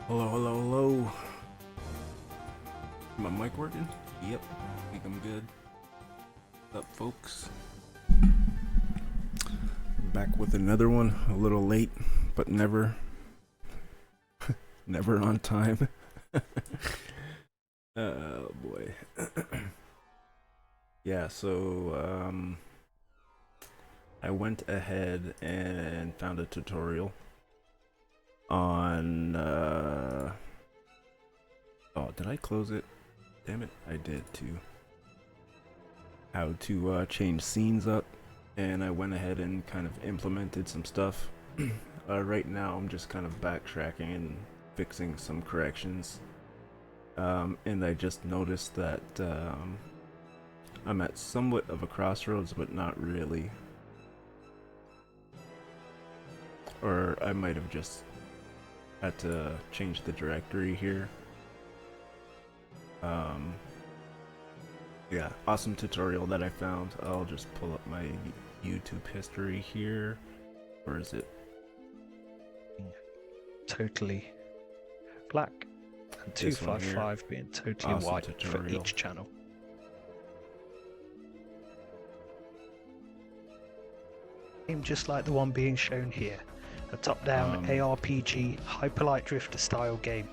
Hello, hello, hello. My mic working? Yep, I think I'm good. What's up, folks? Back with another one. A little late, but never on time. Oh boy. Yeah, so I went ahead and found a tutorial on oh, did I close it? Damn it, I did too. How to change scenes up, and I went ahead and kind of implemented some stuff. Right now I'm just kind of backtracking and fixing some corrections, and I just noticed that I'm at somewhat of a crossroads, but not really. Or I might have just had to change the directory here. Yeah, awesome tutorial that I found. I'll just pull up my YouTube history here. Where is it? Totally black and 255 being totally awesome white tutorial. for each channel. Just like the one being shown here, a top-down ARPG Hyperlight Drifter style game.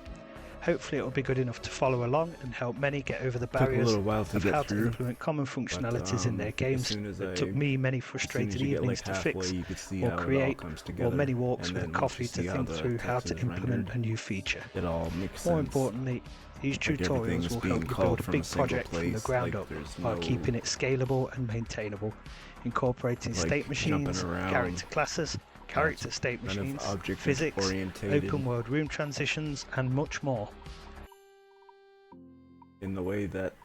Hopefully it will be good enough to follow along and help many get over the barriers of how to implement common functionalities in their games that took me many frustrated evenings to fix or create, or many walks with a coffee to think through how to implement a new feature. It all makes sense. More importantly, these tutorials will help you build a big project from the ground up while keeping it scalable and maintainable, incorporating state machines, character classes, character state machines, physics, open world room transitions, and much more. In the way that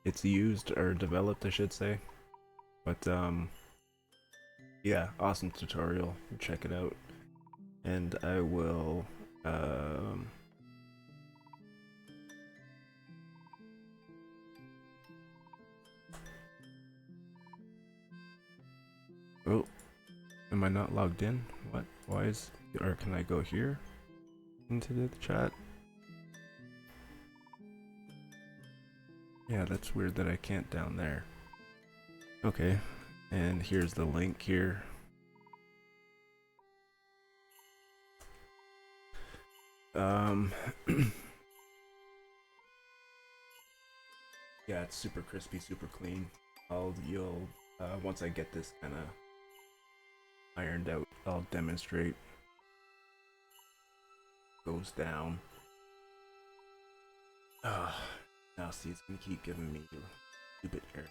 it's used or developed, I should say. But yeah, awesome tutorial. Check it out, and I will oh, am I not logged in? What? Why is... Or can I go here into the chat? Yeah, that's weird that I can't down there. Okay, and here's the link here. Yeah, it's super crispy, super clean. You'll once I get this kind of ironed out, I'll demonstrate. Goes down. Now see, it's gonna keep giving me stupid error.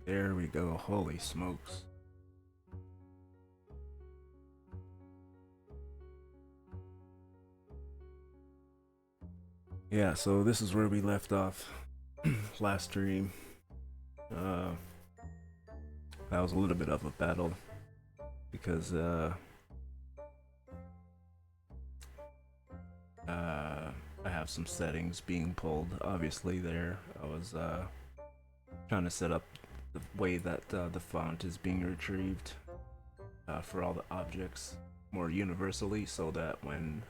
There we go. Holy smokes. Yeah, so this is where we left off last stream. That was a little bit of a battle because I have some settings being pulled. Obviously, there I was trying to set up the way that the font is being retrieved for all the objects more universally, so that when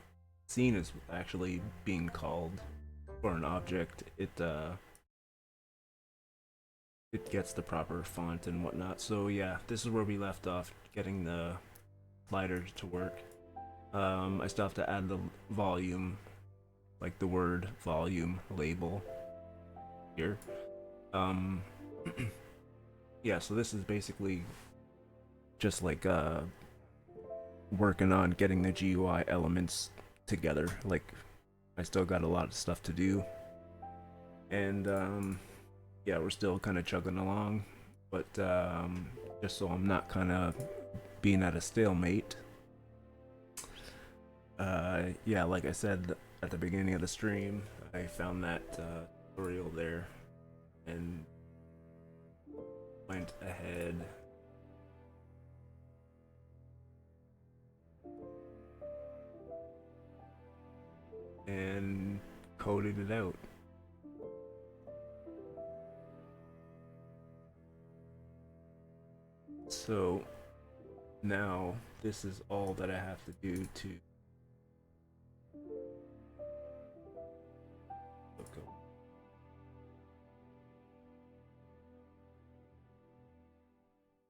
scene is actually being called for an object, it gets the proper font and whatnot. So yeah, this is where we left off, getting the sliders to work. I still have to add the volume, like the word volume label here. Yeah, so this is basically just like working on getting the GUI elements together. Like, I still got a lot of stuff to do, and yeah, we're still kind of chugging along, but just so I'm not kind of being at a stalemate, yeah, like I said at the beginning of the stream, I found that tutorial there and went ahead and coded it out. So now this is all that I have to do to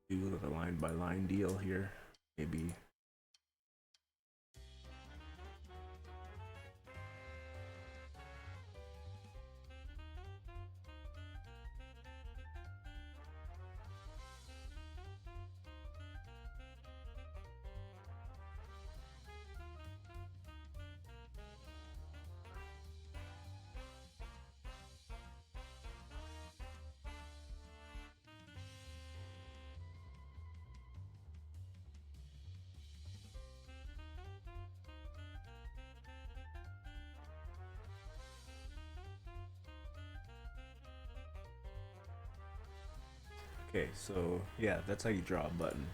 do the line by line deal here, maybe. Okay, so yeah, that's how you draw a button.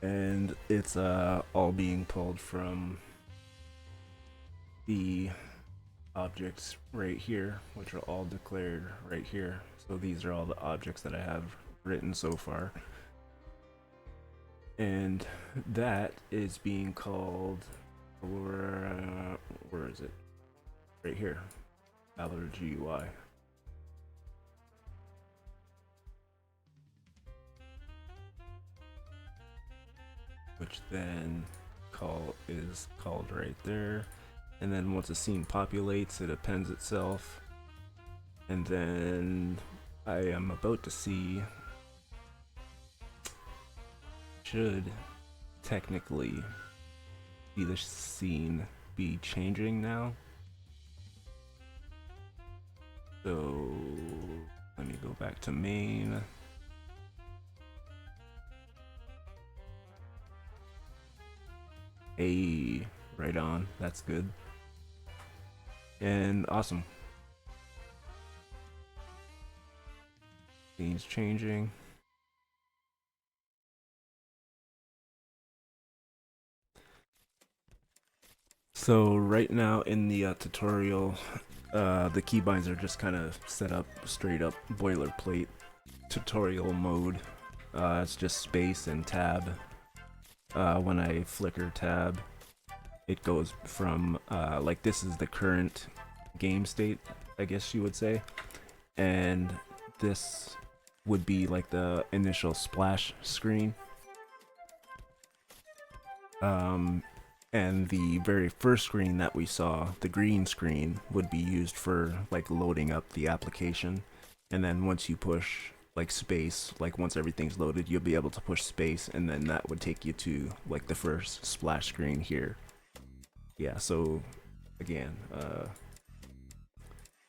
And it's all being pulled from the objects right here, which are all declared right here. So these are all the objects that I have written so far. And that is being called, where is it? Right here, Valor GUI. Which then is called right there, and then once a scene populates, it appends itself, and then I am about to see, should technically see the scene be changing now. So let me go back to main. Hey, right on. That's good. And awesome. Scene's changing. So right now in the tutorial, the keybinds are just kind of set up straight up boilerplate tutorial mode. It's just space and tab. When I flicker tab, it goes from like, this is the current game state, I guess you would say, and this would be like the initial splash screen, and the very first screen that we saw, the green screen, would be used for like loading up the application, and then once you push like space, like once everything's loaded, you'll be able to push space, and then that would take you to like the first splash screen here. Yeah, so again,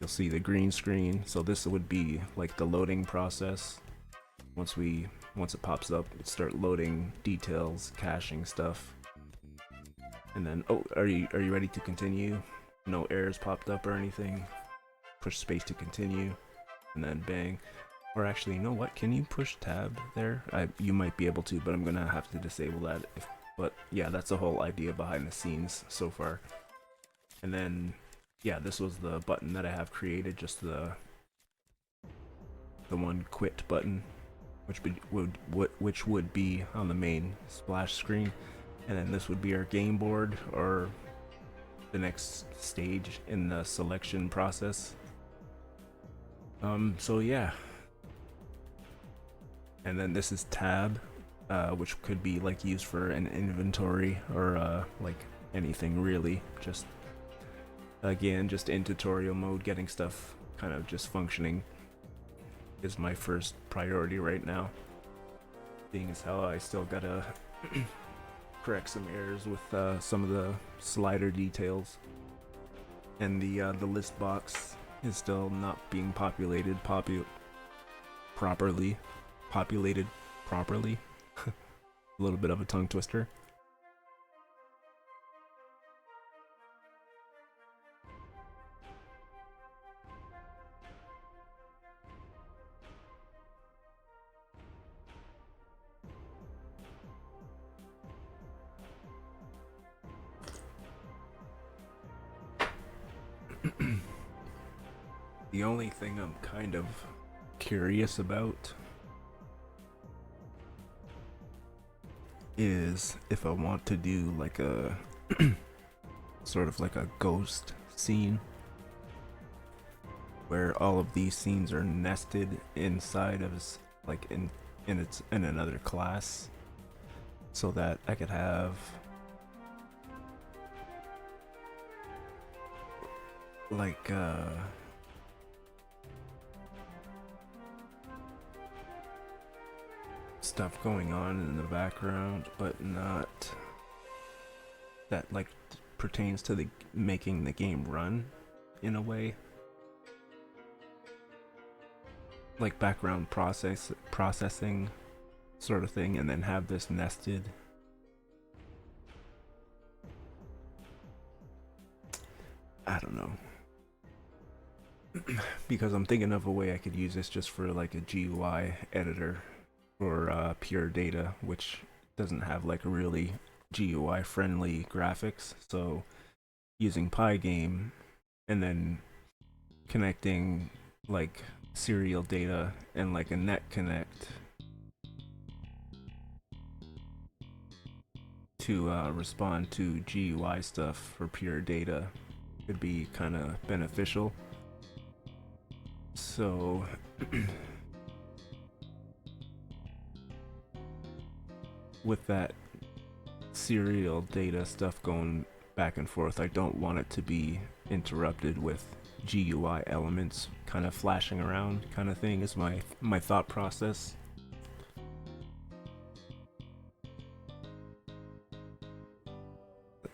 you'll see the green screen. So this would be like the loading process. Once it pops up, it start loading details, caching stuff. And then, oh, are you ready to continue? No errors popped up or anything. Push space to continue, and then bang. Or actually, you know what? Can you push tab there? You might be able to, but I'm gonna have to disable that. But yeah, that's the whole idea behind the scenes so far. And then, yeah, this was the button that I have created, just the one quit button, which would be on the main splash screen. And then this would be our game board, or the next stage in the selection process. So yeah. And then this is tab, which could be like used for an inventory or like anything really. Just again, just in tutorial mode, getting stuff kind of just functioning is my first priority right now. Being as how I still gotta correct some errors with some of the slider details, and the list box is still not being populated properly. A little bit of a tongue twister. The only thing I'm kind of curious about is if I want to do like a sort of like a ghost scene where all of these scenes are nested inside of like in another class, so that I could have like stuff going on in the background, but not that like pertains to the making the game run in a way, like background processing sort of thing, and then have this nested. I don't know. Because I'm thinking of a way I could use this just for like a GUI editor or pure data, which doesn't have like really GUI friendly graphics. So using pygame and then connecting like serial data and like a net connect to respond to GUI stuff for pure data could be kind of beneficial. So with that serial data stuff going back and forth, I don't want it to be interrupted with GUI elements kind of flashing around kind of thing is my thought process.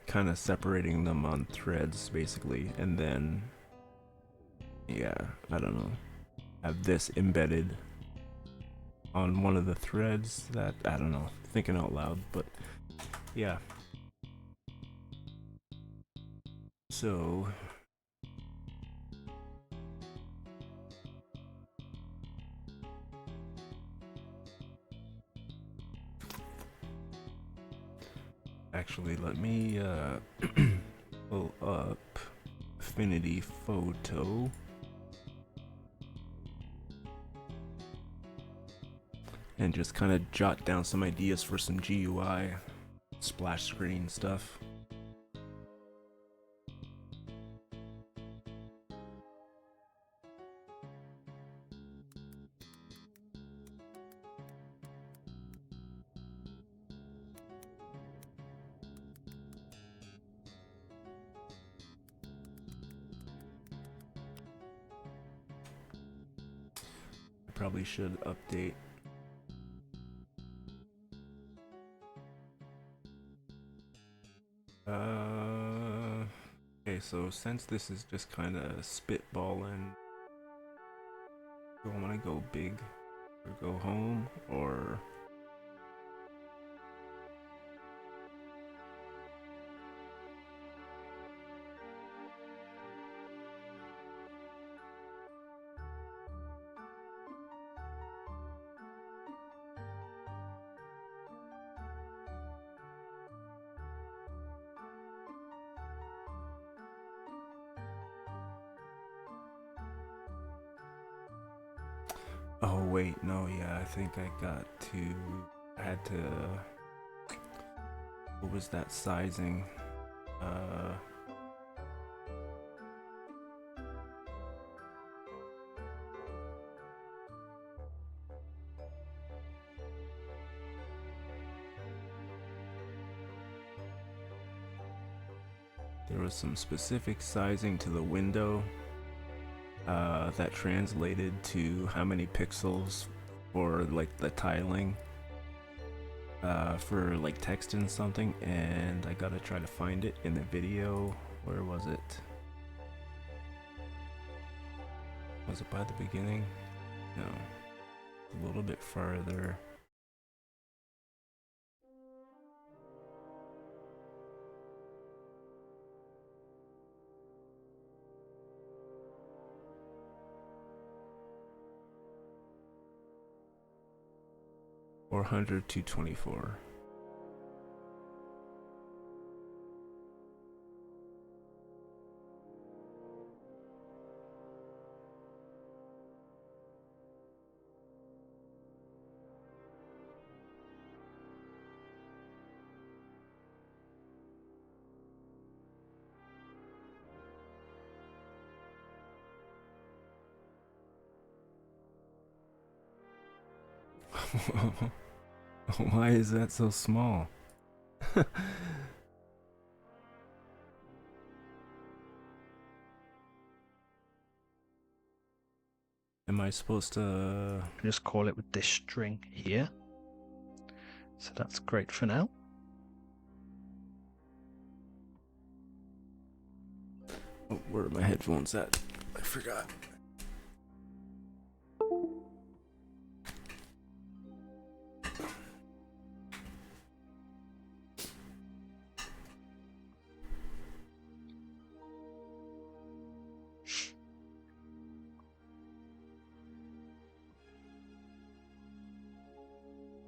Kind of separating them on threads basically, and then yeah, I don't know, have this embedded on one of the threads. That, I don't know, thinking out loud, but yeah. So actually, let me pull up Affinity Photo. And just kind of jot down some ideas for some GUI splash screen stuff. I probably should update okay, Okay, so since this is just kind of spitballing, do I want to go big or go home, or... Oh wait, no, yeah, I think I had to, what was that sizing? There was some specific sizing to the window that translated to how many pixels for like the tiling for like text and something, and I gotta try to find it in the video. Where was it? Was it by the beginning? No, a little bit farther. Or 100 to 24. Why is that so small? Am I supposed to just call it with this string here? So that's great for now. Oh, where are my headphones at? I forgot.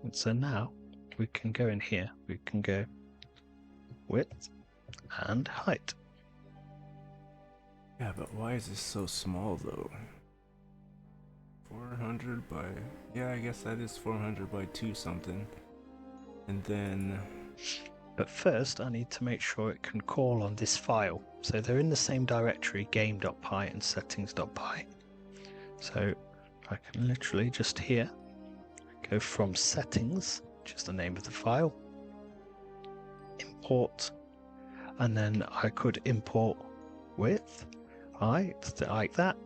And so now we can go in here, we can go width and height. Yeah, but why is this so small though? 400 by... Yeah, I guess that is 400 by 2 something. And then... But first I need to make sure it can call on this file. So they're in the same directory, game.py and settings.py. So I can literally just here go from settings, which is the name of the file, import, and then I could import width, height, like that.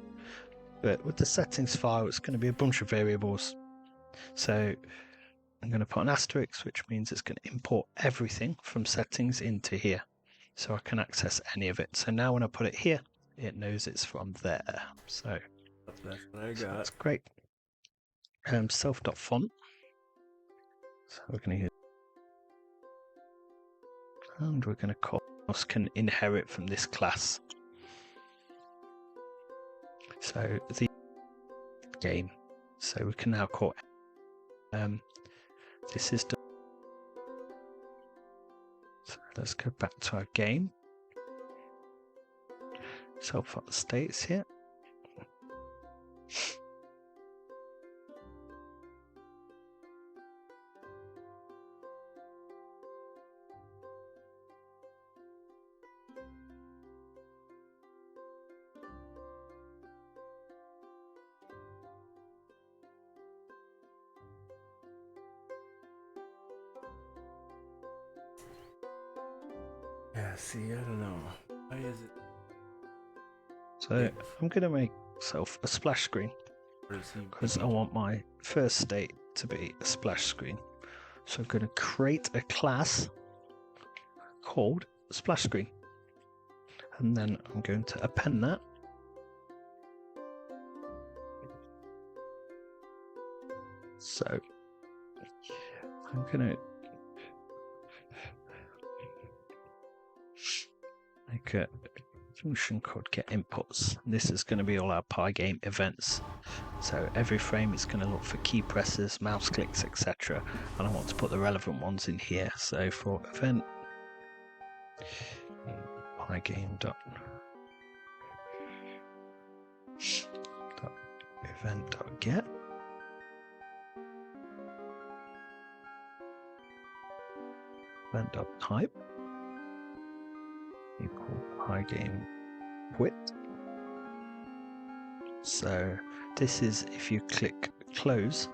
But with the settings file, it's going to be a bunch of variables. So I'm going to put an asterisk, which means it's going to import everything from settings into here. So I can access any of it. So now when I put it here, it knows it's from there. So that's what I got. So that's great. Self.font. So we're going to use, and we're going to call can inherit from this class. So the game. So we can now call this is done. So let's go back to our game. Self states here. Yeah, see, I don't know. Why is it? So I'm going to make myself a splash screen because I want my first state to be a splash screen. So I'm going to create a class called splash screen. and then I'm going to append that. So I'm going to make a function called getInputs. This is going to be all our pygame events. So every frame is going to look for key presses, mouse clicks, etc. And I want to put the relevant ones in here. So for event, pygame.event.get event.type equal pygame width. So this is if you click close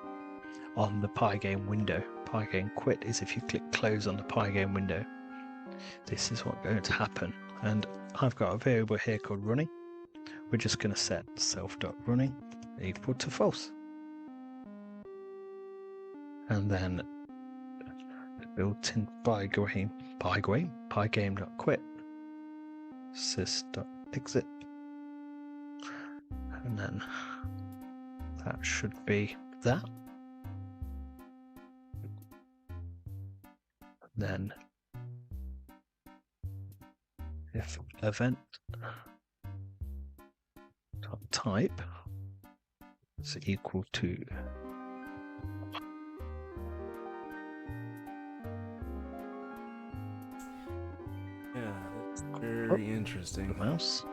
on the pygame window. Pygame quit is if you click close on the pygame window. This is what's going to happen. And I've got a variable here called running. We're just going to set self.running equal to false. And then the built-in pygame.quit sys.exit. And then that should be that. Then if event type is equal to that's very interesting. the mouse.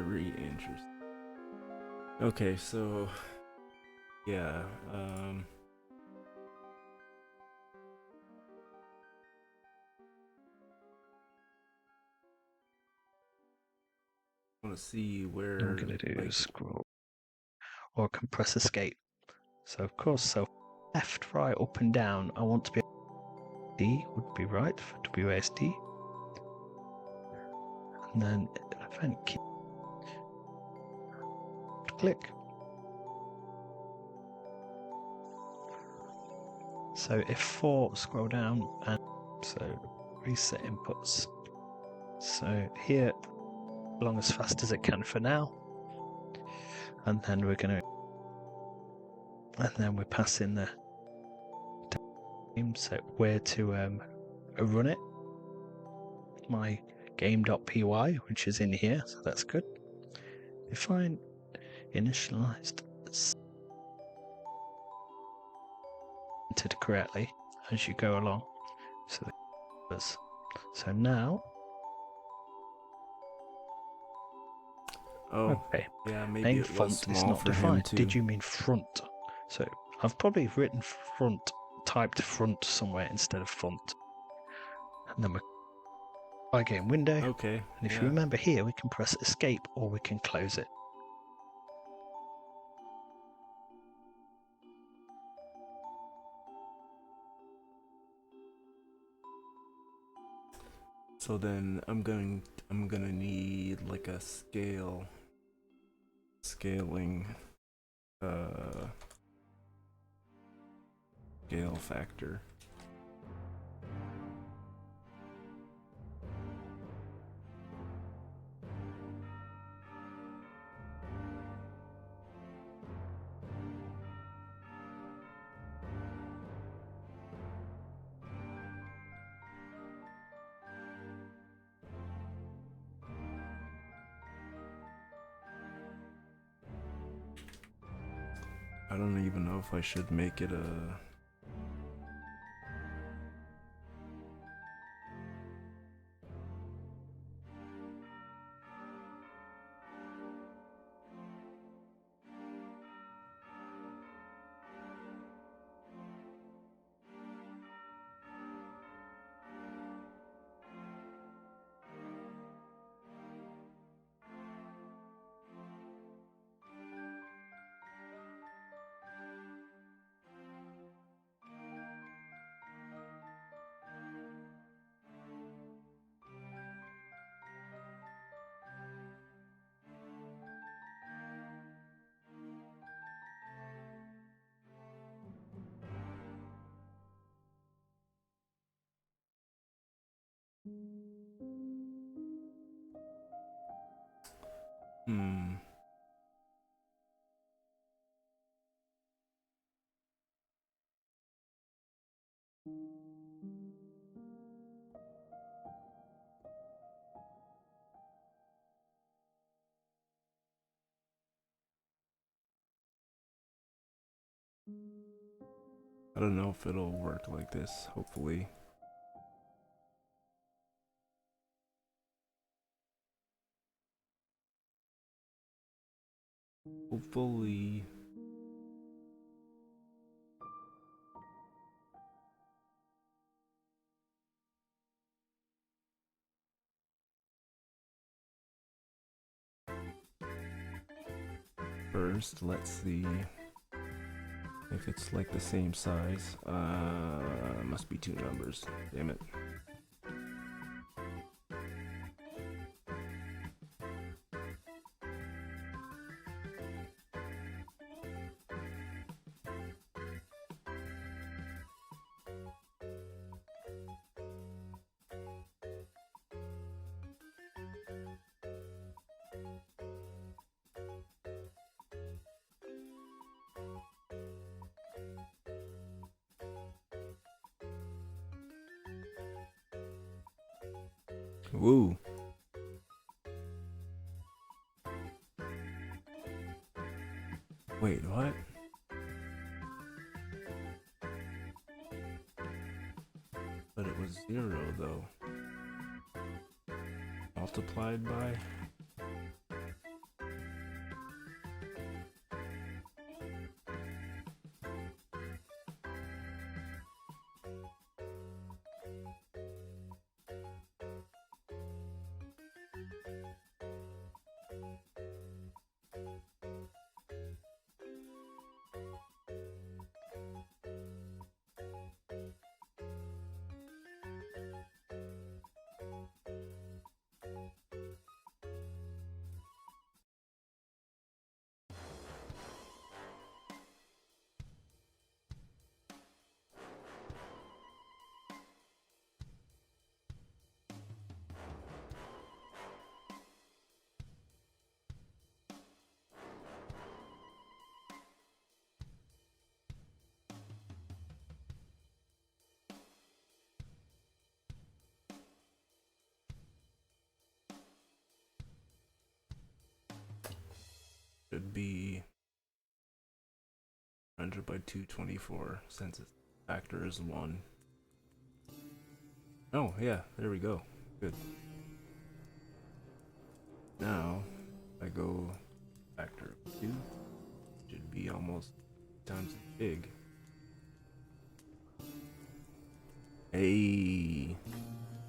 Very interesting. Okay, so yeah, I want to see where I'm going to do scroll or compress escape. So of course, so left, right, up and down. I want to be D would be right for WASD, and then event key click. So F4, scroll down, and so reset inputs. So here, along as fast as it can for now, and then we're going to, and then we're passing the game set where to run it. My game.py, which is in here, so that's good. If I initialized entered correctly as you go along, so now. Okay. Yeah, maybe Main it was font small is not for him defined. too. Did you mean front? So I've probably written front, typed front somewhere instead of font. And then we're pygame window. Okay. And if you remember here, we can press escape or we can close it. So then I'm gonna need like a scaling scale factor. I don't even know if I should make it a Hmm. I don't know if it'll work like this, hopefully. Hopefully. First, let's see if it's like the same size. Must be two numbers. Damn it. Woo. Wait, what? But it was 0 though. Multiplied by? Should be 100 by 224 since its factor is 1. Oh, yeah, there we go. Good. Now, I go factor of 2. Should be almost times as big. Hey,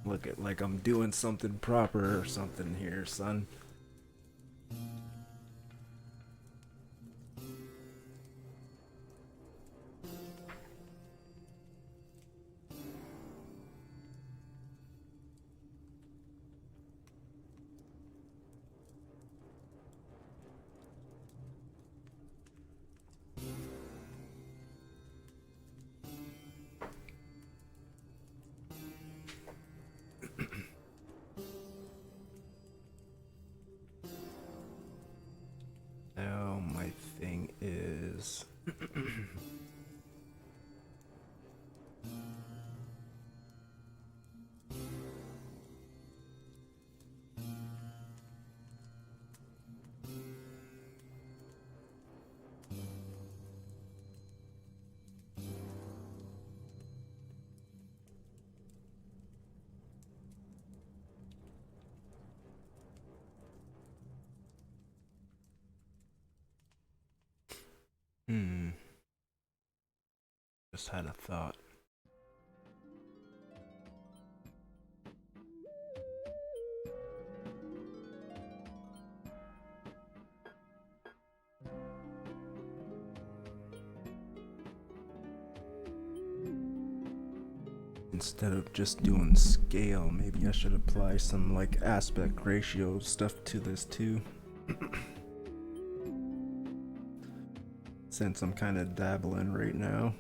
look at like I'm doing something proper or something here, son. Now my thing is just had a thought. Instead of just doing scale, maybe I should apply some like aspect ratio stuff to this too. Since I'm kind of dabbling right now.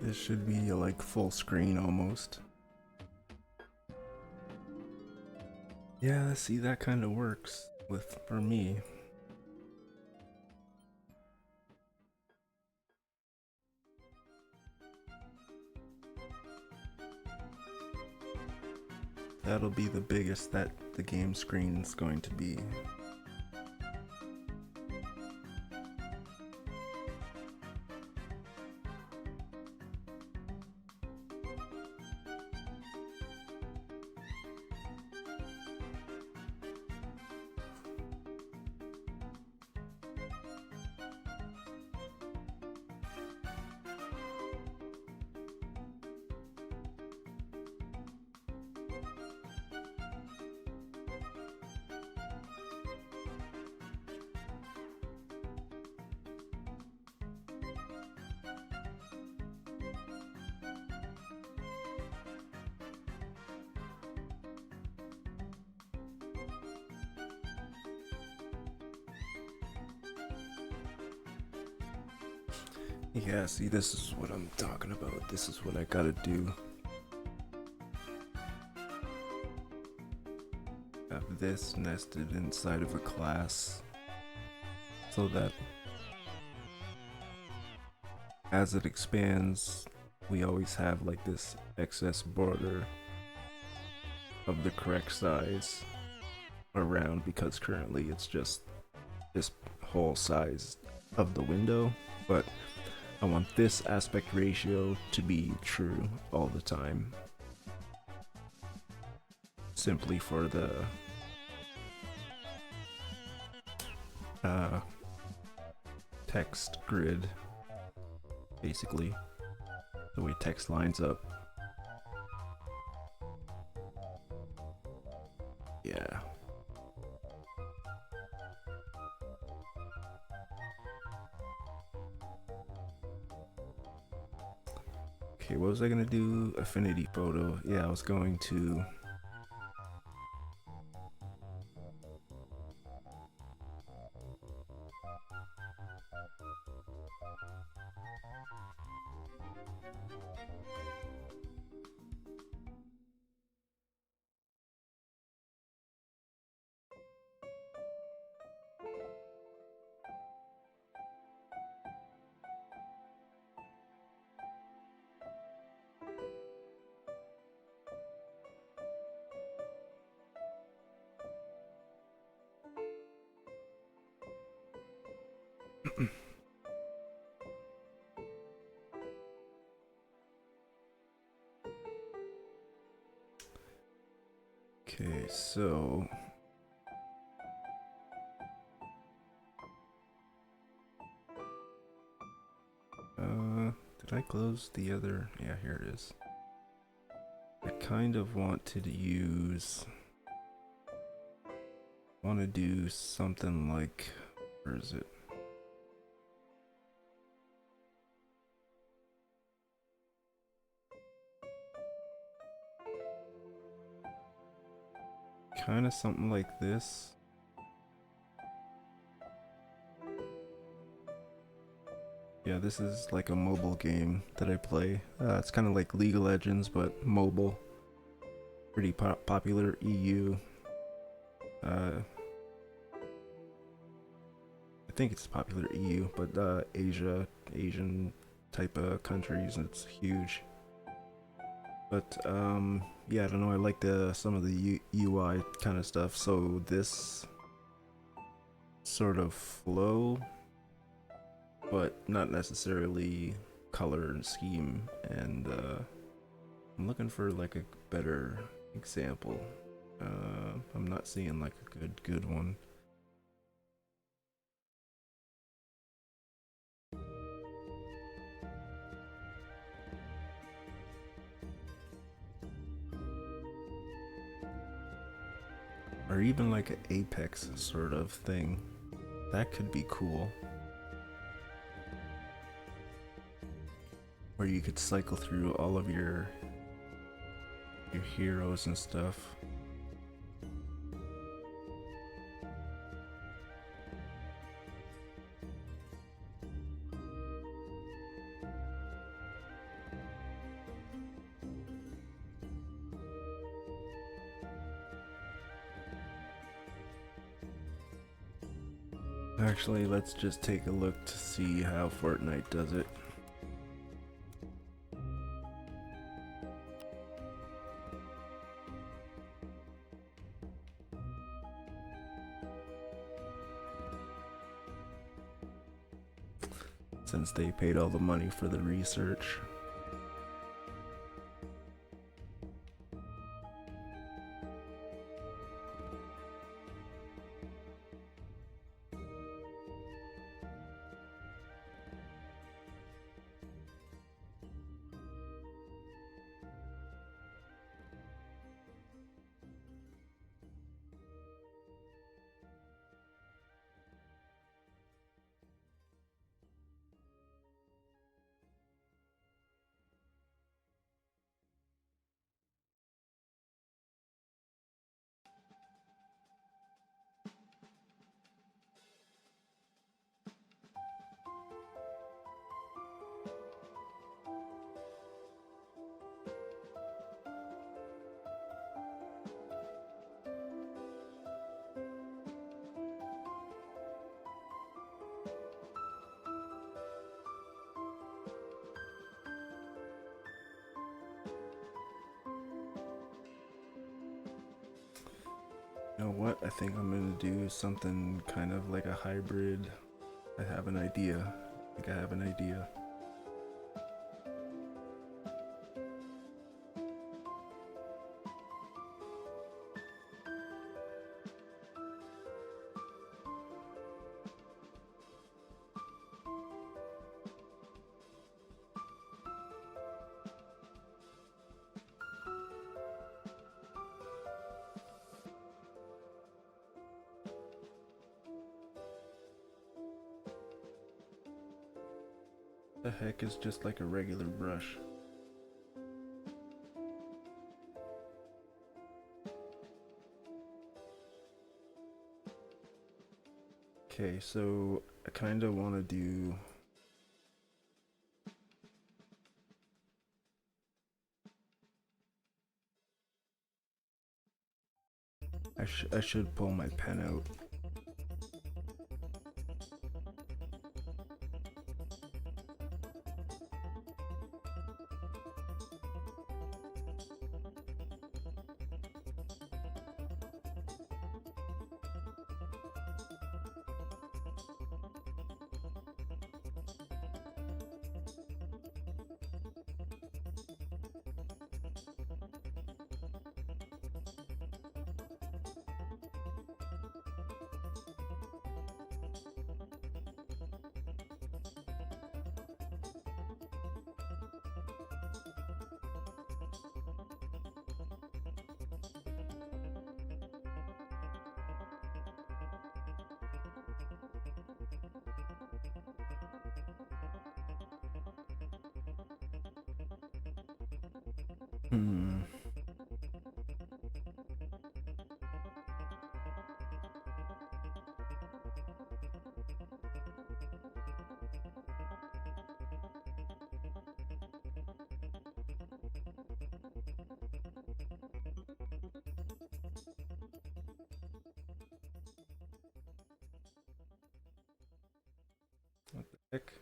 This should be like full screen almost. Yeah, see, that kind of works for me. That'll be the biggest that the game screen's going to be. Yeah, see, this is what I'm talking about. This is what I gotta do. Have this nested inside of a class so that as it expands, we always have like this excess border of the correct size around, because currently it's just this whole size of the window, but I want this aspect ratio to be true all the time, simply for the text grid, basically, the way text lines up. Yeah. Okay, what was I gonna do? Affinity photo. Yeah, I was going to okay, so did I close the other? Yeah, here it is. I kind of want to do something like, where is it? Kind of something like this. Yeah, this is like a mobile game that I play. It's kind of like League of Legends, but mobile. Pretty popular EU. I think it's popular EU, but Asian type of countries, it's huge. But yeah, I don't know, I like some of the UI kind of stuff, so this sort of flow, but not necessarily color and scheme, and I'm looking for like a better example. I'm not seeing like a good one. Or even like an Apex sort of thing. That could be cool. Where you could cycle through all of your heroes and stuff. Actually, let's just take a look to see how Fortnite does it. Since they paid all the money for the research. You know what? I think I'm gonna do something kind of like a hybrid. I have an idea. I think I have an idea. The heck is just like a regular brush? Okay, so I kind of want to do I should pull my pen out. Hmm. What the heck?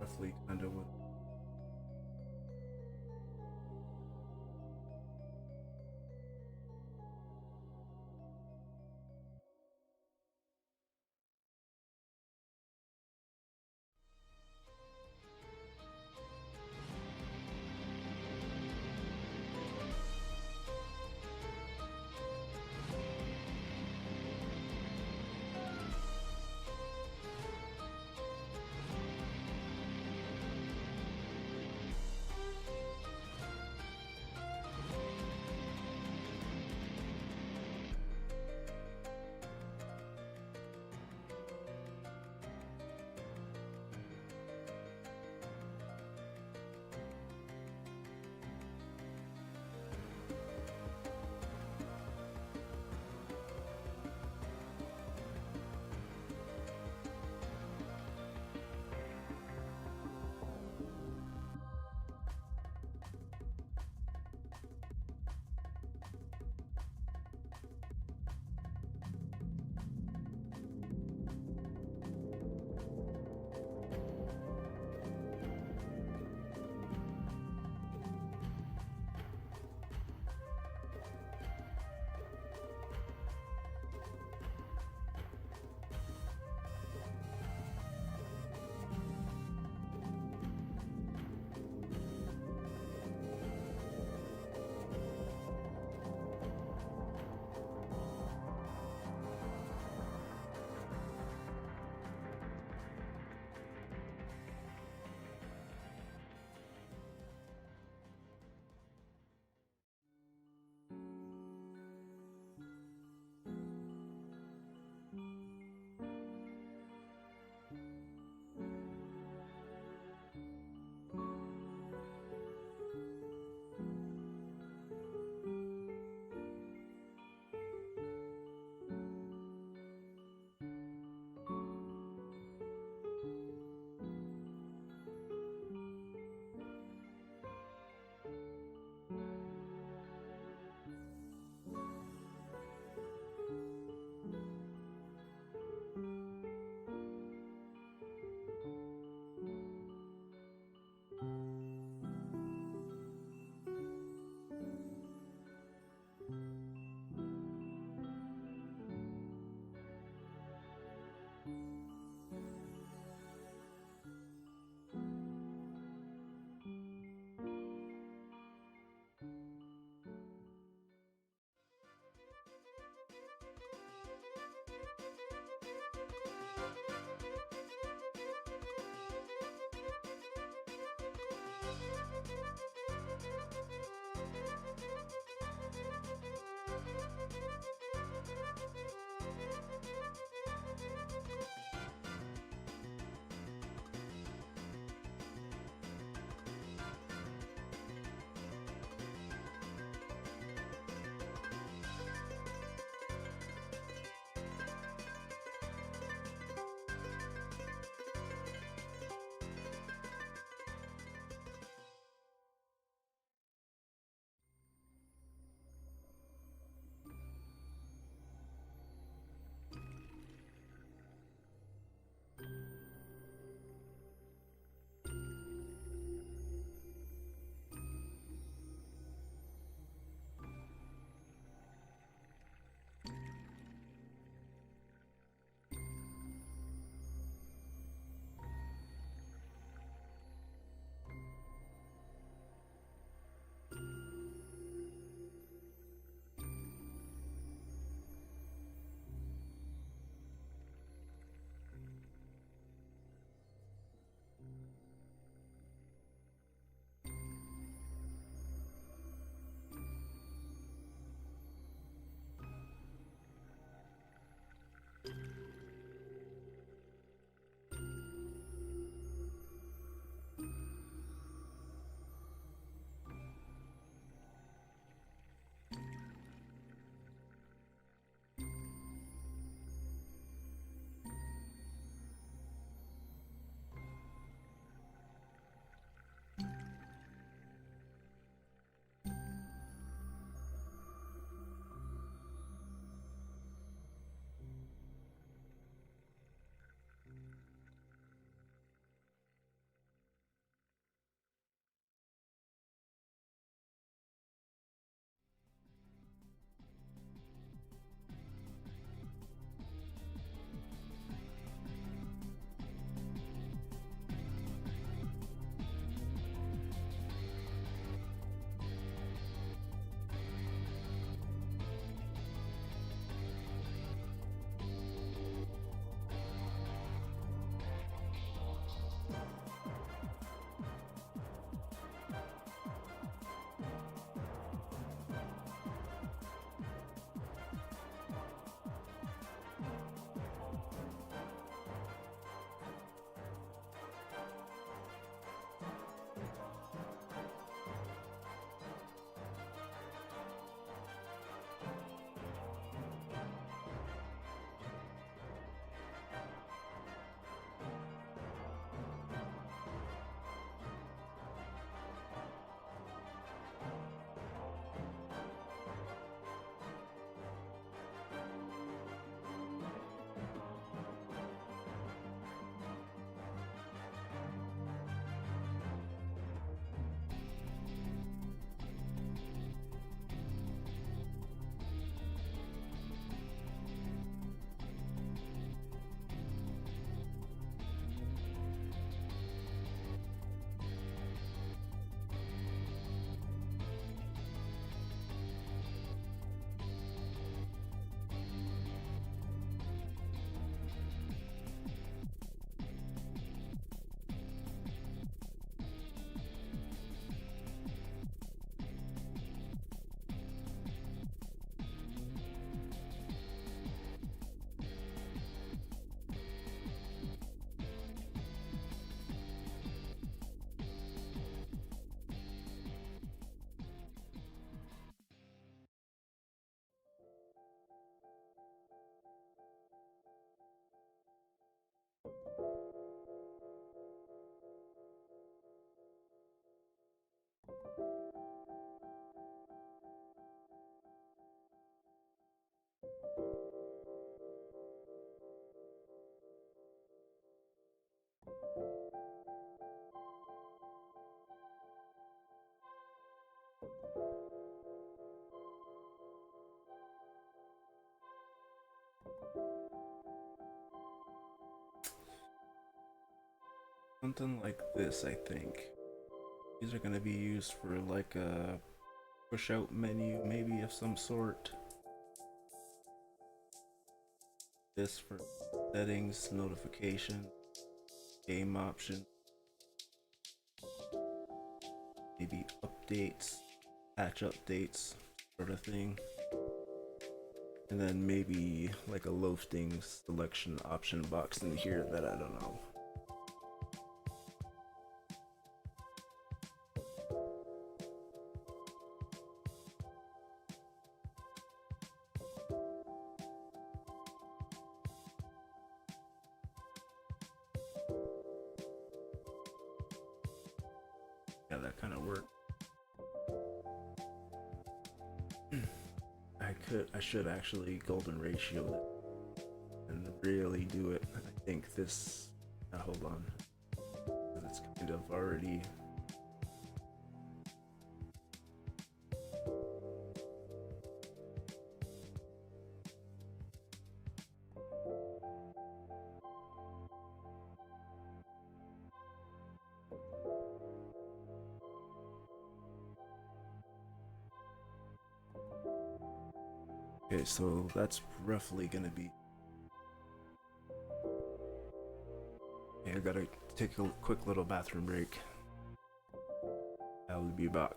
roughly kind of what. Something like this, I think. These are gonna be used for like a push out menu, maybe of some sort. This for settings, notification, game option, maybe updates, patch updates, sort of thing. And then maybe like a loafing selection option box in here that I don't know. Yeah, that kind of worked. I should actually golden ratio it and really do it. I think this, hold on, it's kind of already. Okay, so that's roughly gonna be. Okay, I gotta take a quick little bathroom break. I'll be back.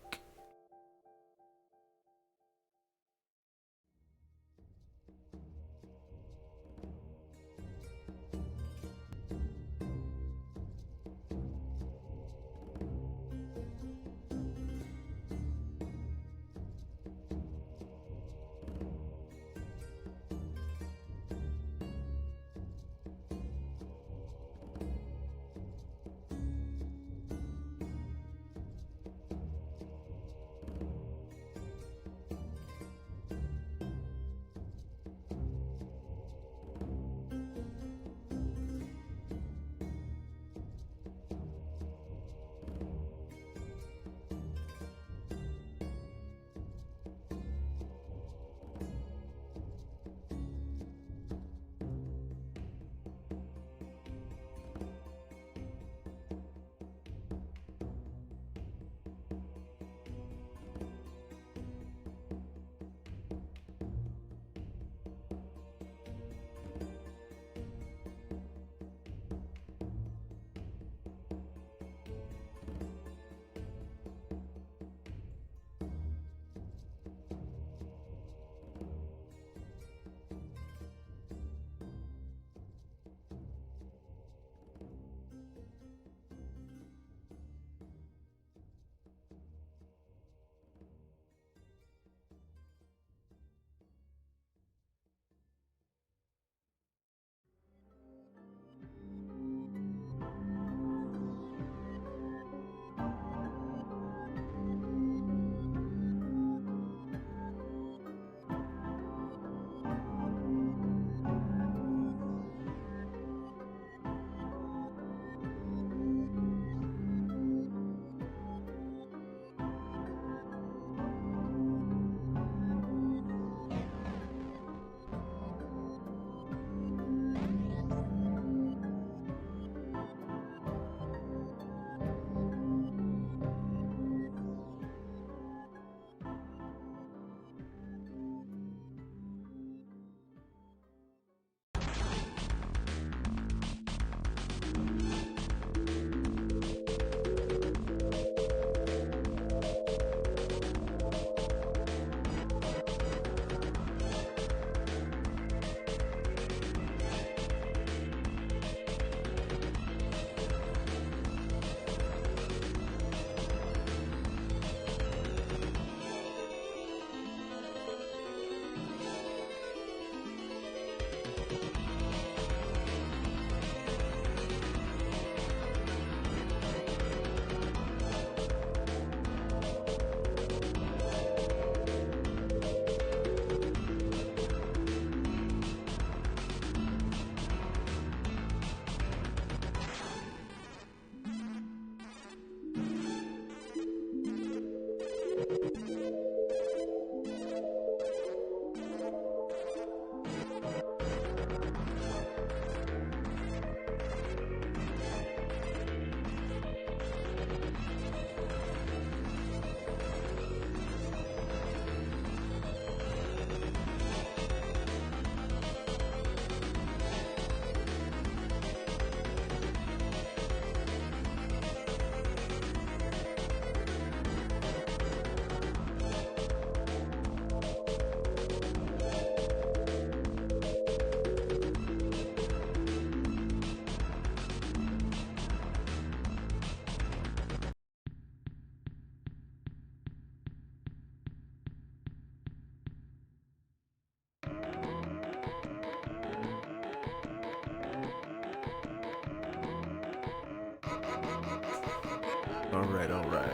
Alright, alright.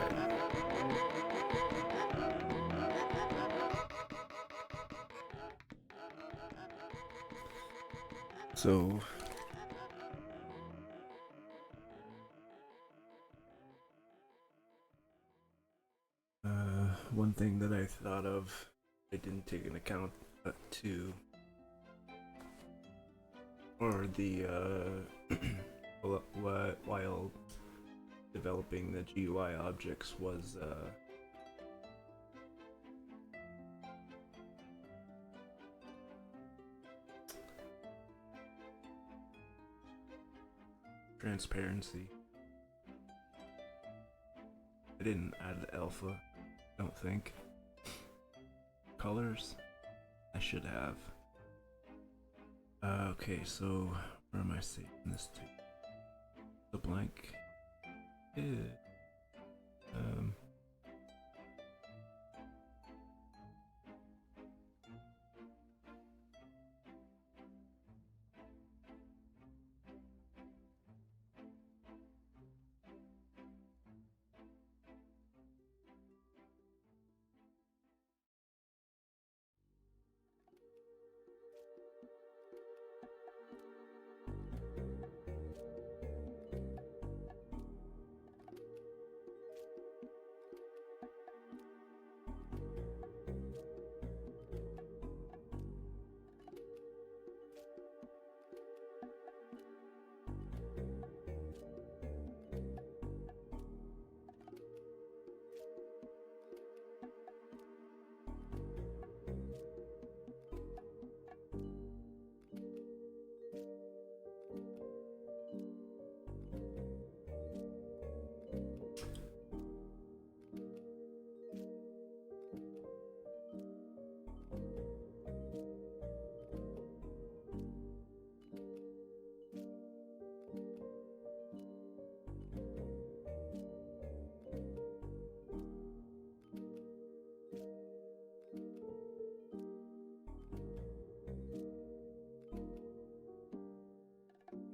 So, one thing that I thought of, I didn't take into account too, or the while developing the GUI objects was transparency. I didn't add alpha, I don't think. Colors, I should have. Okay, so where am I saving this to? The blank. Yeah.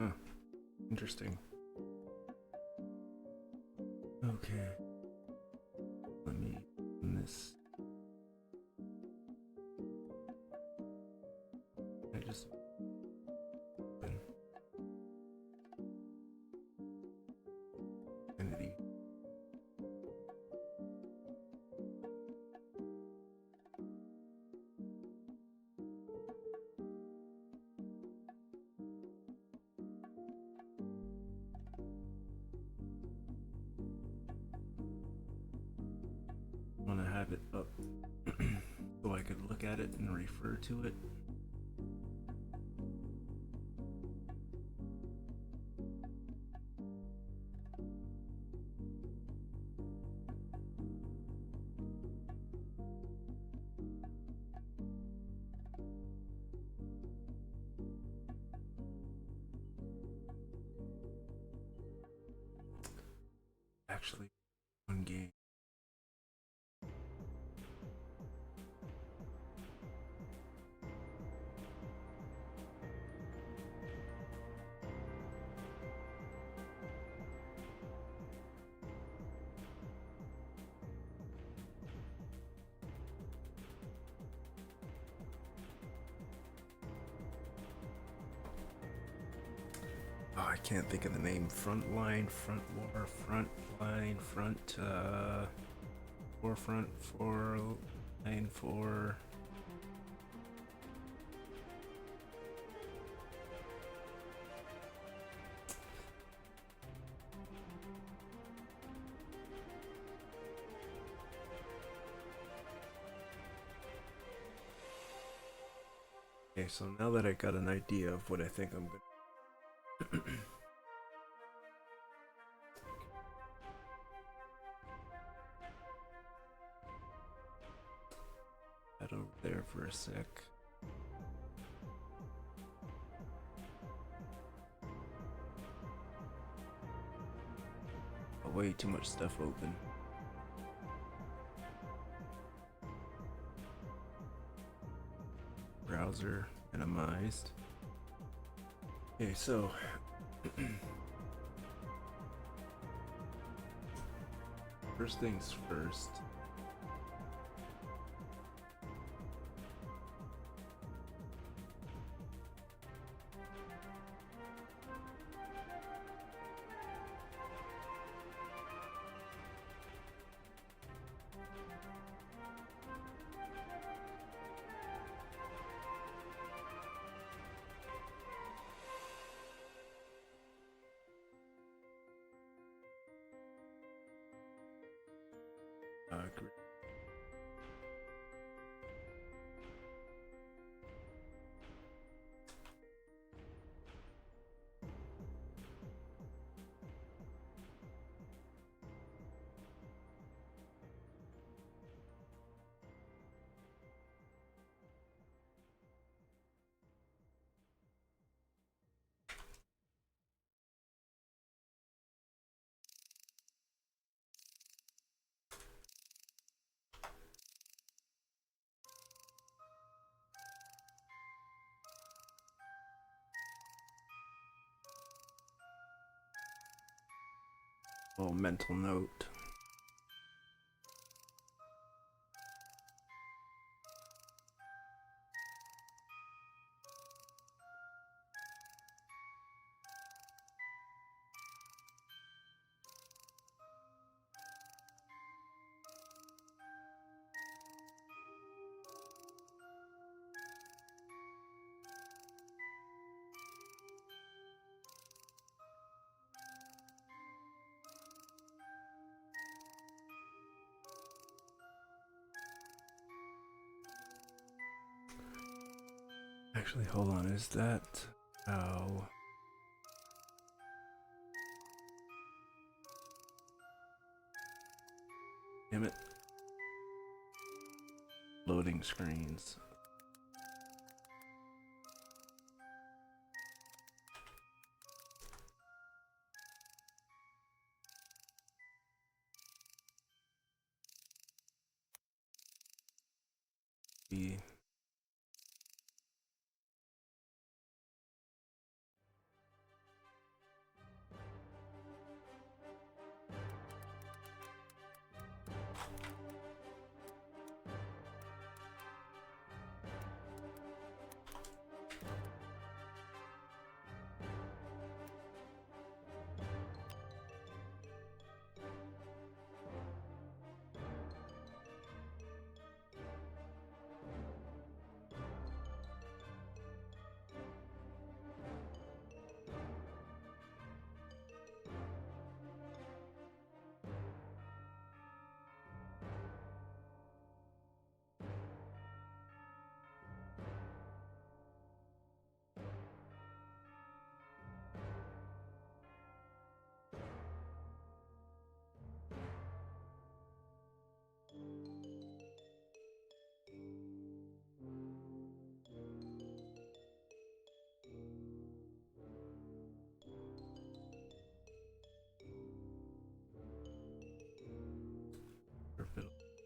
Huh. Interesting. Okay. Let me open this. I just open Infinity. I want to have it up so I could look at it and refer to it. Actually, one game. Oh, I can't think of the name. Frontline, front war, front line, front, forefront, for line, for. Okay, so now that I got an idea of what I think I'm gonna head over there for a sec. Way too much stuff open. Browser minimized. Okay, so First things first. Great. Little mental note. Actually, hold on, is that how? Damn it. Loading screens. The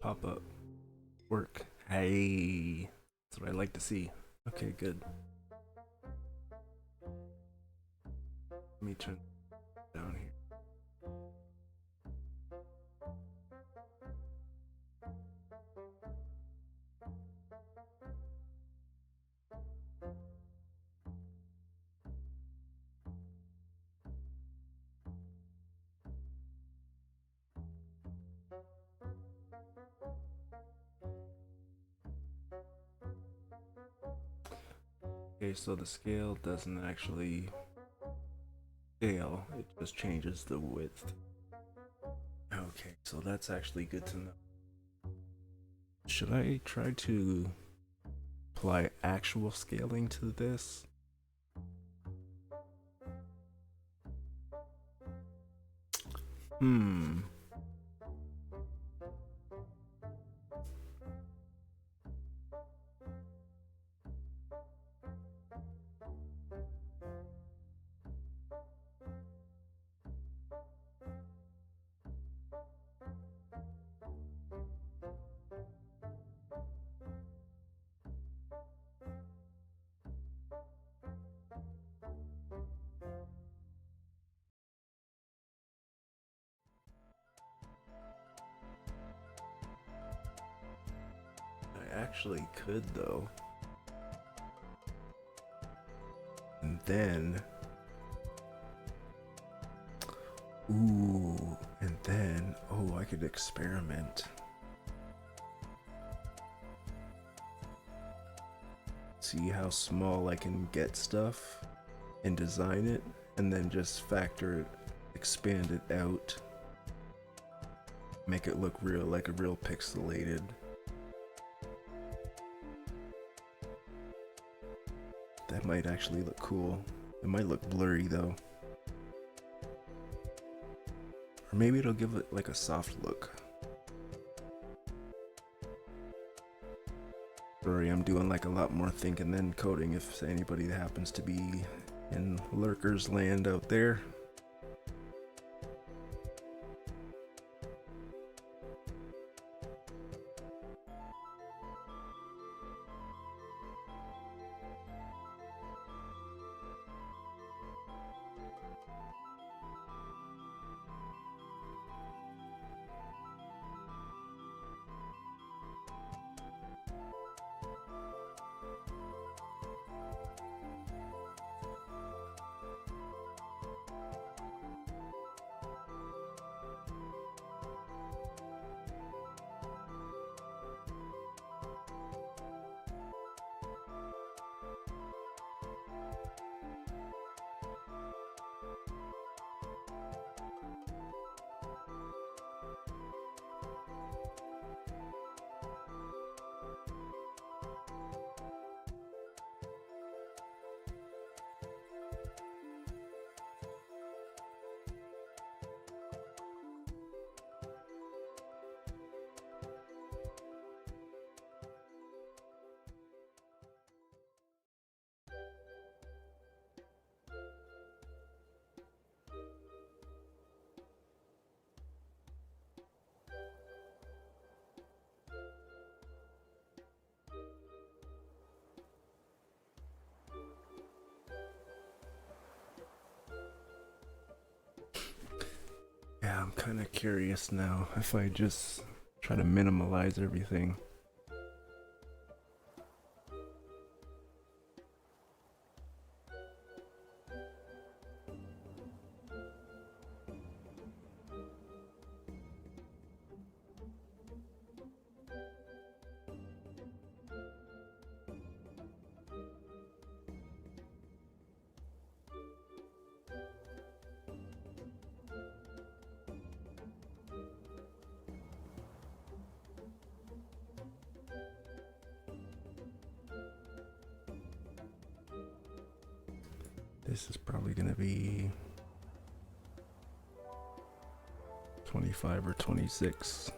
pop up. Work. Hey, that's what I like to see. Okay, good. Let me turn down here. Okay, so the scale doesn't actually scale, it just changes the width. Okay, so that's actually good to know. Should I try to apply actual scaling to this? Hmm. actually could though. And then, ooh, and then, oh, I could experiment. See how small I can get stuff and design it, and then just factor it, expand it out, make it look real, like a real pixelated. That might actually look cool. It might look blurry though. Or maybe it'll give it like a soft look. Sorry, I'm doing like a lot more thinking than coding if anybody happens to be in lurkers land out there. Yeah, I'm kind of curious now if I just try to minimalize everything. This is probably gonna be 25 or 26.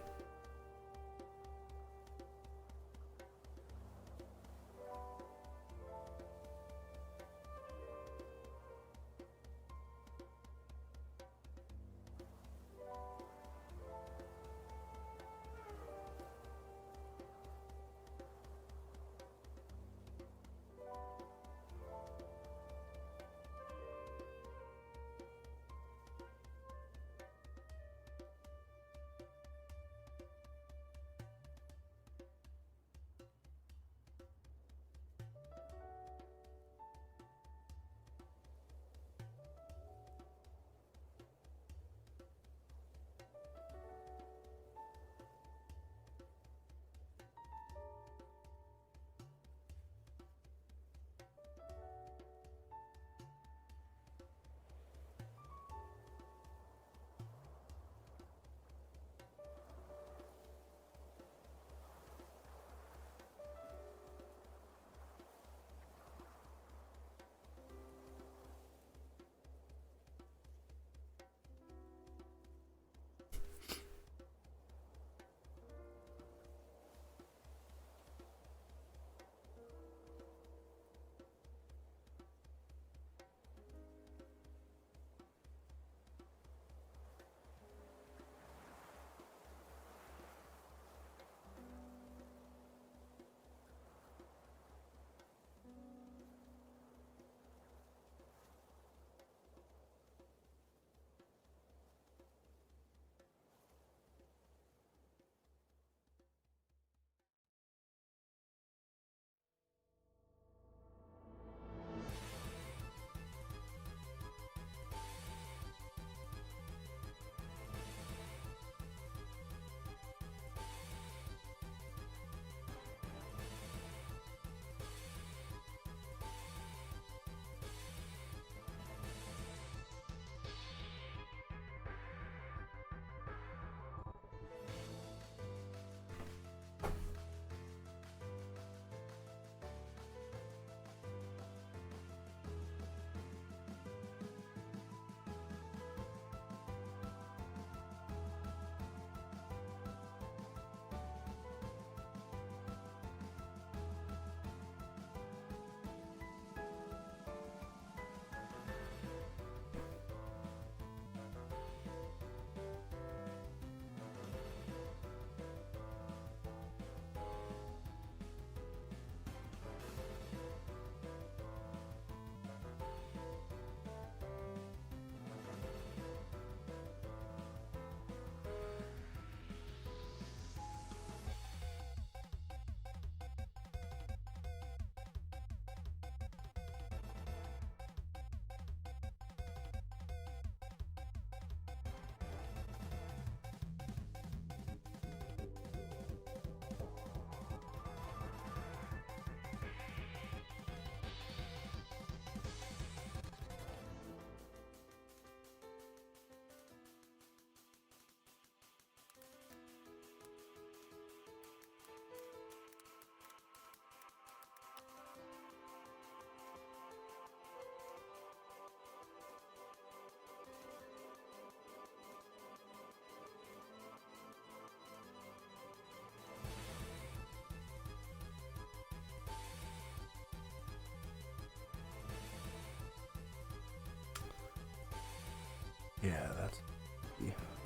Yeah, that's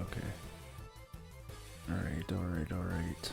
okay. Alright, alright, alright.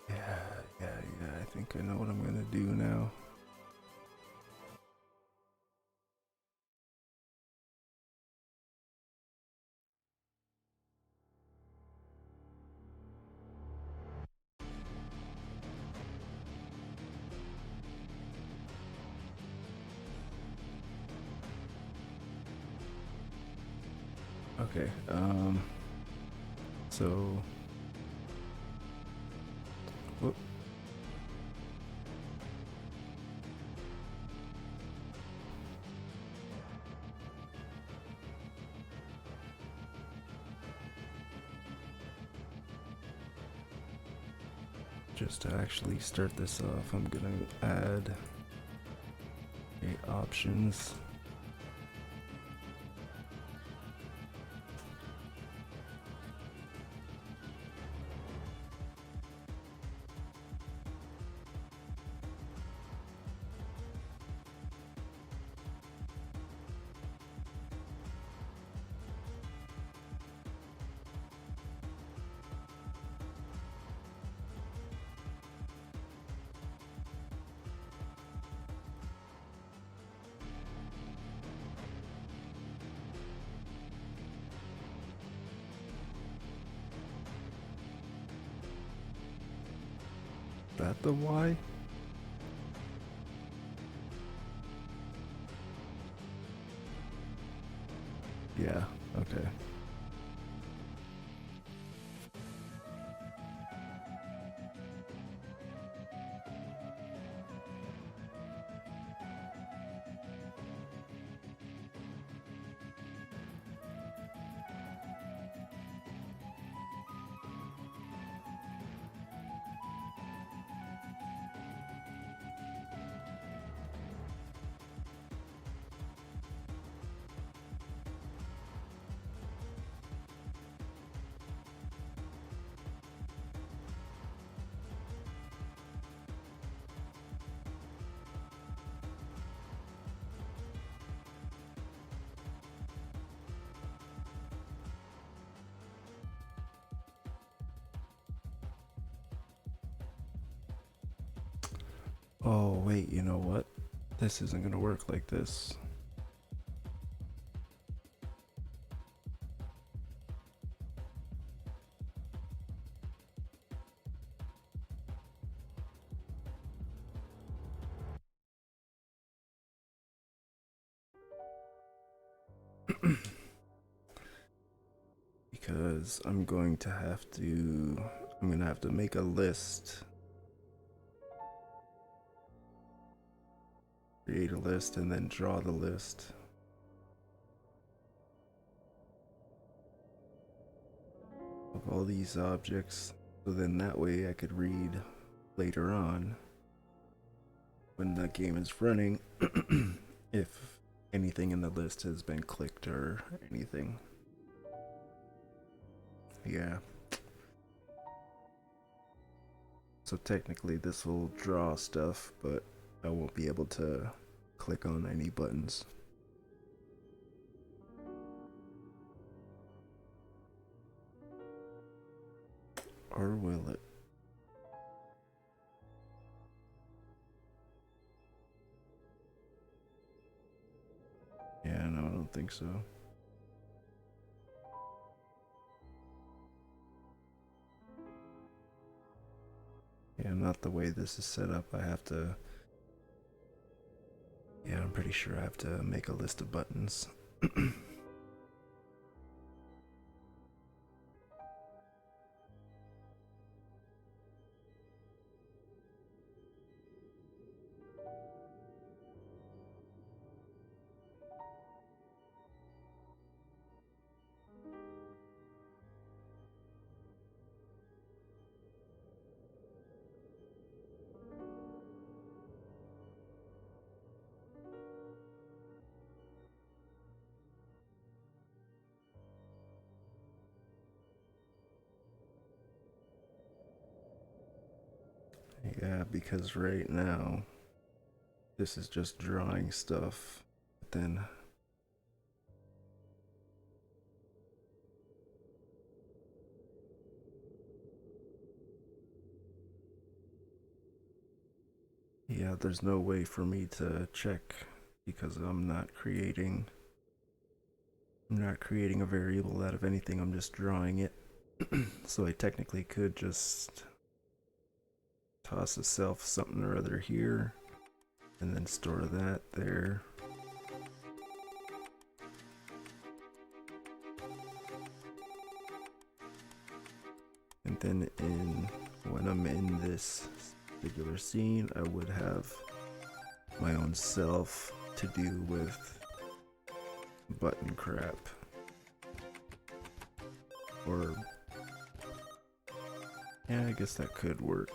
Yeah, I think I know what I'm gonna do now. Okay, so whoop. Just to actually start this off, I'm gonna add options. That the Y? Yeah, okay. Oh, wait, you know what? This isn't gonna work like this. Because I'm gonna have to make a list. Create a list and then draw the list. Of all these objects, so then that way I could read later on when the game is running if anything in the list has been clicked or anything. Yeah. So technically this will draw stuff, but I won't be able to click on any buttons. Or will it? Yeah, no, I don't think so. Yeah, not the way this is set up. I have to... Yeah, I'm pretty sure I have to make a list of buttons. Yeah, because right now this is just drawing stuff. But then yeah, there's no way for me to check because I'm not creating a variable out of anything. I'm just drawing it. So I technically could just toss a self something or other here and then store that there. And then when I'm in this particular scene, I would have my own self to do with button crap. Or yeah, I guess that could work.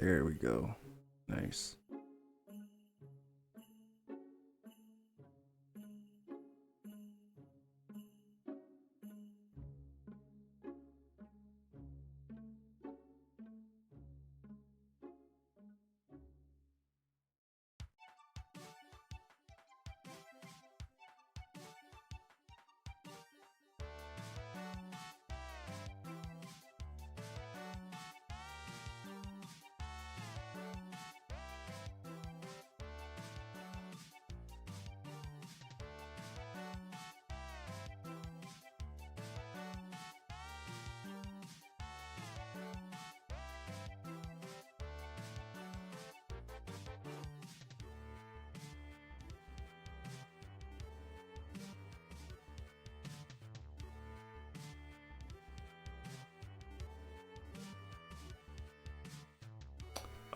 There we go. Nice.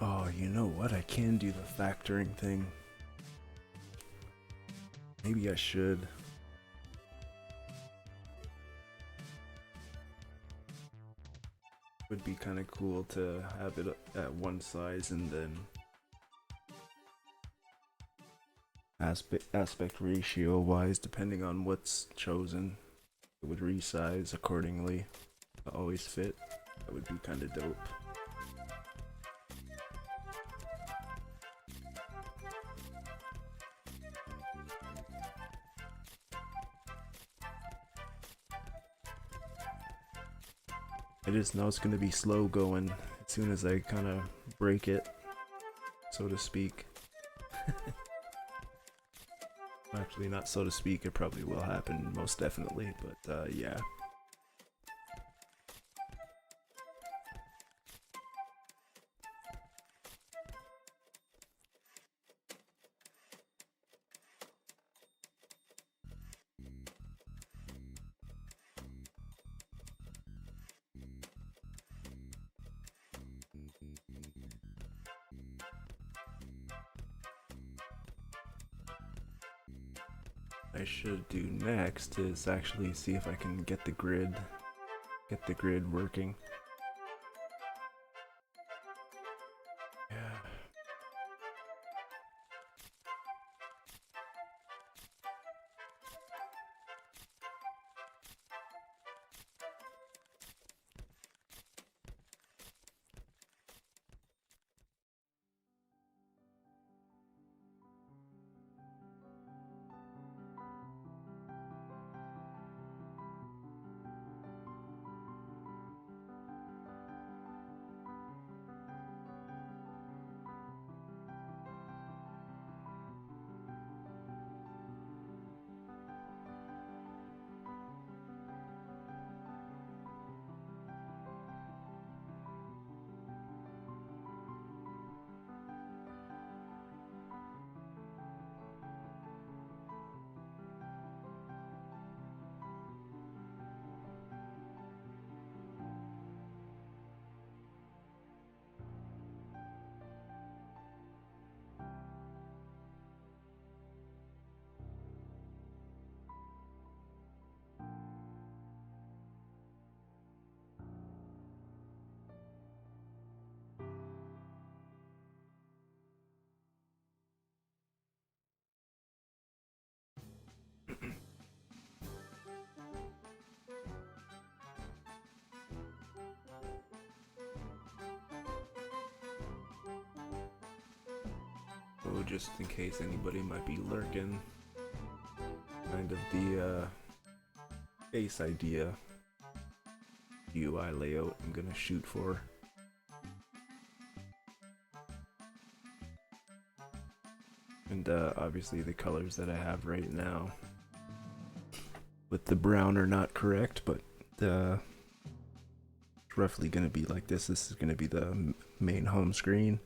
Oh, you know what? I can do the factoring thing. Maybe I should. Would be kind of cool to have it at one size and then aspect ratio wise, depending on what's chosen, it would resize accordingly to always fit. That would be kind of dope. I just know it's going to be slow going as soon as I kind of break it, so to speak. Actually, not so to speak, it probably will happen, most definitely, but yeah. I should do next is actually see if I can get the grid working. Yeah. So just in case anybody might be lurking, kind of the base idea UI layout I'm gonna shoot for. And obviously the colors that I have right now with the brown are not correct, but it's roughly gonna be like this. This is gonna be the main home screen.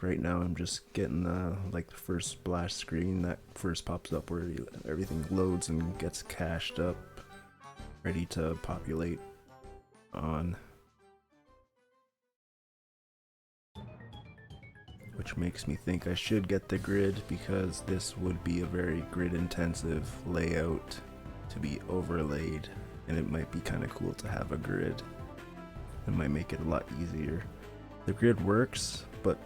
Right now I'm just getting the first splash screen that first pops up where everything loads and gets cached up, ready to populate on. Which makes me think I should get the grid, because this would be a very grid intensive layout to be overlaid, and it might be kind of cool to have a grid. It might make it a lot easier the grid works, but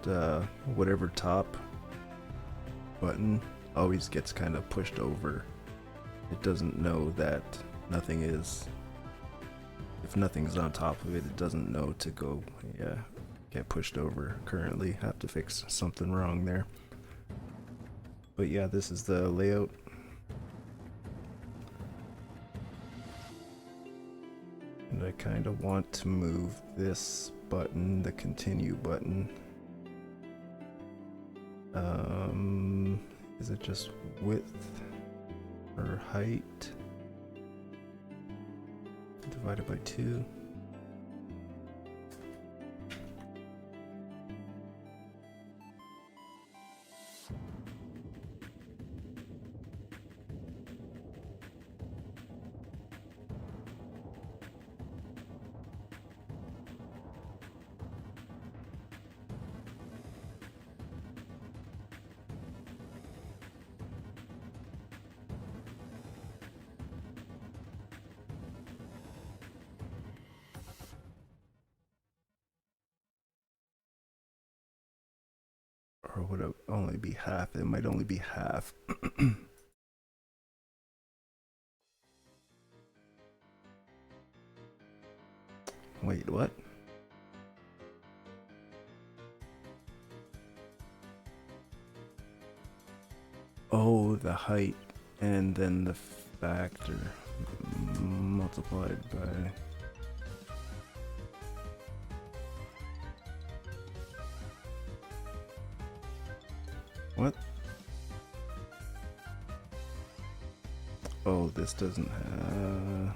whatever top button always gets kind of pushed over. It doesn't know that nothing is, if nothing's on top of it, it doesn't know to go, get pushed over currently. Have to fix something wrong there. But yeah, this is the layout. And I kind of want to move this button, the continue button. Is it just width or height divided by 2? Or would it only be half? It might only be half. Wait, what? Oh, the height and then the factor multiplied by... What? Oh, this doesn't have...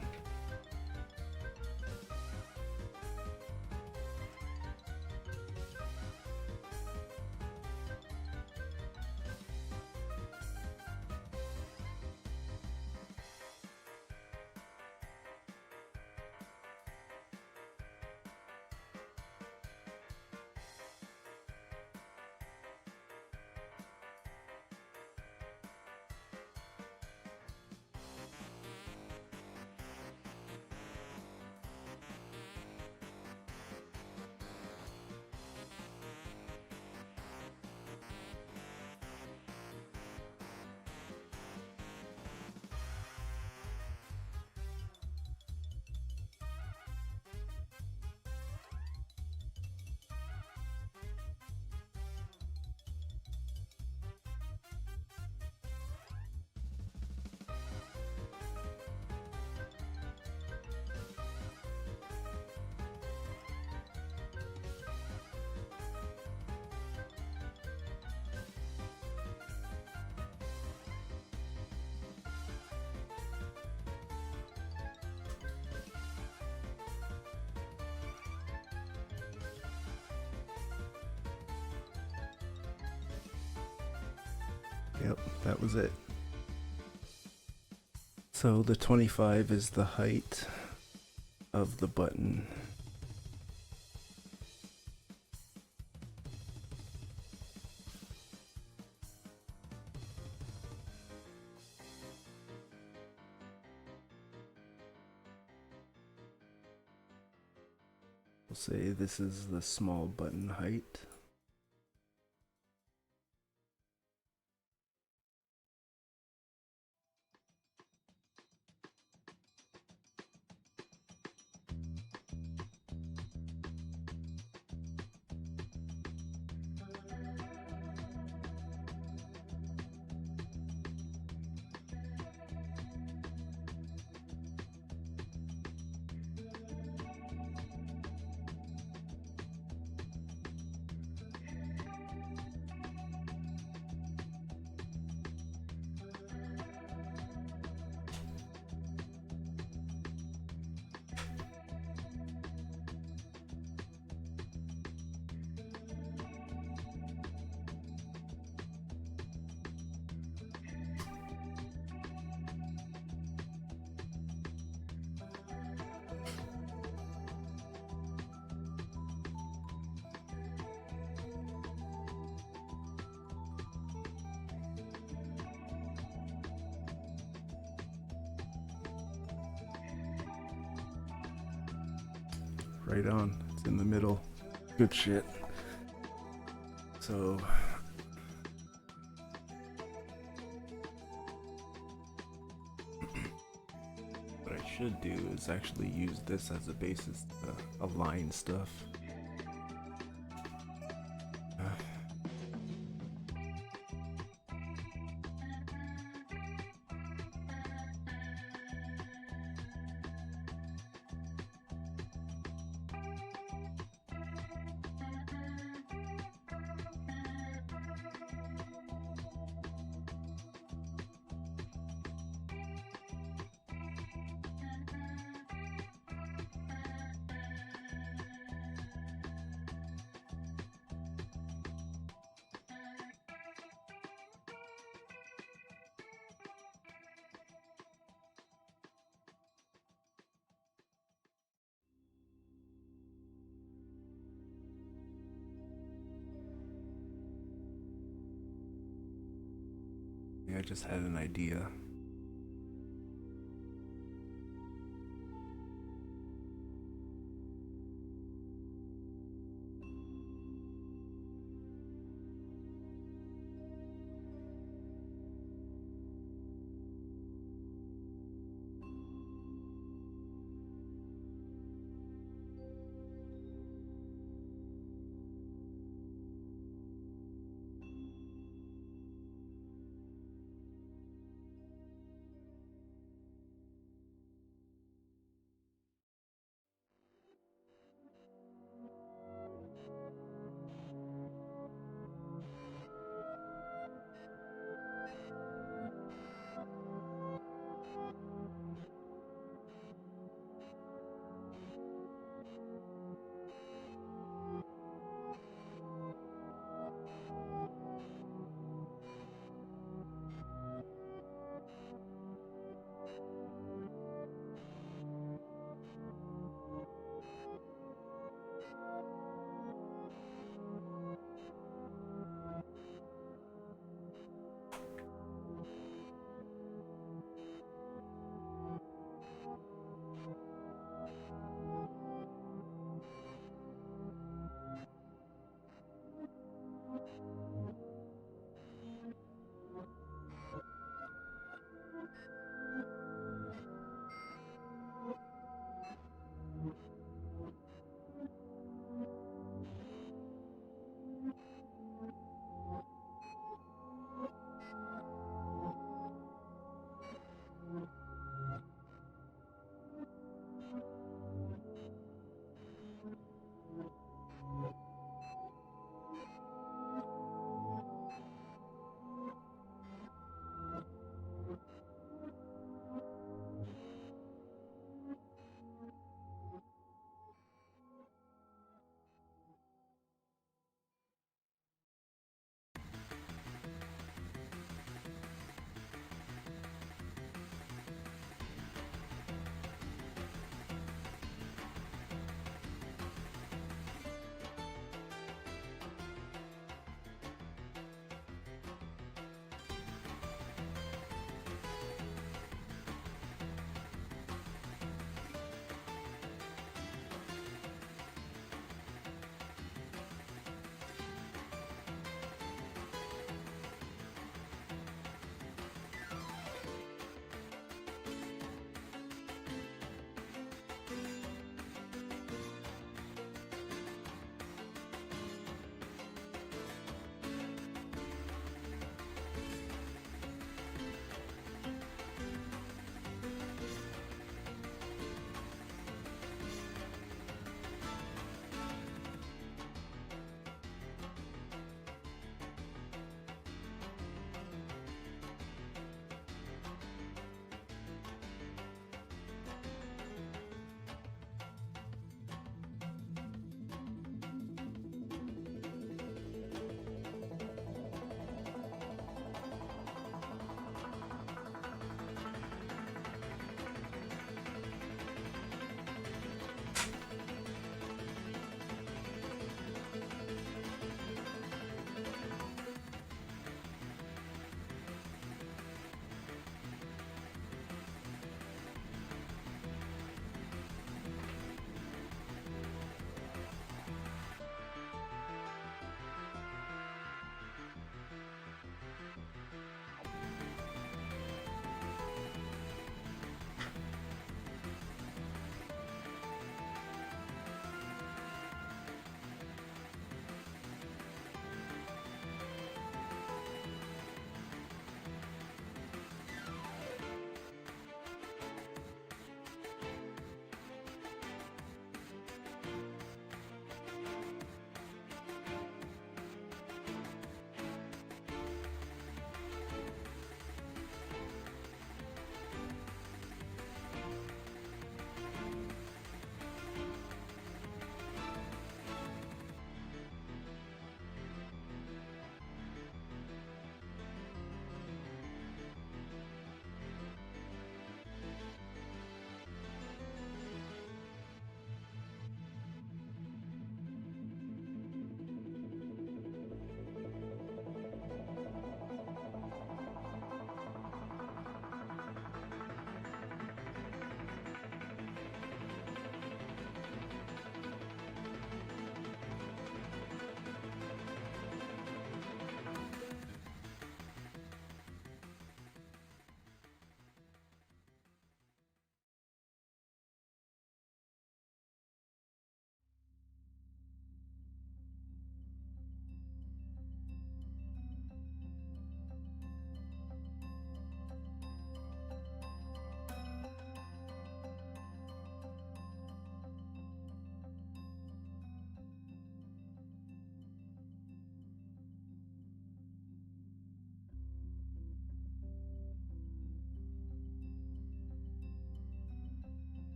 Yep, that was it. So the 25 is the height of the button. We'll say this is the small button height. Right on, it's in the middle. Good shit. So what I should do is actually use this as a basis to align stuff. I just had an idea.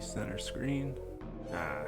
center screen. Ah.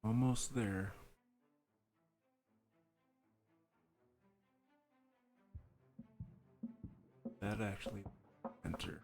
Almost there. That actually enter.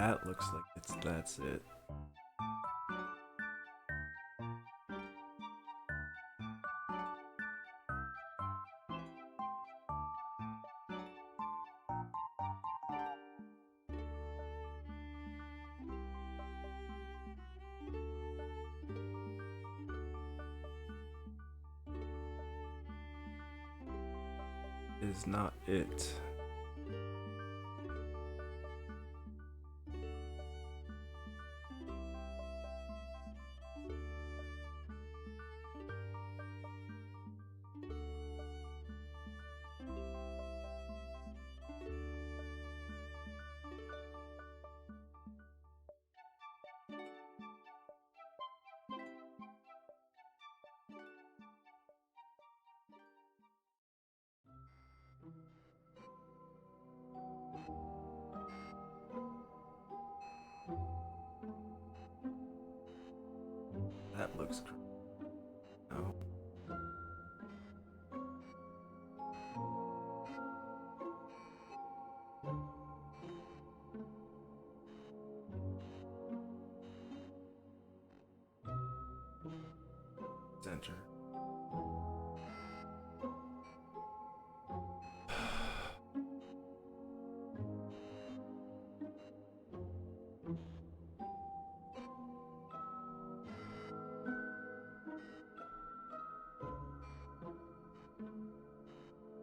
That looks like that's it. Is not it. That looks correct. No. Center.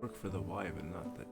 Work for the Y, but not the.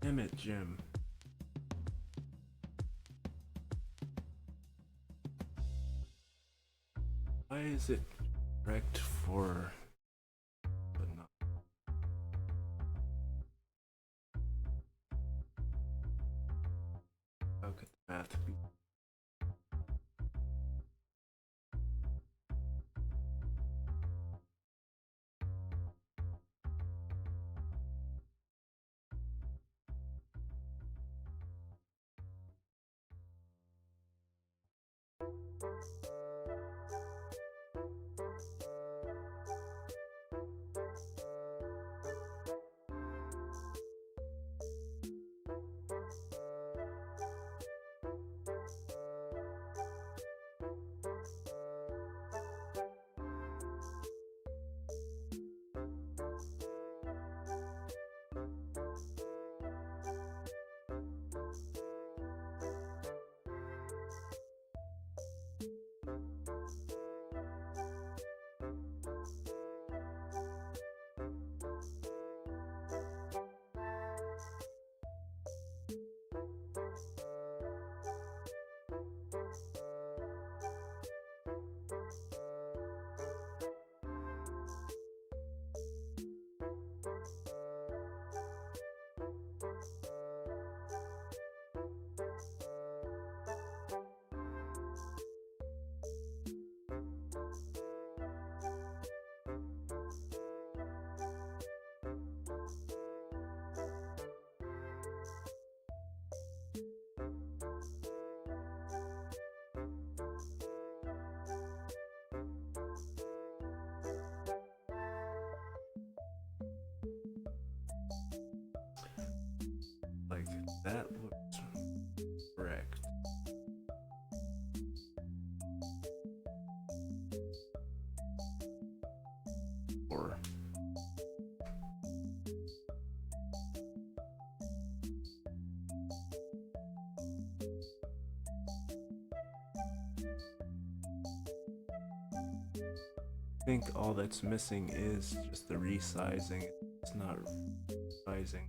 Damn it, Jim. Why is it correct for but not? How could the math be? Like, that looks correct. Or I think all that's missing is just the resizing. It's not rising.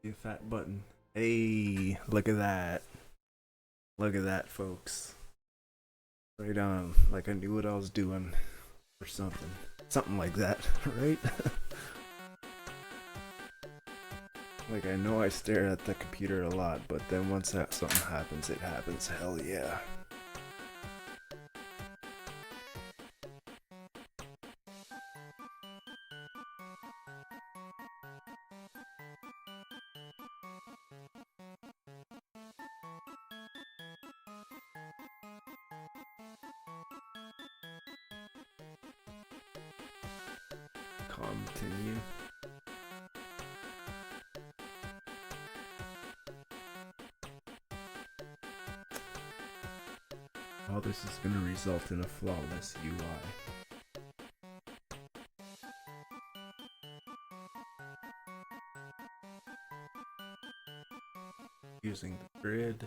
Be a fat button. Hey, look at that. Look at that, folks. Right on. Like I knew what I was doing. Or something. Something like that, right? Like I know I stare at the computer a lot, but then once that something happens, it happens. Hell yeah. Continue. All this is going to result in a flawless UI. Using the grid.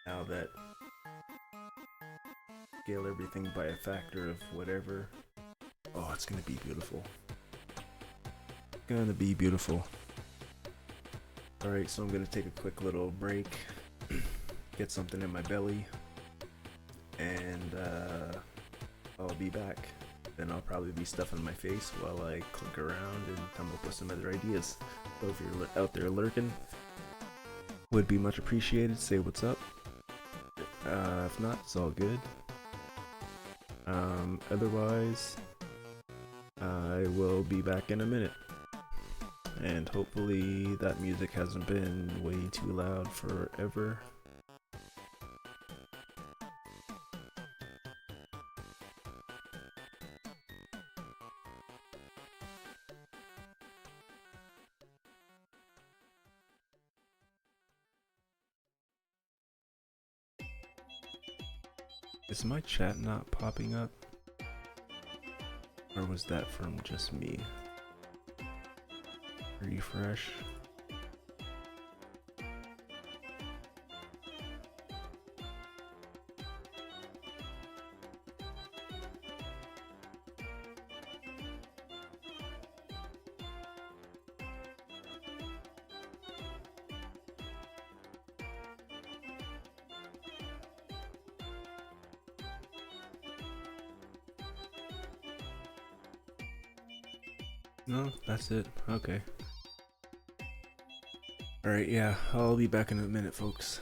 Now that scale everything by a factor of whatever. Oh, it's going to be beautiful. Gonna be beautiful. Alright, so I'm gonna take a quick little break, get something in my belly, and I'll be back. Then I'll probably be stuffing my face while I click around and come up with some other ideas. So if you're out there lurking, would be much appreciated. Say what's up. If not, it's all good. Otherwise, I will be back in a minute. And hopefully that music hasn't been way too loud forever. Is my chat not popping up? Or was that from just me? Refresh. No, that's it. Okay. Alright, yeah, I'll be back in a minute, folks.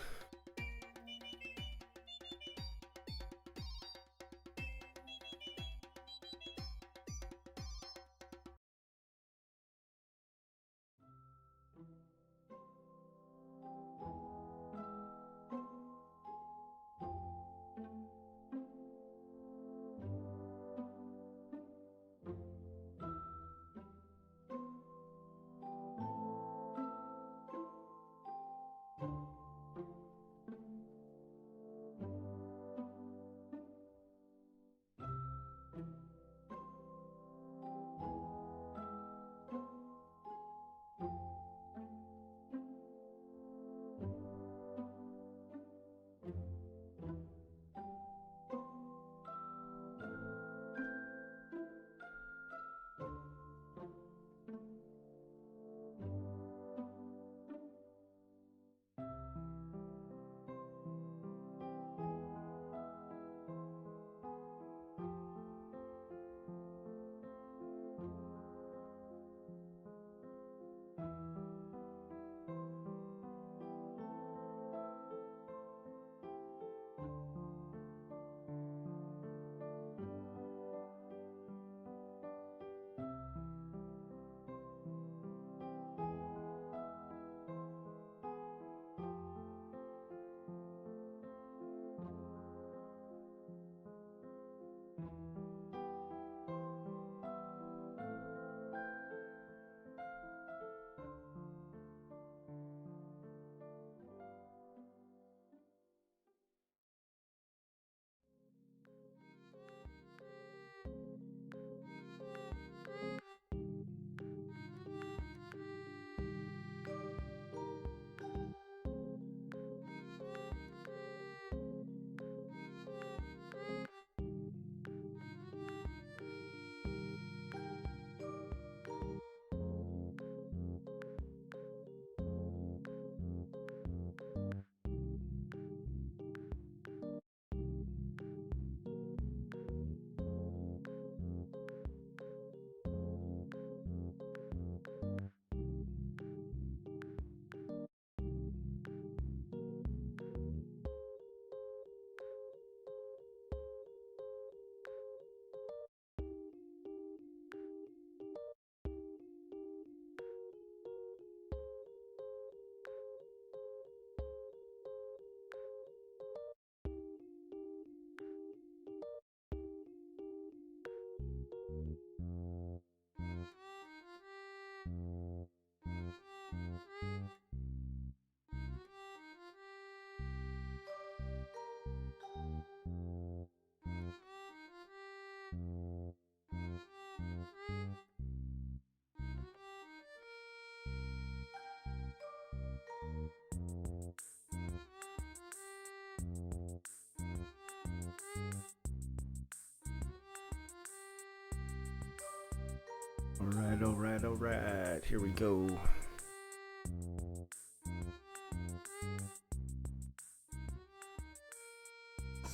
Alright, here we go.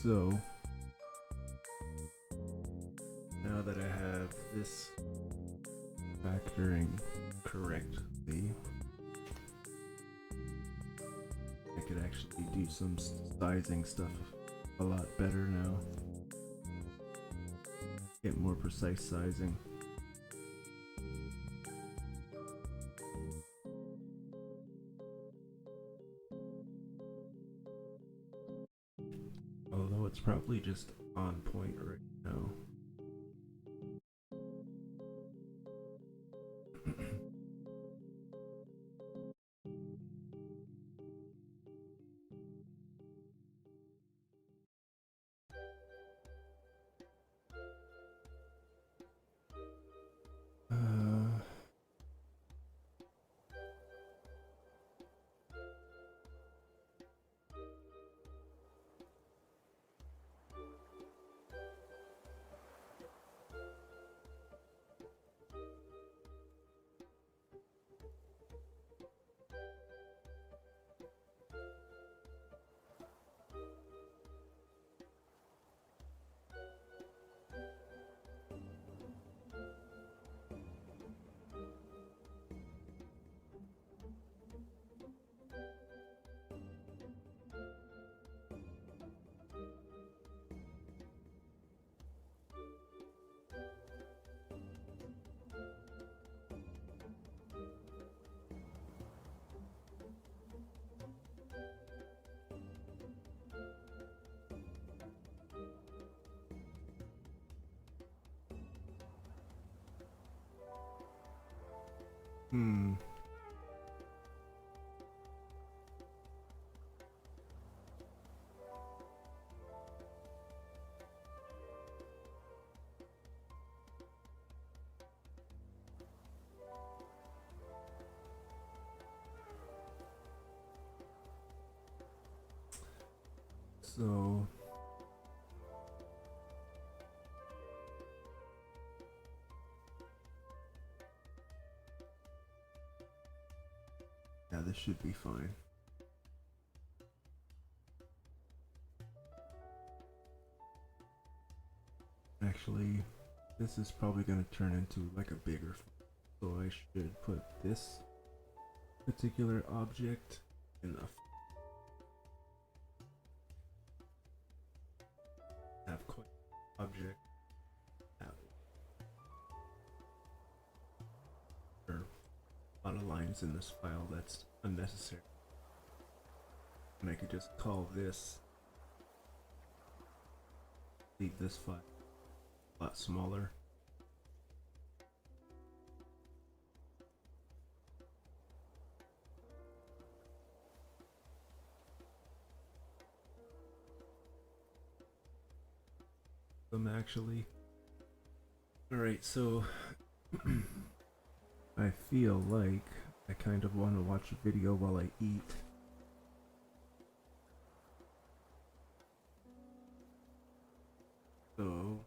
So, now that I have this factoring correctly, I could actually do some sizing stuff a lot better now. Get more precise sizing. Although it's probably just on point right now. Hmm. So yeah, this should be fine. Actually, this is probably going to turn into like a bigger file. So I should put this particular object in a have quite object have or a lot of lines in this file that's unnecessary. And I could just call this, leave this file a lot smaller. Actually, alright, so I feel like I kind of want to watch a video while I eat. So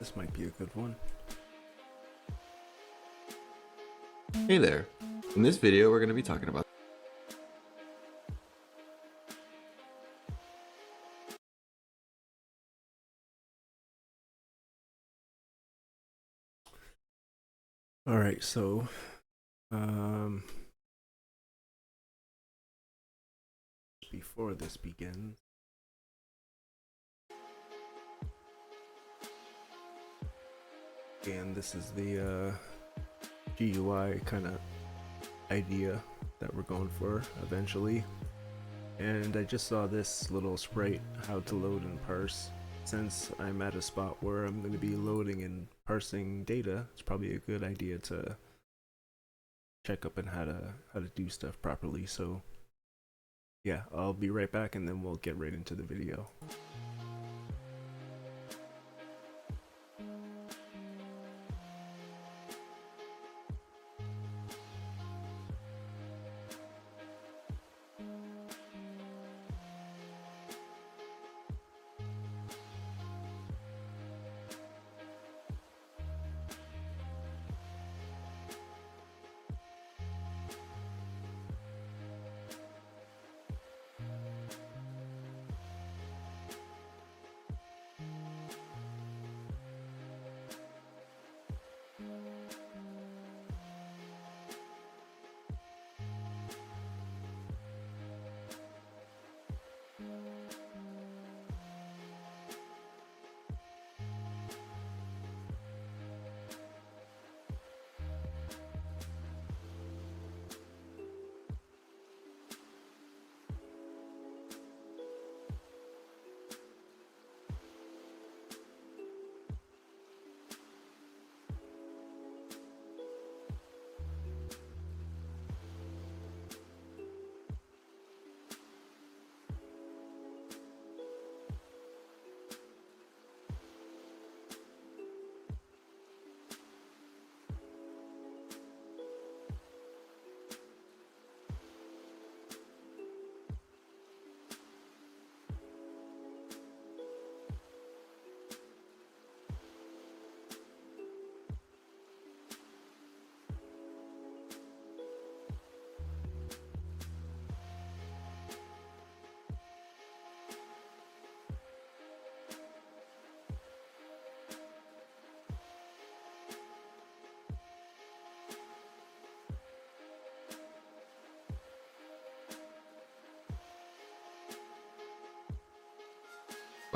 This might be a good one. Hey there! In this video we're going to be talking about Alright, so before this begins, and this is the GUI kind of idea that we're going for eventually. And I just saw this little sprite, how to load and parse. Since I'm at a spot where I'm going to be loading and parsing data, it's probably a good idea to check up on how to do stuff properly. So yeah, I'll be right back and then we'll get right into the video.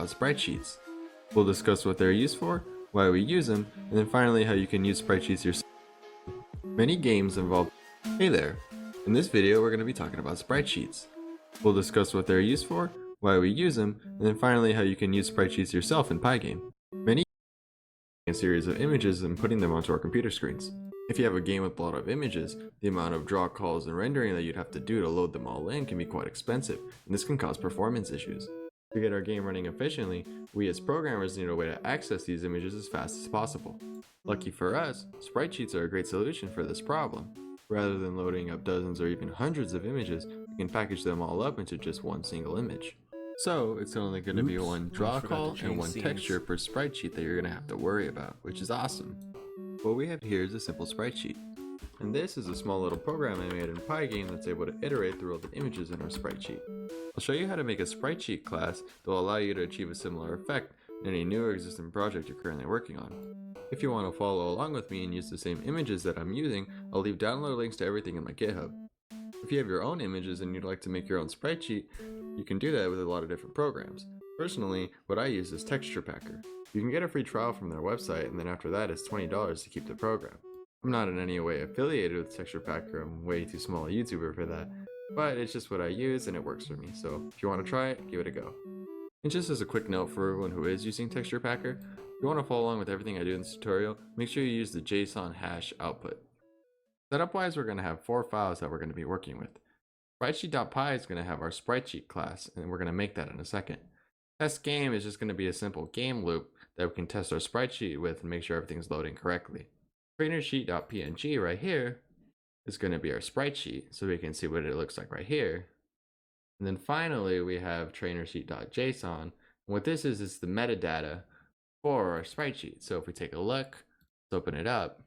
spreadsheets. We'll discuss what they're used for, why we use them, and then finally how you can use spreadsheets yourself. Many games involve. Hey there! In this video we're going to be talking about spreadsheets. We'll discuss what they're used for, why we use them, and then finally how you can use spreadsheets yourself in pygame. Many a series of images and putting them onto our computer screens. If you have a game with a lot of images, the amount of draw calls and rendering that you'd have to do to load them all in can be quite expensive, and this can cause performance issues. To get our game running efficiently, we as programmers need a way to access these images as fast as possible. Lucky for us, sprite sheets are a great solution for this problem. Rather than loading up dozens or even hundreds of images, we can package them all up into just one single image. So it's only going to be one draw call and one texture per sprite sheet that you're going to have to worry about, which is awesome. What we have here is a simple sprite sheet. And this is a small little program I made in pygame that's able to iterate through all the images in our sprite sheet. I'll show you how to make a sprite sheet class that will allow you to achieve a similar effect in any new or existing project you're currently working on. If you want to follow along with me and use the same images that I'm using, I'll leave download links to everything in my GitHub. If you have your own images and you'd like to make your own sprite sheet, you can do that with a lot of different programs. Personally, what I use is Texture Packer. You can get a free trial from their website, and then after that it's $20 to keep the program. I'm not in any way affiliated with Texture Packer, I'm way too small a YouTuber for that, but it's just what I use and it works for me, so if you want to try it, give it a go. And just as a quick note for everyone who is using Texture Packer, if you want to follow along with everything I do in this tutorial, make sure you use the JSON hash output. Setup-wise, we're going to have 4 files that we're going to be working with. Spritesheet.py is going to have our sprite sheet class, and we're going to make that in a second. Test game is just going to be a simple game loop that we can test our sprite sheet with and make sure everything's loading correctly. TrainerSheet.png right here is going to be our sprite sheet, so we can see what it looks like right here. And then finally, we have TrainerSheet.json. And what this is the metadata for our sprite sheet. So if we take a look, let's open it up,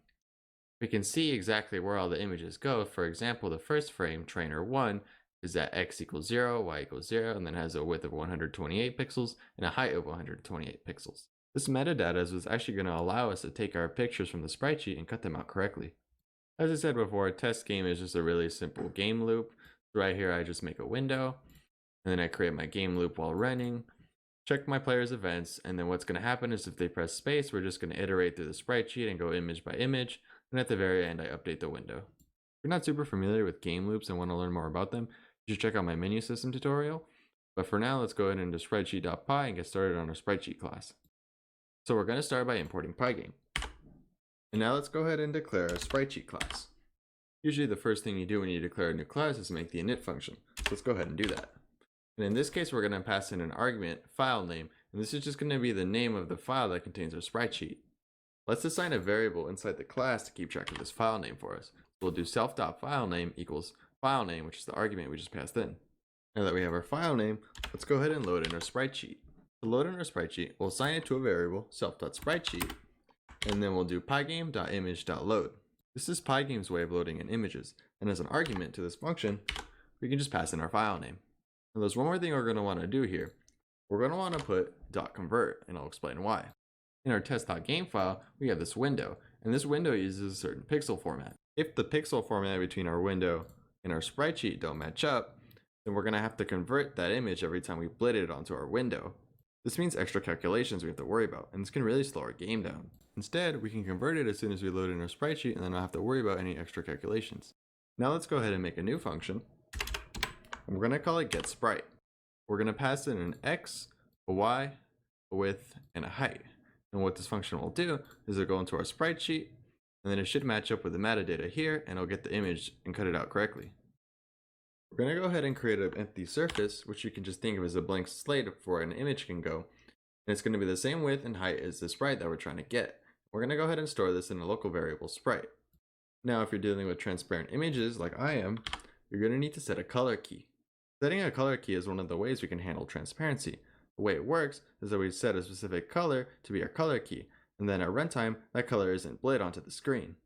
we can see exactly where all the images go. For example, the first frame, trainer 1, is at x equals 0, y equals 0, and then has a width of 128 pixels and a height of 128 pixels. This metadata is actually going to allow us to take our pictures from the sprite sheet and cut them out correctly. As I said before, a test game is just a really simple game loop. So right here, I just make a window, and then I create my game loop while running, check my players' events, and then what's going to happen is if they press space, we're just going to iterate through the sprite sheet and go image by image, and at the very end, I update the window. If you're not super familiar with game loops and want to learn more about them, you should check out my menu system tutorial. But for now, let's go ahead into spreadsheet.py and get started on our spreadsheet class. So we're going to start by importing pygame. And now let's go ahead and declare a spreadsheet class. Usually the first thing you do when you declare a new class is make the init function. So let's go ahead and do that. And in this case, we're going to pass in an argument, file name, and this is just going to be the name of the file that contains our sprite sheet. Let's assign a variable inside the class to keep track of this file name for us. We'll do self.filename equals file name, which is the argument we just passed in. Now that we have our file name, let's go ahead and load in our sprite sheet. To load in our sprite sheet, we'll assign it to a variable, self.spritesheet, and then we'll do pygame.image.load. This is Pygame's way of loading in images, and as an argument to this function, we can just pass in our file name. Now there's one more thing we're going to want to do here. We're going to want to put .convert, and I'll explain why. In our test.game file, we have this window, and this window uses a certain pixel format. If the pixel format between our window and our sprite sheet don't match up, then we're going to have to convert that image every time we blit it onto our window. This means extra calculations we have to worry about, and this can really slow our game down. Instead, we can convert it as soon as we load in our sprite sheet and then not have to worry about any extra calculations. Now let's go ahead and make a new function, and we're going to call it getSprite. We're going to pass in an x, a y, a width, and a height. And what this function will do is it'll go into our sprite sheet, and then it should match up with the metadata here, and it'll get the image and cut it out correctly. We're going to go ahead and create an empty surface, which you can just think of as a blank slate where an image can go. And it's going to be the same width and height as the sprite that we're trying to get. We're going to go ahead and store this in a local variable sprite. Now, if you're dealing with transparent images like I am, you're going to need to set a color key. Setting a color key is one of the ways we can handle transparency. The way it works is that we set a specific color to be our color key, and then at runtime, that color isn't blit onto the screen.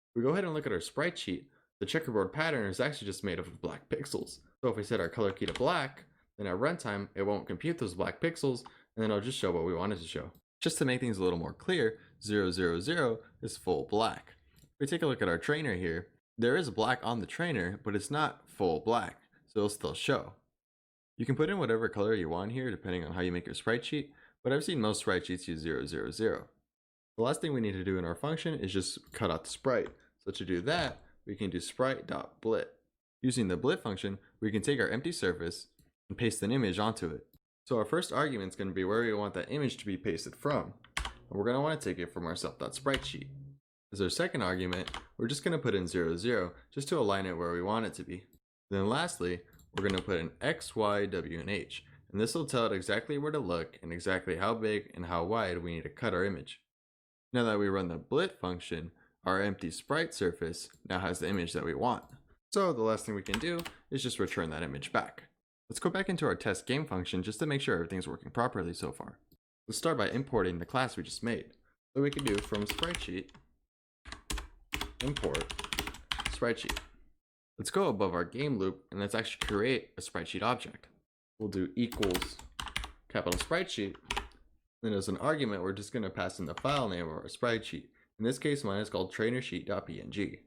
If we go ahead and look at our sprite sheet, the checkerboard pattern is actually just made up of black pixels. So if we set our color key to black, then at runtime, it won't compute those black pixels, and then it'll just show what we wanted to show. Just to make things a little more clear, 000 is full black. If we take a look at our trainer here, there is black on the trainer, but it's not full black, so it'll still show. You can put in whatever color you want here depending on how you make your sprite sheet, but I've seen most sprite sheets use 000. The last thing we need to do in our function is just cut out the sprite. So to do that, we can do sprite.blit. Using the blit function, we can take our empty surface and paste an image onto it. So our first argument is going to be where we want that image to be pasted from. And we're going to want to take it from our self.spritesheet. As our second argument, we're just going to put in 000 just to align it where we want it to be. Then lastly, we're going to put in x, y, w, and h. And this will tell it exactly where to look and exactly how big and how wide we need to cut our image. Now that we run the blit function, our empty sprite surface now has the image that we want. So the last thing we can do is just return that image back. Let's go back into our test game function just to make sure everything's working properly so far. Let's start by importing the class we just made. So we can do from spritesheet, import spritesheet. Let's go above our game loop and let's actually create a spritesheet object. We'll do equals capital spritesheet. Then as an argument, we're just going to pass in the file name of our spritesheet. In this case, mine is called trainersheet.png.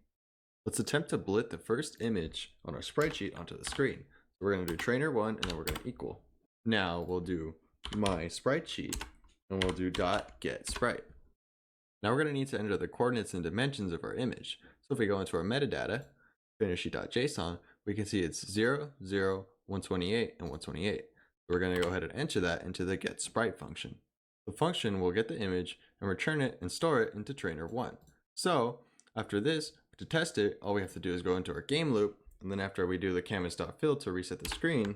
Let's attempt to blit the first image on our spritesheet onto the screen. So we're going to do trainer1 and then we're going to equal. Now we'll do my spritesheet and we'll do .getSprite. Now we're going to need to enter the coordinates and dimensions of our image. So if we go into our metadata, trainersheet.json, we can see it's 0, 0, 128, and 128. We're going to go ahead and enter that into the getSprite function. The function will get the image and return it and store it into trainer1. So after this, to test it, all we have to do is go into our game loop, and then after we do the canvas.fill to reset the screen,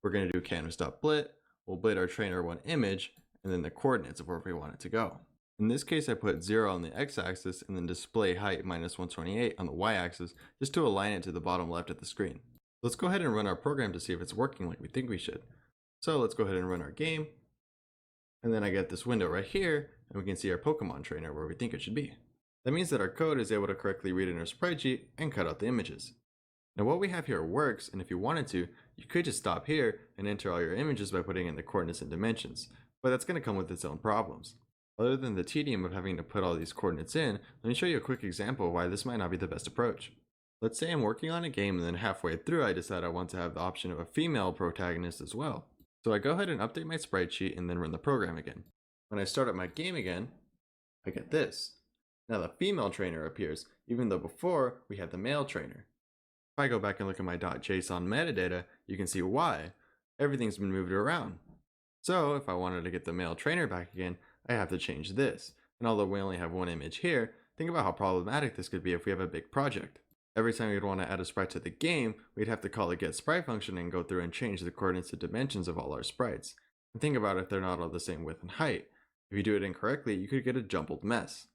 we're going to do canvas.blit. We'll blit our trainer1 image and then the coordinates of where we want it to go. In this case, I put 0 on the x-axis and then display height minus 128 on the y-axis just to align it to the bottom left of the screen. Let's go ahead and run our program to see if it's working like we think we should. So let's go ahead and run our game. And then I get this window right here, and we can see our Pokemon trainer where we think it should be. That means that our code is able to correctly read in our sprite sheet and cut out the images. Now what we have here works, and if you wanted to, you could just stop here and enter all your images by putting in the coordinates and dimensions, but that's going to come with its own problems. Other than the tedium of having to put all these coordinates in, let me show you a quick example of why this might not be the best approach. Let's say I'm working on a game and then halfway through I decide I want to have the option of a female protagonist as well. So I go ahead and update my sprite sheet and then run the program again. When I start up my game again, I get this. Now the female trainer appears, even though before we had the male trainer. If I go back and look at my .json metadata, you can see why. Everything's been moved around. So if I wanted to get the male trainer back again, I have to change this. And although we only have one image here, think about how problematic this could be if we have a big project. Every time we'd want to add a sprite to the game, we'd have to call the getSprite function and go through and change the coordinates and dimensions of all our sprites. And think about if they're not all the same width and height. If you do it incorrectly, you could get a jumbled mess.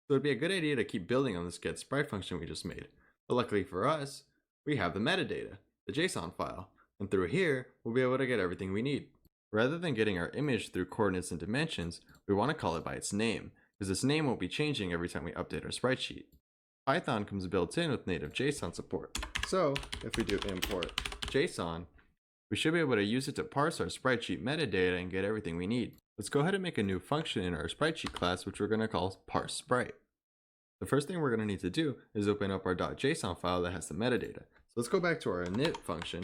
So it'd be a good idea to keep building on this getSprite function we just made. But luckily for us, we have the metadata, the JSON file, and through here, we'll be able to get everything we need. Rather than getting our image through coordinates and dimensions, we want to call it by its name, because this name won't be changing every time we update our sprite sheet. Python comes built in with native JSON support. So if we do import JSON, we should be able to use it to parse our sprite sheet metadata and get everything we need. Let's go ahead and make a new function in our sprite sheet class, which we're going to call parseSprite. The first thing we're going to need to do is open up our .json file that has the metadata. So let's go back to our init function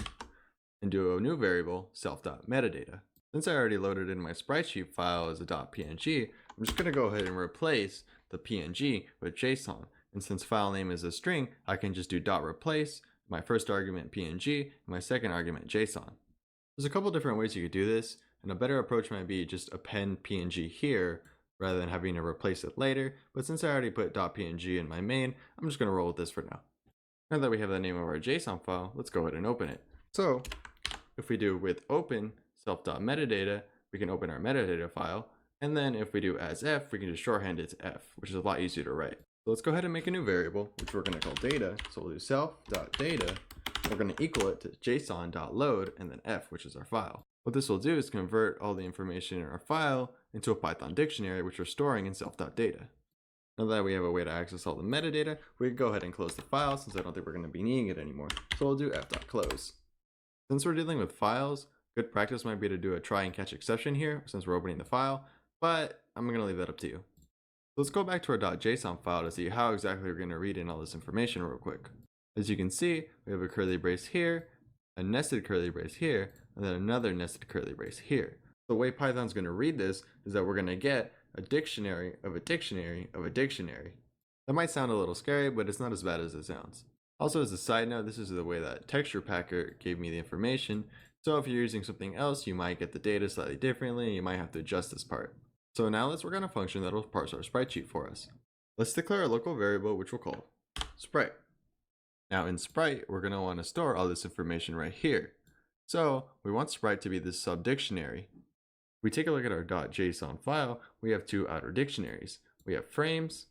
and do a new variable self.metadata. Since I already loaded in my sprite sheet file as a .png, I'm just going to go ahead and replace the png with JSON. And since file name is a string, I can just do .replace, my first argument png, and my second argument JSON. There's a couple different ways you could do this, and a better approach might be just append png here rather than having to replace it later, but since I already put .png in my main, I'm just going to roll with this for now. Now that we have the name of our JSON file, let's go ahead and open it. So if we do with open self.metadata, we can open our metadata file, and then if we do as f, we can just shorthand it to f, which is a lot easier to write. So let's go ahead and make a new variable, which we're going to call data. So we'll do self.data. We're going to equal it to json.load and then f, which is our file. What this will do is convert all the information in our file into a Python dictionary, which we're storing in self.data. Now that we have a way to access all the metadata, we can go ahead and close the file since I don't think we're going to be needing it anymore. So we'll do f.close. Since we're dealing with files, good practice might be to do a try and catch exception here since we're opening the file, but I'm going to leave that up to you. Let's go back to our .json file to see how exactly we're going to read in all this information real quick. As you can see, we have a curly brace here, a nested curly brace here, and then another nested curly brace here. The way Python's going to read this is that we're going to get a dictionary of a dictionary of a dictionary. That might sound a little scary, but it's not as bad as it sounds. Also, as a side note, this is the way that Texture Packer gave me the information, so if you're using something else, you might get the data slightly differently, and you might have to adjust this part. So now let's work on a function that will parse our sprite sheet for us. Let's declare a local variable which we'll call sprite. Now in sprite, we're going to want to store all this information right here. So we want sprite to be this subdictionary. If we take a look at our .json file, we have two outer dictionaries. We have frames,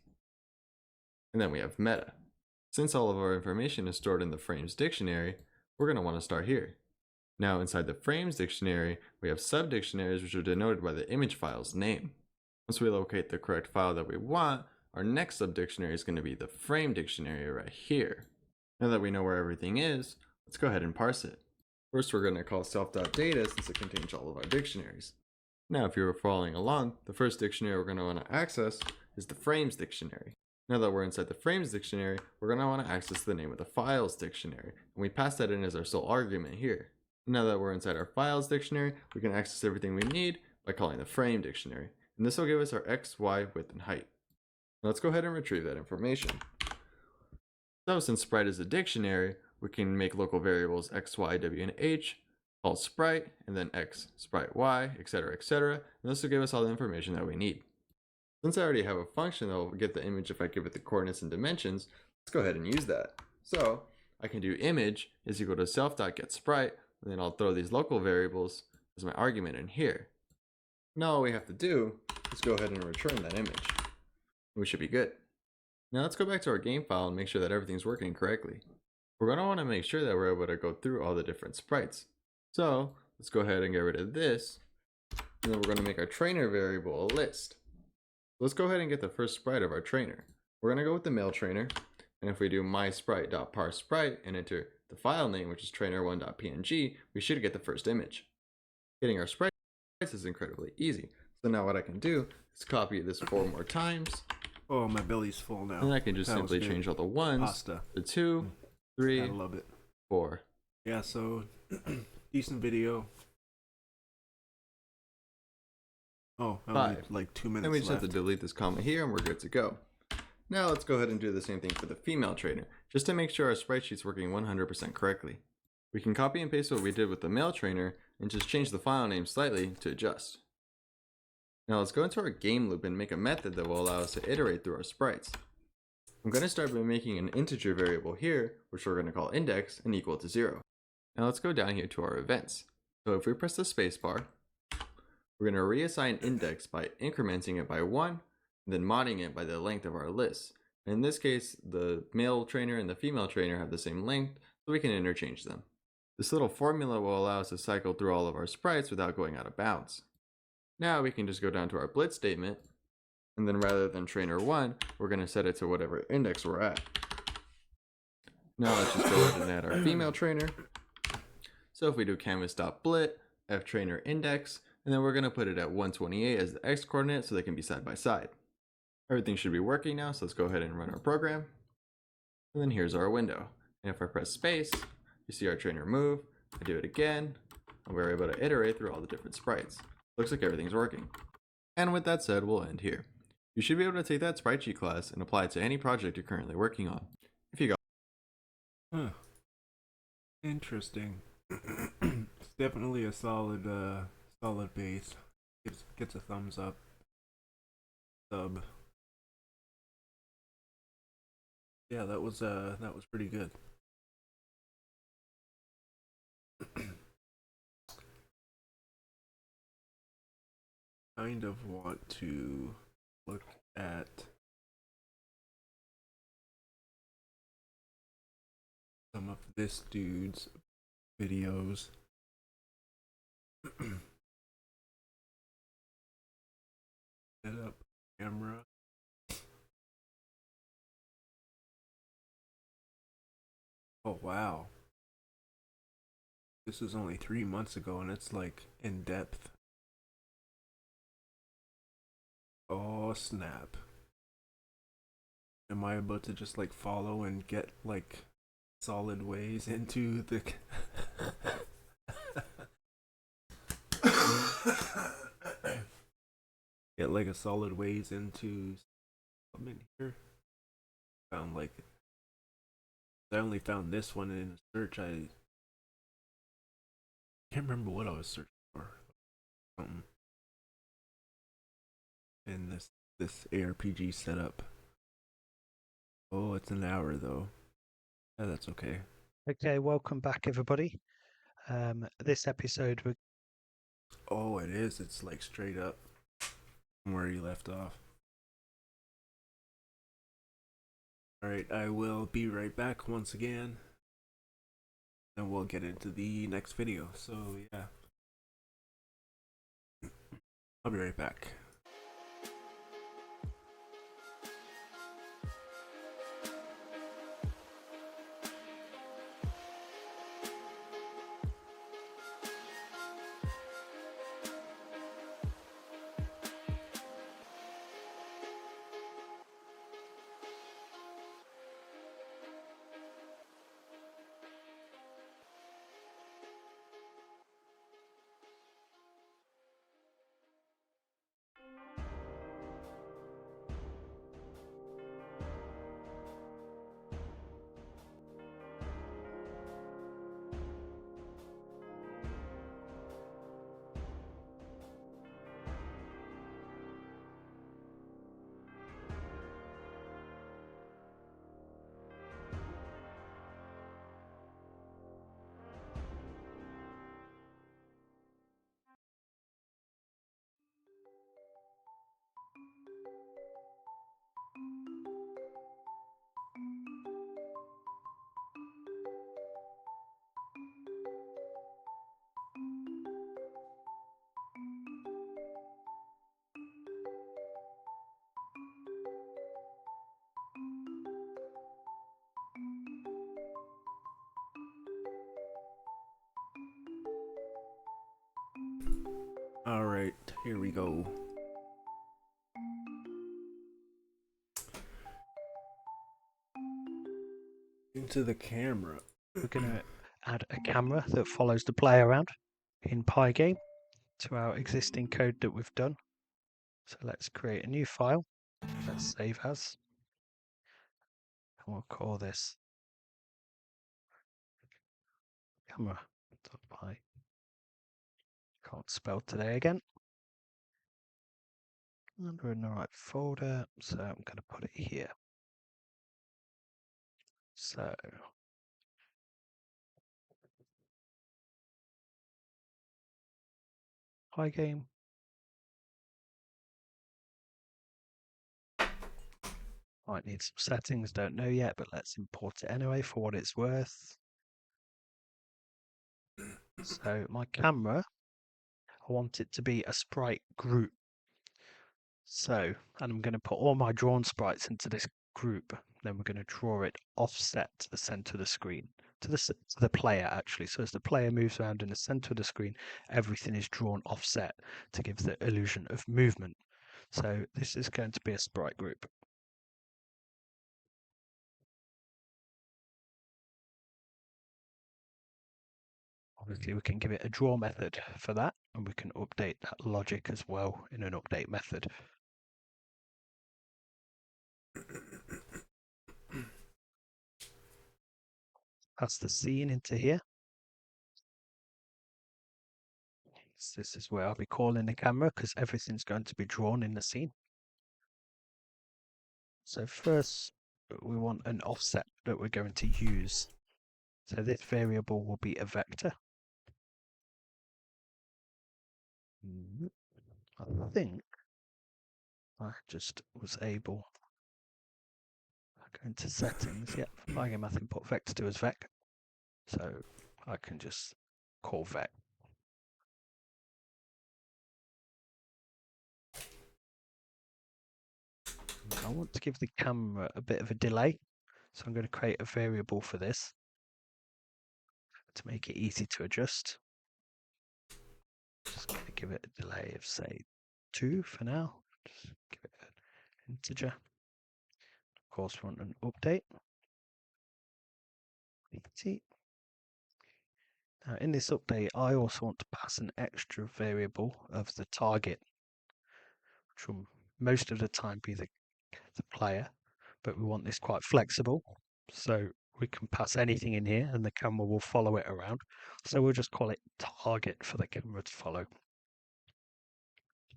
and then we have meta. Since all of our information is stored in the frames dictionary, we're going to want to start here. Now inside the frames dictionary, we have subdictionaries which are denoted by the image file's name. Once we locate the correct file that we want, our next subdictionary is going to be the frame dictionary right here. Now that we know where everything is, let's go ahead and parse it. First, we're going to call self.data since it contains all of our dictionaries. Now, if you were following along, the first dictionary we're going to want to access is the frames dictionary. Now that we're inside the frames dictionary, we're going to want to access the name of the files dictionary, and we pass that in as our sole argument here. Now that we're inside our files dictionary, we can access everything we need by calling the frame dictionary, and this will give us our x, y, width, and height. Now let's go ahead and retrieve that information. So since sprite is a dictionary, we can make local variables x, y, w, and h, called sprite, and then x, sprite, y, etc., etc., and this will give us all the information that we need. Since I already have a function that will get the image if I give it the coordinates and dimensions, let's go ahead and use that. So I can do image is equal to self.getSprite, and then I'll throw these local variables as my argument in here. Now all we have to do is go ahead and return that image. We should be good. Now let's go back to our game file and make sure that everything's working correctly. We're going to want to make sure that we're able to go through all the different sprites. So let's go ahead and get rid of this. And then we're going to make our trainer variable a list. Let's go ahead and get the first sprite of our trainer. We're going to go with the male trainer. And if we do mysprite.parsesprite and enter the file name, which is trainer1.png, we should get the first image. Getting our sprites is incredibly easy. So now what I can do is copy this 4 more times. Oh, my belly's full now. And I can just simply change all the 1s Pasta. to 2, 3, I love it. 4. Yeah, so decent video. Oh, I only 5. like 2 minutes Then we just left. have to delete this comma here and we're good to go. Now let's go ahead and do the same thing for the female trainer, just to make sure our sprite sheet's working 100% correctly. We can copy and paste what we did with the male trainer and just change the file name slightly to adjust. Now let's go into our game loop and make a method that will allow us to iterate through our sprites. I'm going to start by making an integer variable here, which we're going to call index and equal to 0. Now let's go down here to our events. So if we press the spacebar, we're going to reassign index by incrementing it by 1, and then modding it by the length of our list. In this case, the male trainer and the female trainer have the same length, so we can interchange them. This little formula will allow us to cycle through all of our sprites without going out of bounds. Now we can just go down to our blitz statement, and then rather than trainer1, we're going to set it to whatever index we're at. Now let's just go ahead and add our female trainer. So if we do canvas.blit, ftrainer index, and then we're going to put it at 128 as the x coordinate so they can be side by side. Everything should be working now, so let's go ahead and run our program. And then here's our window. And if I press space, you see our trainer move. I do it again, and we're able to iterate through all the different sprites. Looks like everything's working. And with that said, we'll end here. You should be able to take that sprite sheet class and apply it to any project you're currently working on. If you got Interesting. It's definitely a solid base. Gets a thumbs up. Sub. Yeah, that was pretty good. Kind of want to look at some of this dude's videos. Set up camera. Oh wow. This was only 3 months ago and it's like in depth. Oh snap. Am I about to just like follow and get like solid ways into the get like a solid ways into something here? Found like I only found this one in a search. I can't remember what I was searching for. Something in this ARPG setup. Oh, it's an hour though. Yeah, that's okay. Okay, welcome back, everybody. This episode, Oh, it is. It's like straight up from where you left off. Alright, I will be right back once again. And we'll get into the next video. So, yeah. I'll be right back. Alright, here we go. Into the camera. We're going to add a camera that follows the player around in pygame to our existing code that we've done. So let's create a new file. Let's save as. And we'll call this camera.py. Can't spell today again. And we're in the right folder, so I'm going to put it here. So pygame. Might need some settings, don't know yet, but let's import it anyway for what it's worth. So my camera, I want it to be a sprite group. So, and I'm going to put all my drawn sprites into this group. Then we're going to draw it offset to the center of the screen, to the player actually. So as the player moves around in the center of the screen, everything is drawn offset to give the illusion of movement. So this is going to be a sprite group. Obviously, we can give it a draw method for that, and we can update that logic as well in an update method. Pass the scene into here. So this is where I'll be calling the camera because everything's going to be drawn in the scene. So first, we want an offset that we're going to use. So this variable will be a vector. I think I just was able to go into settings. Yep, pygame I can put vector to as vec. So I can just call vec. I want to give the camera a bit of a delay, so I'm going to create a variable for this to make it easy to adjust. Just going to give it a delay of say 2 for now. Just give it an integer. Of course, we want an update. Now in this update, I also want to pass an extra variable of the target, which will most of the time be the player, but we want this quite flexible. So we can pass anything in here and the camera will follow it around. So we'll just call it target for the camera to follow.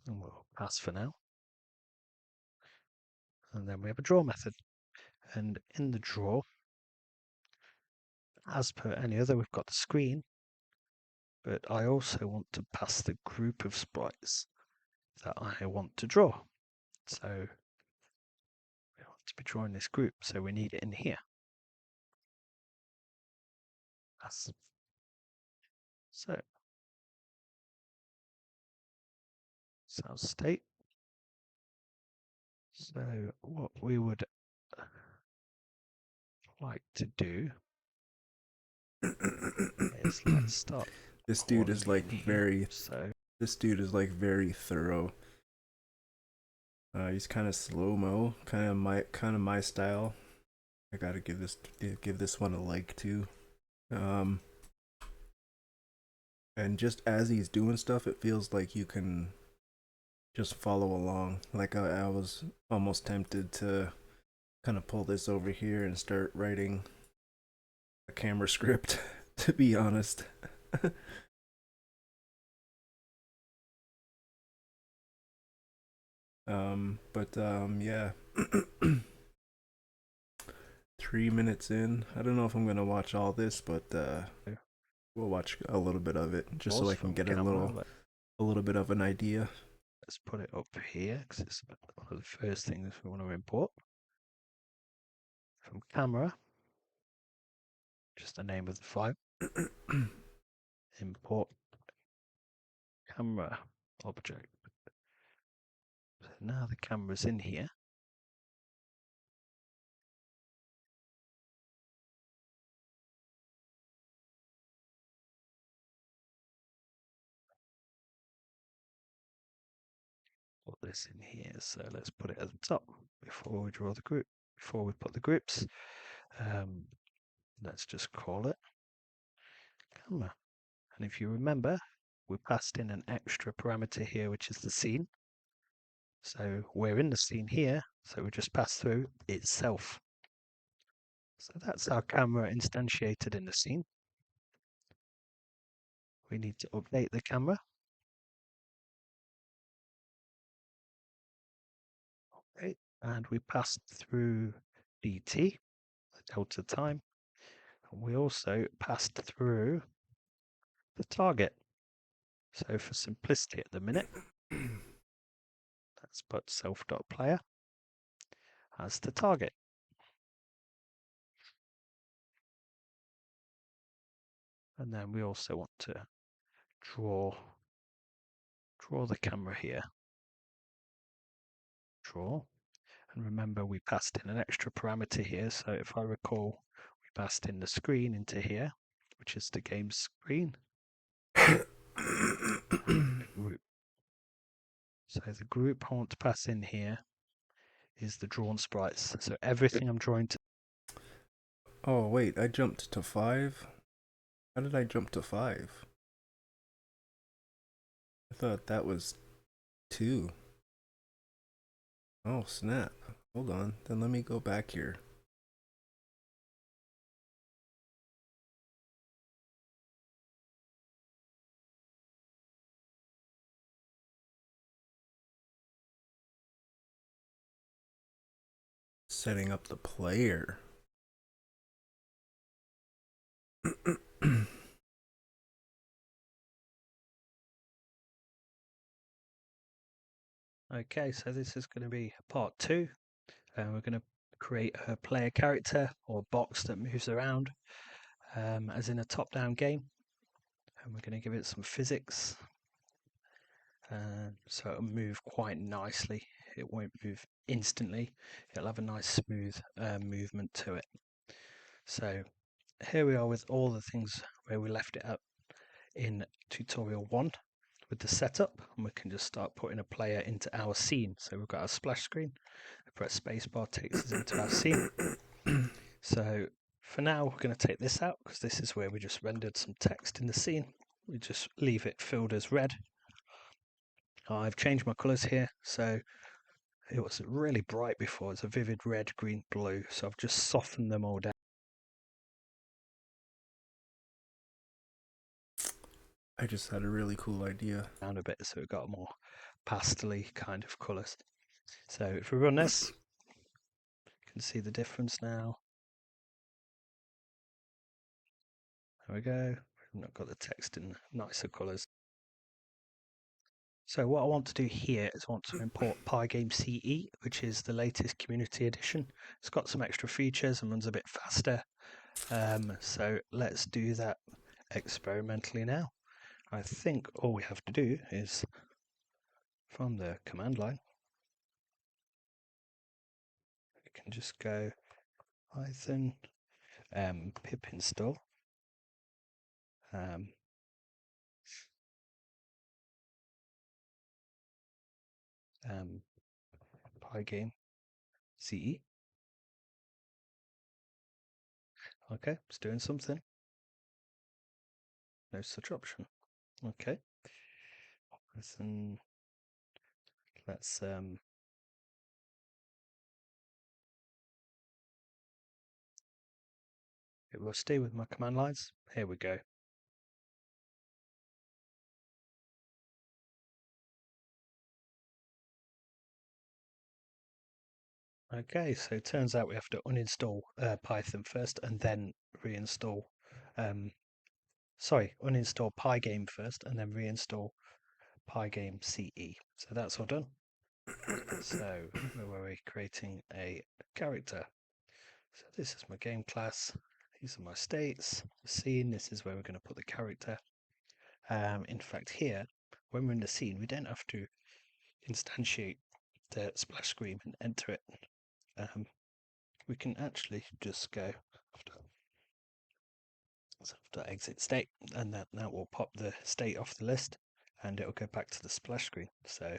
And we'll pass for now. And then we have a draw method. And in the draw, as per any other, we've got the screen, but I also want to pass the group of sprites that I want to draw. So we want to be drawing this group, so we need it in here. So state. So what we would like to do is let's start. This dude is like very thorough. He's kind of slow-mo, kind of my style. I gotta give this one a like too. And just as he's doing stuff, it feels like you can just follow along. Like I was almost tempted to kind of pull this over here and start writing a camera script, to be honest. Yeah. 3 minutes in. I don't know if I'm gonna watch all this, but we'll watch a little bit of it just so I can get a little bit of an idea. Let's put it up here because it's one of the first things we want to import from camera. Just the name of the file. Import camera object. So now the camera's in here. put this in here. So let's put it at the top before we draw the group, before we put the groups. Let's just call it camera. And if you remember, we passed in an extra parameter here, which is the scene. So we're in the scene here, so we just pass through itself. So that's our camera instantiated in the scene. We need to update the camera. Okay, and we passed through dt, the delta time. And we also passed through the target. So for simplicity at the minute, let's put self.player as the target. And then we also want to draw the camera here. Draw. And remember, we passed in an extra parameter here. So if I recall, we passed in the screen into here, which is the game screen. Group. So the group I want to pass in here is the drawn sprites. So everything I'm drawing to. Oh, wait, I jumped to 5? How did I jump to 5? I thought that was 2. Oh, snap. Hold on, then let me go back here. Setting up the player. Okay, so this is going to be part 2. We're going to create a player character or box that moves around as in a top-down game. And we're going to give it some physics. So it'll move quite nicely. It won't move instantly. It'll have a nice smooth movement to it. So here we are with all the things where we left it up in tutorial 1 with the setup, and we can just start putting a player into our scene. So we've got our splash screen. I press spacebar, takes us into our scene. So for now, we're going to take this out because this is where we just rendered some text in the scene. We just leave it filled as red. I've changed my colours here, so it was really bright before. It's a vivid red, green, blue. So I've just softened them all down. I just had a really cool idea. Down a bit, so it got more pastel-y kind of colours. So if we run this, you can see the difference now. There we go. We've not got the text in nicer colours. So what I want to do here is I want to import pygame CE, which is the latest community edition. It's got some extra features and runs a bit faster. So let's do that experimentally now. I think all we have to do is from the command line, we can just go Python pip install pygame CE. Okay, it's doing something. No such option. Okay. Python. Let's it will stay with my command lines. Here we go. Okay, so it turns out we have to uninstall Python first and then reinstall. Uninstall Pygame first and then reinstall Pygame CE. So that's all done. So where were we? Creating a character. So this is my game class. These are my states. The scene. This is where we're going to put the character. In fact, here, when we're in the scene, we don't have to instantiate the splash screen and enter it. We can actually just go after exit state, and that will pop the state off the list, and it'll go back to the splash screen. So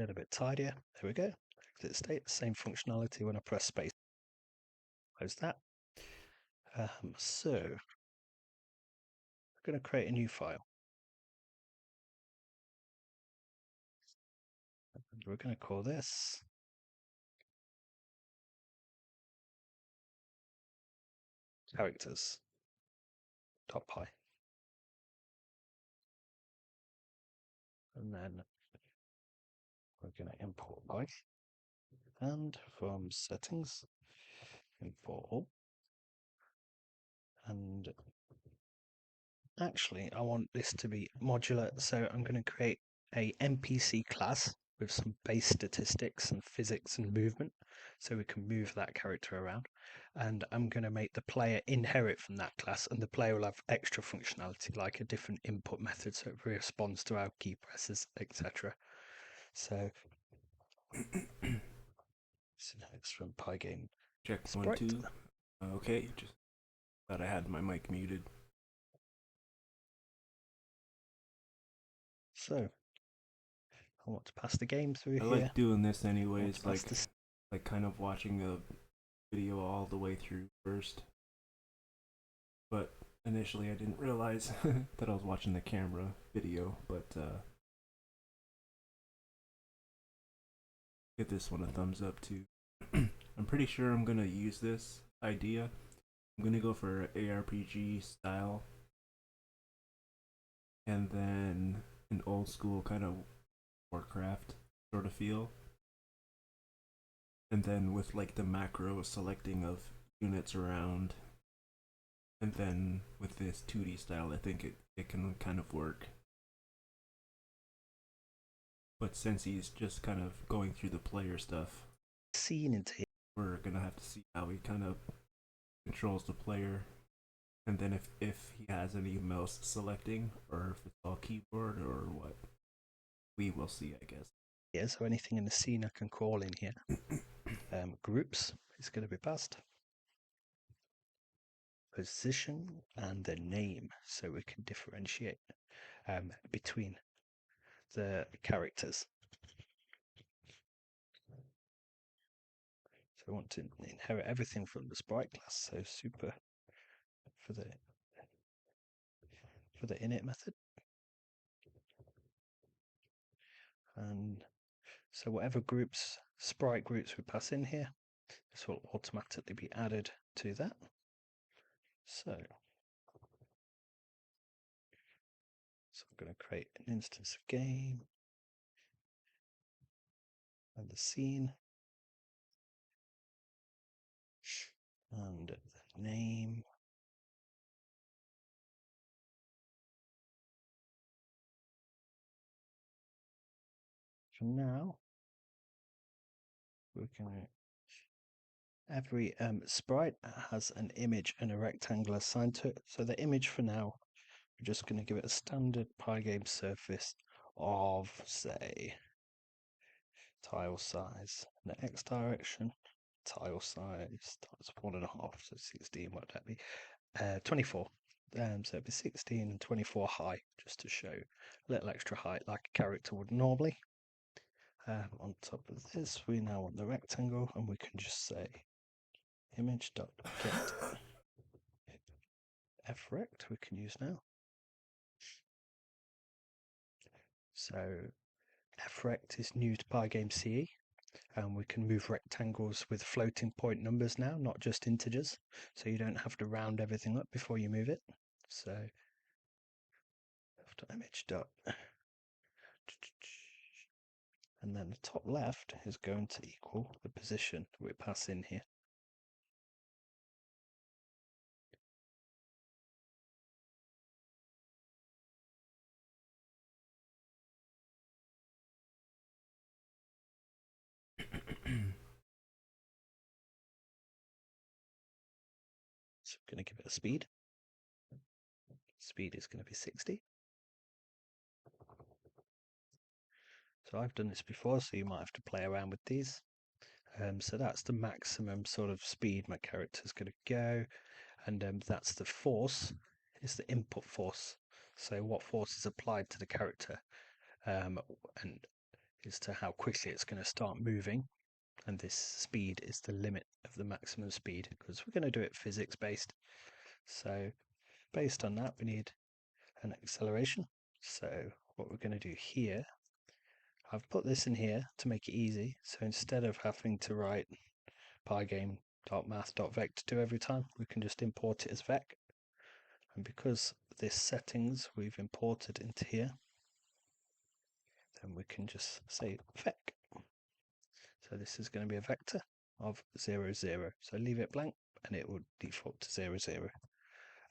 little bit tidier. There we go. Exit state, same functionality when I press space. Close that. So we're going to create a new file. And we're going to call this characters.py. And then we're going to import py. And from settings, import all. And actually, I want this to be modular, so I'm going to create a NPC class with some base statistics and physics and movement, so we can move that character around. And I'm going to make the player inherit from that class, and the player will have extra functionality, like a different input method, so it responds to our key presses, etc. So, it's from pygame. Check Sprite. 1 2. Okay, just thought I had my mic muted. So, I want to pass the game through I here. like doing this anyways, like kind of watching a video all the way through first. But initially I didn't realize that I was watching the camera video, but give this one a thumbs up too. I'm pretty sure I'm gonna use this idea. I'm gonna go for ARPG style, and then an old school kind of Warcraft sort of feel, and then with like the macro selecting of units around, and then with this 2D style I think it can kind of work. But since he's just kind of going through the player stuff, Scene into here. we're gonna have to see how he kind of controls the player, and then if he has any mouse selecting or if it's all keyboard or what, we will see, I guess. Yeah, so anything in the scene I can call in here. Groups is going to be passed. Position and the name, so we can differentiate between the characters. So we want to inherit everything from the sprite class, so super for the init method. And so whatever sprite groups we pass in here, this will automatically be added to that. So I'm going to create an instance of game and the scene and the name. For now, we're going to every sprite has an image and a rectangle assigned to it. So the image for now, we're just going to give it a standard pygame surface of, say, tile size in the x direction, tile size times 1.5, so 16, what would that be? 24. So it'd be 16 and 24 high, just to show a little extra height like a character would normally. On top of this, we now want the rectangle, and we can just say image.get frect we can use now. So frect is new to pygame CE, and we can move rectangles with floating point numbers now, not just integers, so you don't have to round everything up before you move it. So image dot, and then the top left is going to equal the position we pass in here. So we're going to give it a speed. Speed is going to be 60. So I've done this before, so you might have to play around with these. So that's the maximum sort of speed my character's going to go, and that's the force, is the input force. So what force is applied to the character, and as to how quickly it's going to start moving, and this speed is the limit of the maximum speed because we're going to do it physics based. So based on that, we need an acceleration. So what we're going to do here, I've put this in here to make it easy. So instead of having to write pygame.math.vec every time, we can just import it as vec. And because this settings we've imported into here, then we can just say vec. So this is going to be a vector of 0, 0. So leave it blank and it will default to 0, 0.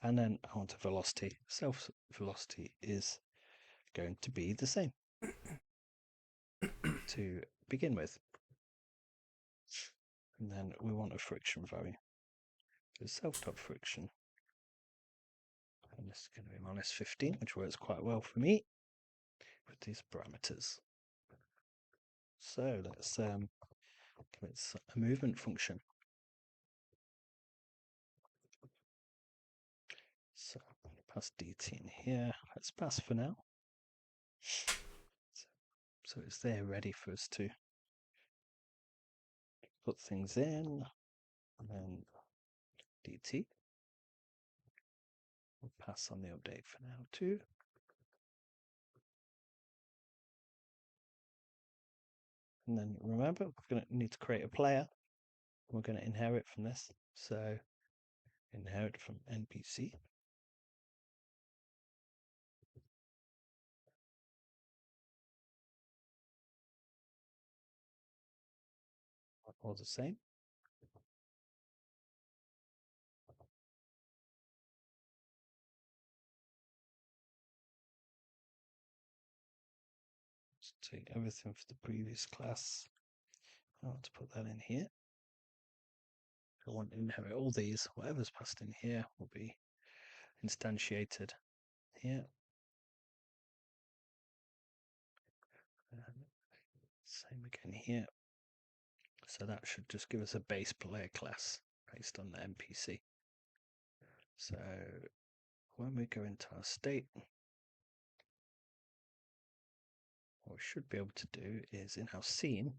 And then I want a velocity. Self velocity is going to be the same to begin with. And then we want a friction value. So self.friction. And this is going to be minus 15, which works quite well for me with these parameters. So let's give it a movement function. So I'm going to pass dt in here. Let's pass for now. So it's there ready for us to put things in. And then dt. We'll pass on the update for now too. And then remember, we're going to need to create a player. We're going to inherit from this. So inherit from NPC. All the same. Let's take everything for the previous class. I want to put that in here. I want to inherit all these. Whatever's passed in here will be instantiated here. And same again here. So that should just give us a base player class based on the NPC. So when we go into our state, what we should be able to do is in our scene,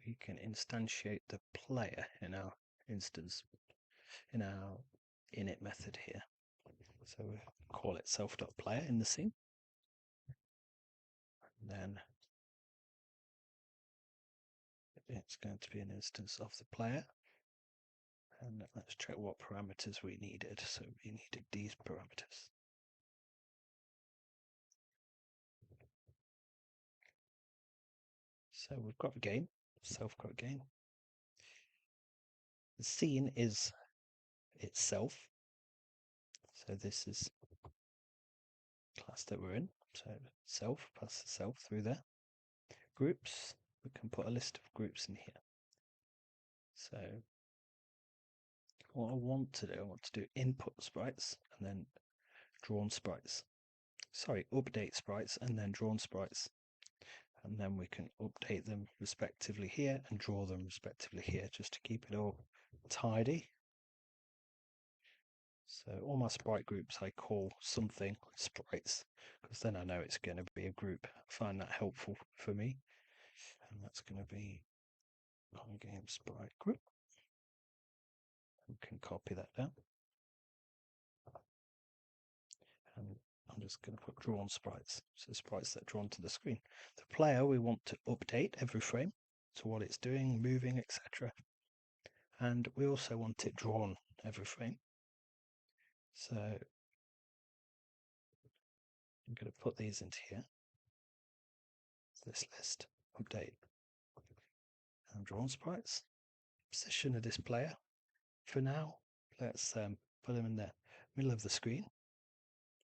we can instantiate the player in our instance, in our init method here. So we call it self.player in the scene. And then it's going to be an instance of the player. And let's check what parameters we needed. So we needed these parameters. So we've got a game, self.game. The scene is itself. So this is the class that we're in. So self, pass the self through there. Groups, we can put a list of groups in here. So what I want to do input sprites and then drawn sprites. Sorry, update sprites and then drawn sprites. And then we can update them respectively here and draw them respectively here just to keep it all tidy. So all my sprite groups I call something sprites because then I know it's going to be a group. I find that helpful for me. And that's going to be pygame sprite group. We can copy that down. And I'm just going to put drawn sprites, so sprites that are drawn to the screen. The player we want to update every frame to what it's doing, moving, etc. And we also want it drawn every frame. So I'm going to put these into here. This list, update, and drawn sprites. Position of this player. For now, let's put him in the middle of the screen.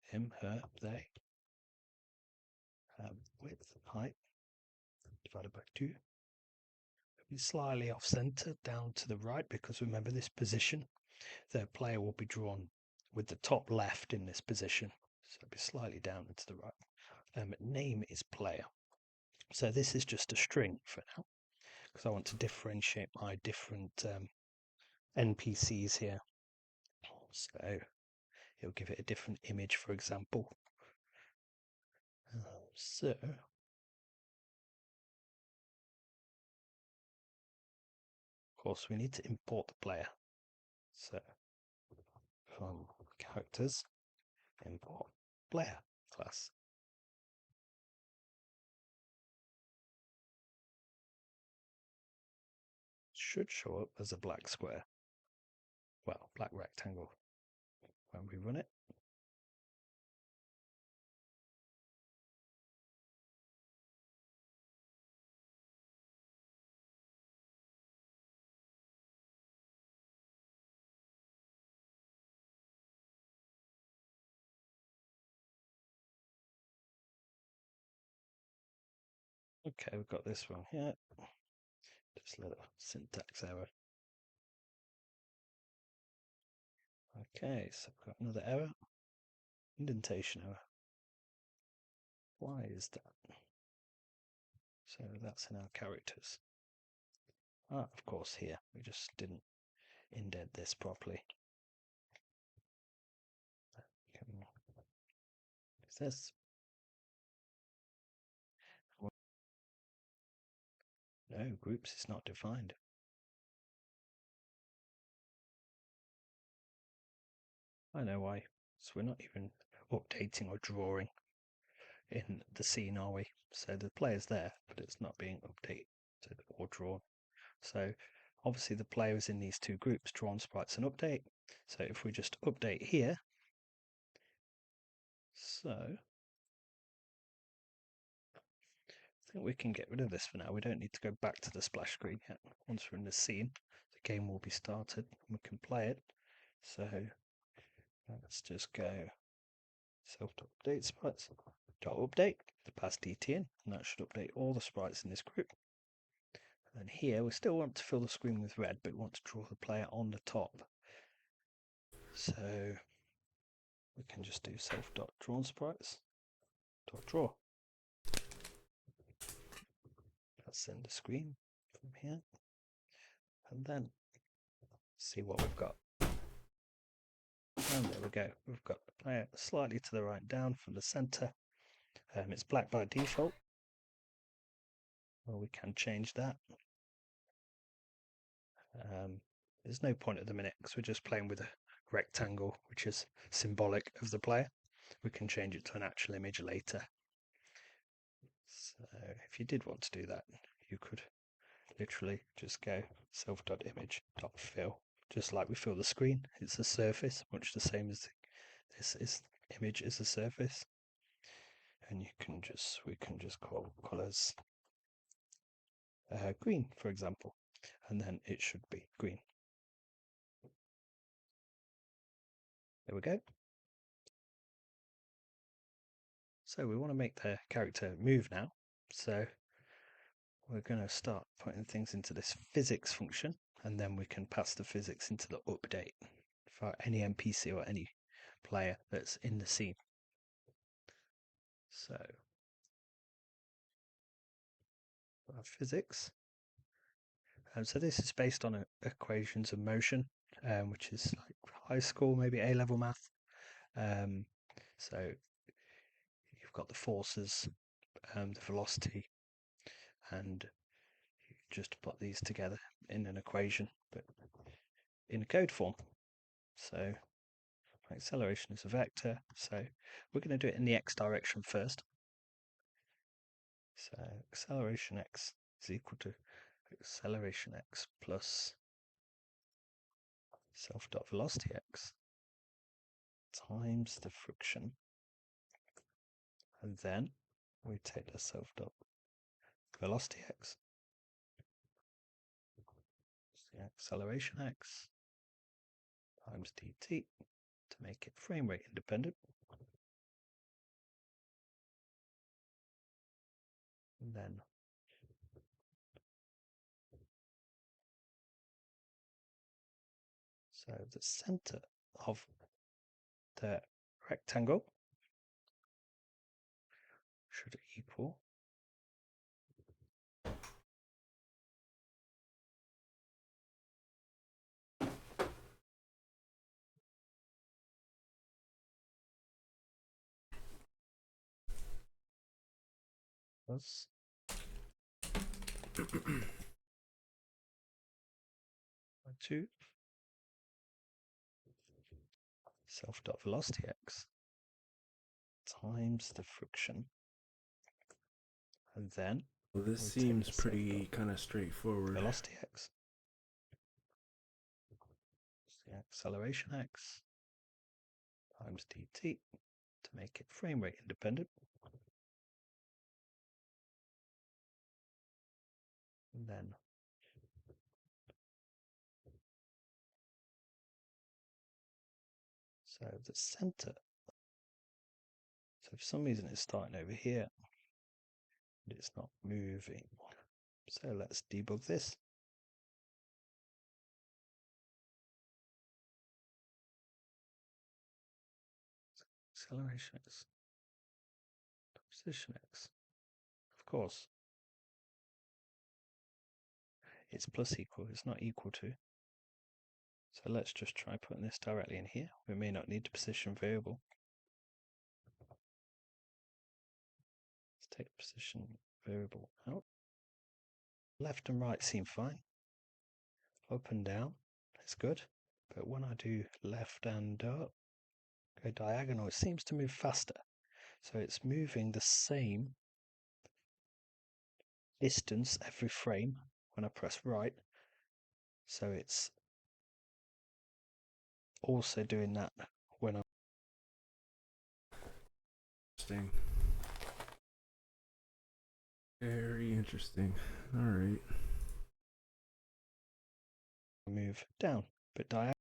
Him, her, they. Width, height, divided by 2. Be slightly off center down to the right because remember this position, the player will be drawn with the top left in this position. So it'll be slightly down and to the right. Name is player. So this is just a string for now because I want to differentiate my different NPCs here. So it'll give it a different image, for example. So, of course, we need to import the player. So, from characters, import player class. Should show up as a black square. Well, black rectangle when we run it. Okay, we've got this one here. Just a little syntax error. Okay, so we've got another error. Indentation error. Why is that? So that's in our characters. Ah, of course, here. We just didn't indent this properly. Is this? No, groups is not defined. I know why. So we're not even updating or drawing in the scene, are we? So the player's there, but it's not being updated or drawn. So obviously the player is in these two groups, drawn sprites and update. So if we just update here, so I think we can get rid of this for now. We don't need to go back to the splash screen yet. Once we're in the scene, the game will be started and we can play it. So let's just go self.update sprites, .update, to pass DT in, and that should update all the sprites in this group. And here we still want to fill the screen with red, but we want to draw the player on the top. So we can just do self.drawn sprites, .draw. Let's send the screen from here, and then see what we've got. And there we go. We've got the player slightly to the right down from the center. It's black by default. Well, we can change that. There's no point at the minute because we're just playing with a rectangle, which is symbolic of the player. We can change it to an actual image later. So if you did want to do that, you could literally just go self.image.fill, just like we fill the screen. It's a surface, much the same as this image is a surface. And we can just call colors green, for example, and then it should be green. There we go. So we want to make the character move now. So we're going to start putting things into this physics function, and then we can pass the physics into the update for any NPC or any player that's in the scene. So our physics. So this is based on equations of motion, which is like high school, maybe A-level math. So you've got the forces, the velocity, and you just put these together in an equation, but in a code form. So acceleration is a vector, so we're going to do it in the x direction first. So acceleration x is equal to acceleration x plus self.velocity x times the friction. And then we take the self.velocity x, the acceleration x times dt to make it frame rate independent. And then so the center of the rectangle should equal plus by 2 self.velocity x times the friction, and then Well, this we seems take pretty kind of straightforward. velocity x, the acceleration x times dt to make it frame rate independent, and then so the center. So for some reason it's starting over here and it's not moving. So let's debug this. Acceleration x, position x. Of course, it's plus equal, it's not equal to. So let's just try putting this directly in here. We may not need the position variable. Let's take the position variable out. Left and right seem fine. Up and down, it's good. But when I do left and up, go diagonal, it seems to move faster. So it's moving the same distance every frame when I press right. So it's also doing that when I'm Interesting. Very interesting. All right. move down, but diagonal.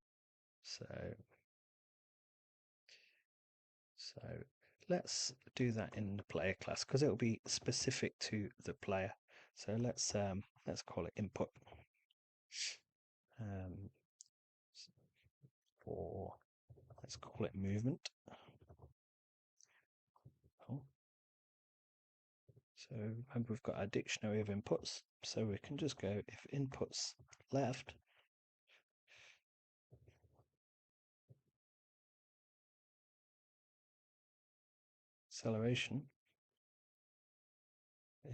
So let's do that in the player class because it will be specific to the player. So let's call it input. For let's call it movement. Oh. So remember we've got our dictionary of inputs, so we can just go if inputs left, acceleration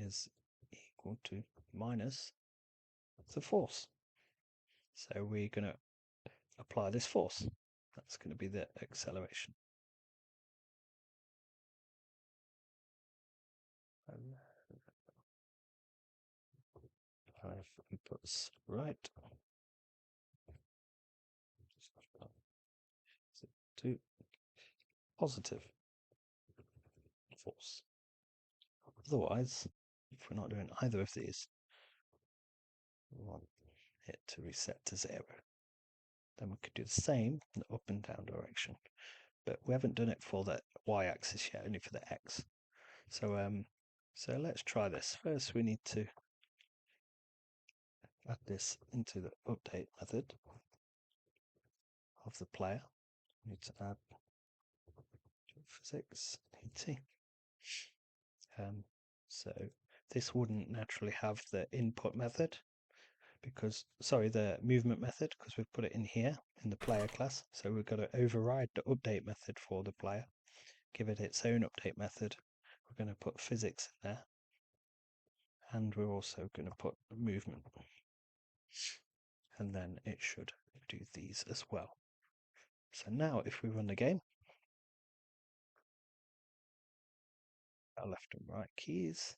is equal to minus the force. So we're going to apply this force. That's going to be the acceleration. And inputs right. To positive force. Otherwise, if we're not doing either of these, we want it to reset to 0. Then we could do the same in the up and down direction. But we haven't done it for the y-axis yet, only for the x. So so let's try this. First we need to add this into the update method of the player. We need to add physics et. So this wouldn't naturally have the input method because, sorry, the movement method, because we've put it in here in the player class. So we've got to override the update method for the player, give it its own update method. We're going to put physics in there, and we're also going to put movement. And then it should do these as well. So now if we run the game, our left and right keys.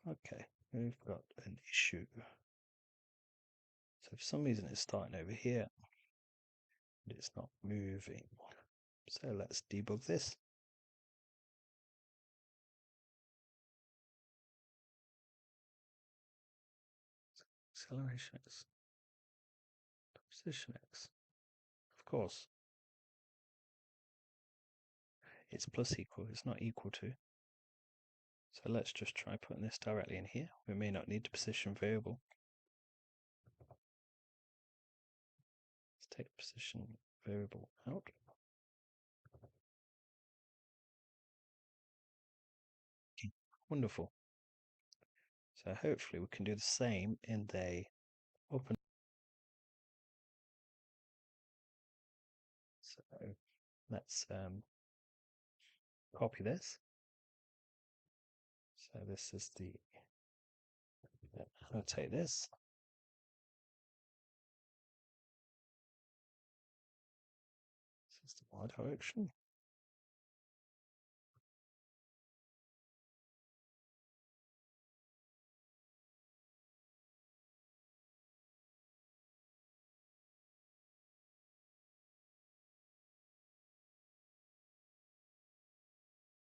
Okay, we've got an issue. So for some reason it's starting over here, and it's not moving. So let's debug this. Acceleration x, position x. Of course, it's plus equal, it's not equal to. So let's just try putting this directly in here. We may not need the position variable. Let's take the position variable out. Okay, wonderful. So hopefully we can do the same in the open. So let's copy this. So this is the, I'll take this. This is the Y direction.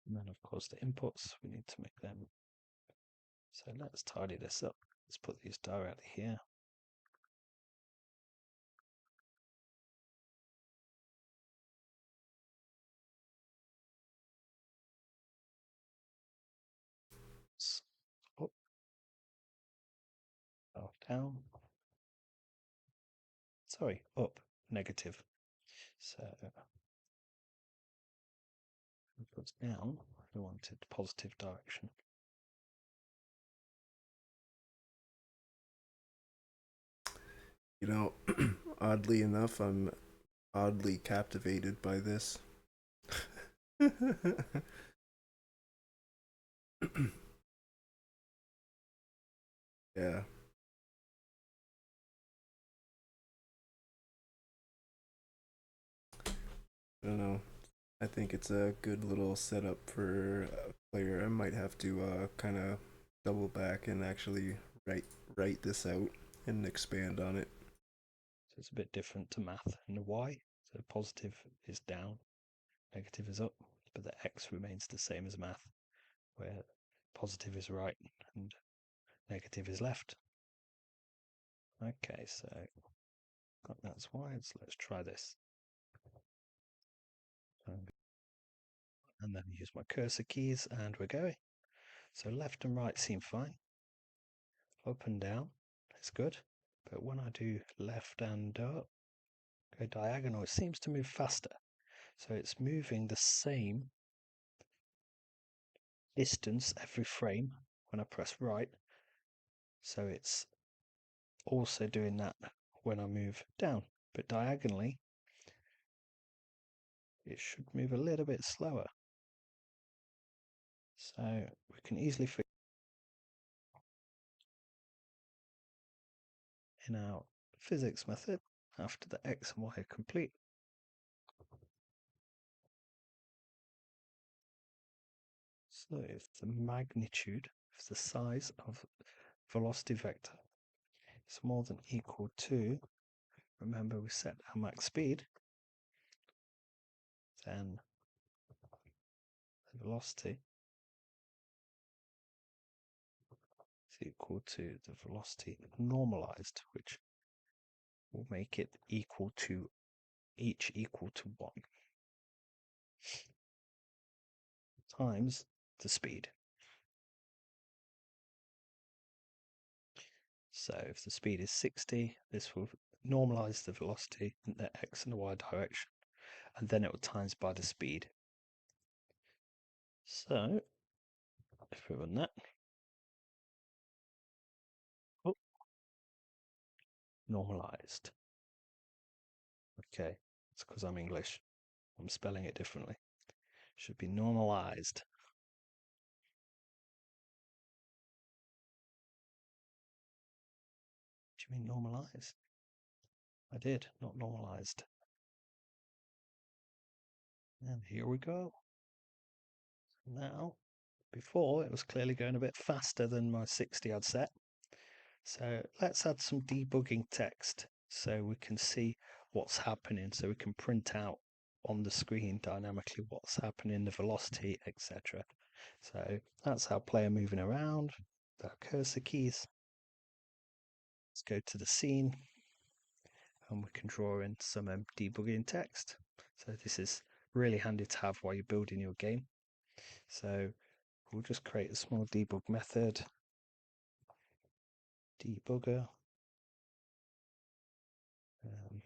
And then of course the inputs, we need to make them. So let's tidy this up. Let's put these directly here. Up, oh, down. Sorry, up, negative. So inputs down, we wanted positive direction. You know, oddly enough, I'm oddly captivated by this. Yeah. I don't know. I think it's a good little setup for a player. I might have to kind of double back and actually write this out and expand on it. So it's a bit different to math and the Y. So positive is down, negative is up, but the X remains the same as math, where positive is right and negative is left. Okay, so got that's Y, so let's try this. And then use my cursor keys and we're going. So left and right seem fine. Up and down is good. But when I do left and up, go diagonal, it seems to move faster. So it's moving the same distance every frame when I press right. So it's also doing that when I move down. But diagonally, it should move a little bit slower. So we can easily figure in our physics method after the X and Y are complete. So if the magnitude, if the size of velocity vector is more than equal to, remember we set our max speed, then the velocity is equal to the velocity normalized, which will make it equal to each equal to 1 times the speed. So if the speed is 60, this will normalize the velocity in the x and the y direction, and then it will times by the speed. So if we run that, oh, normalized. Okay, it's because I'm English. I'm spelling it differently. Should be normalized. Do you mean normalized? I did, not normalized. And here we go. Now, before it was clearly going a bit faster than my 60 I'd set. So let's add some debugging text so we can see what's happening, so we can print out on the screen dynamically what's happening, the velocity, etc. So that's our player moving around, our cursor keys. Let's go to the scene and we can draw in some debugging text. So this is really handy to have while you're building your game. So we'll just create a small debug method, debugger. And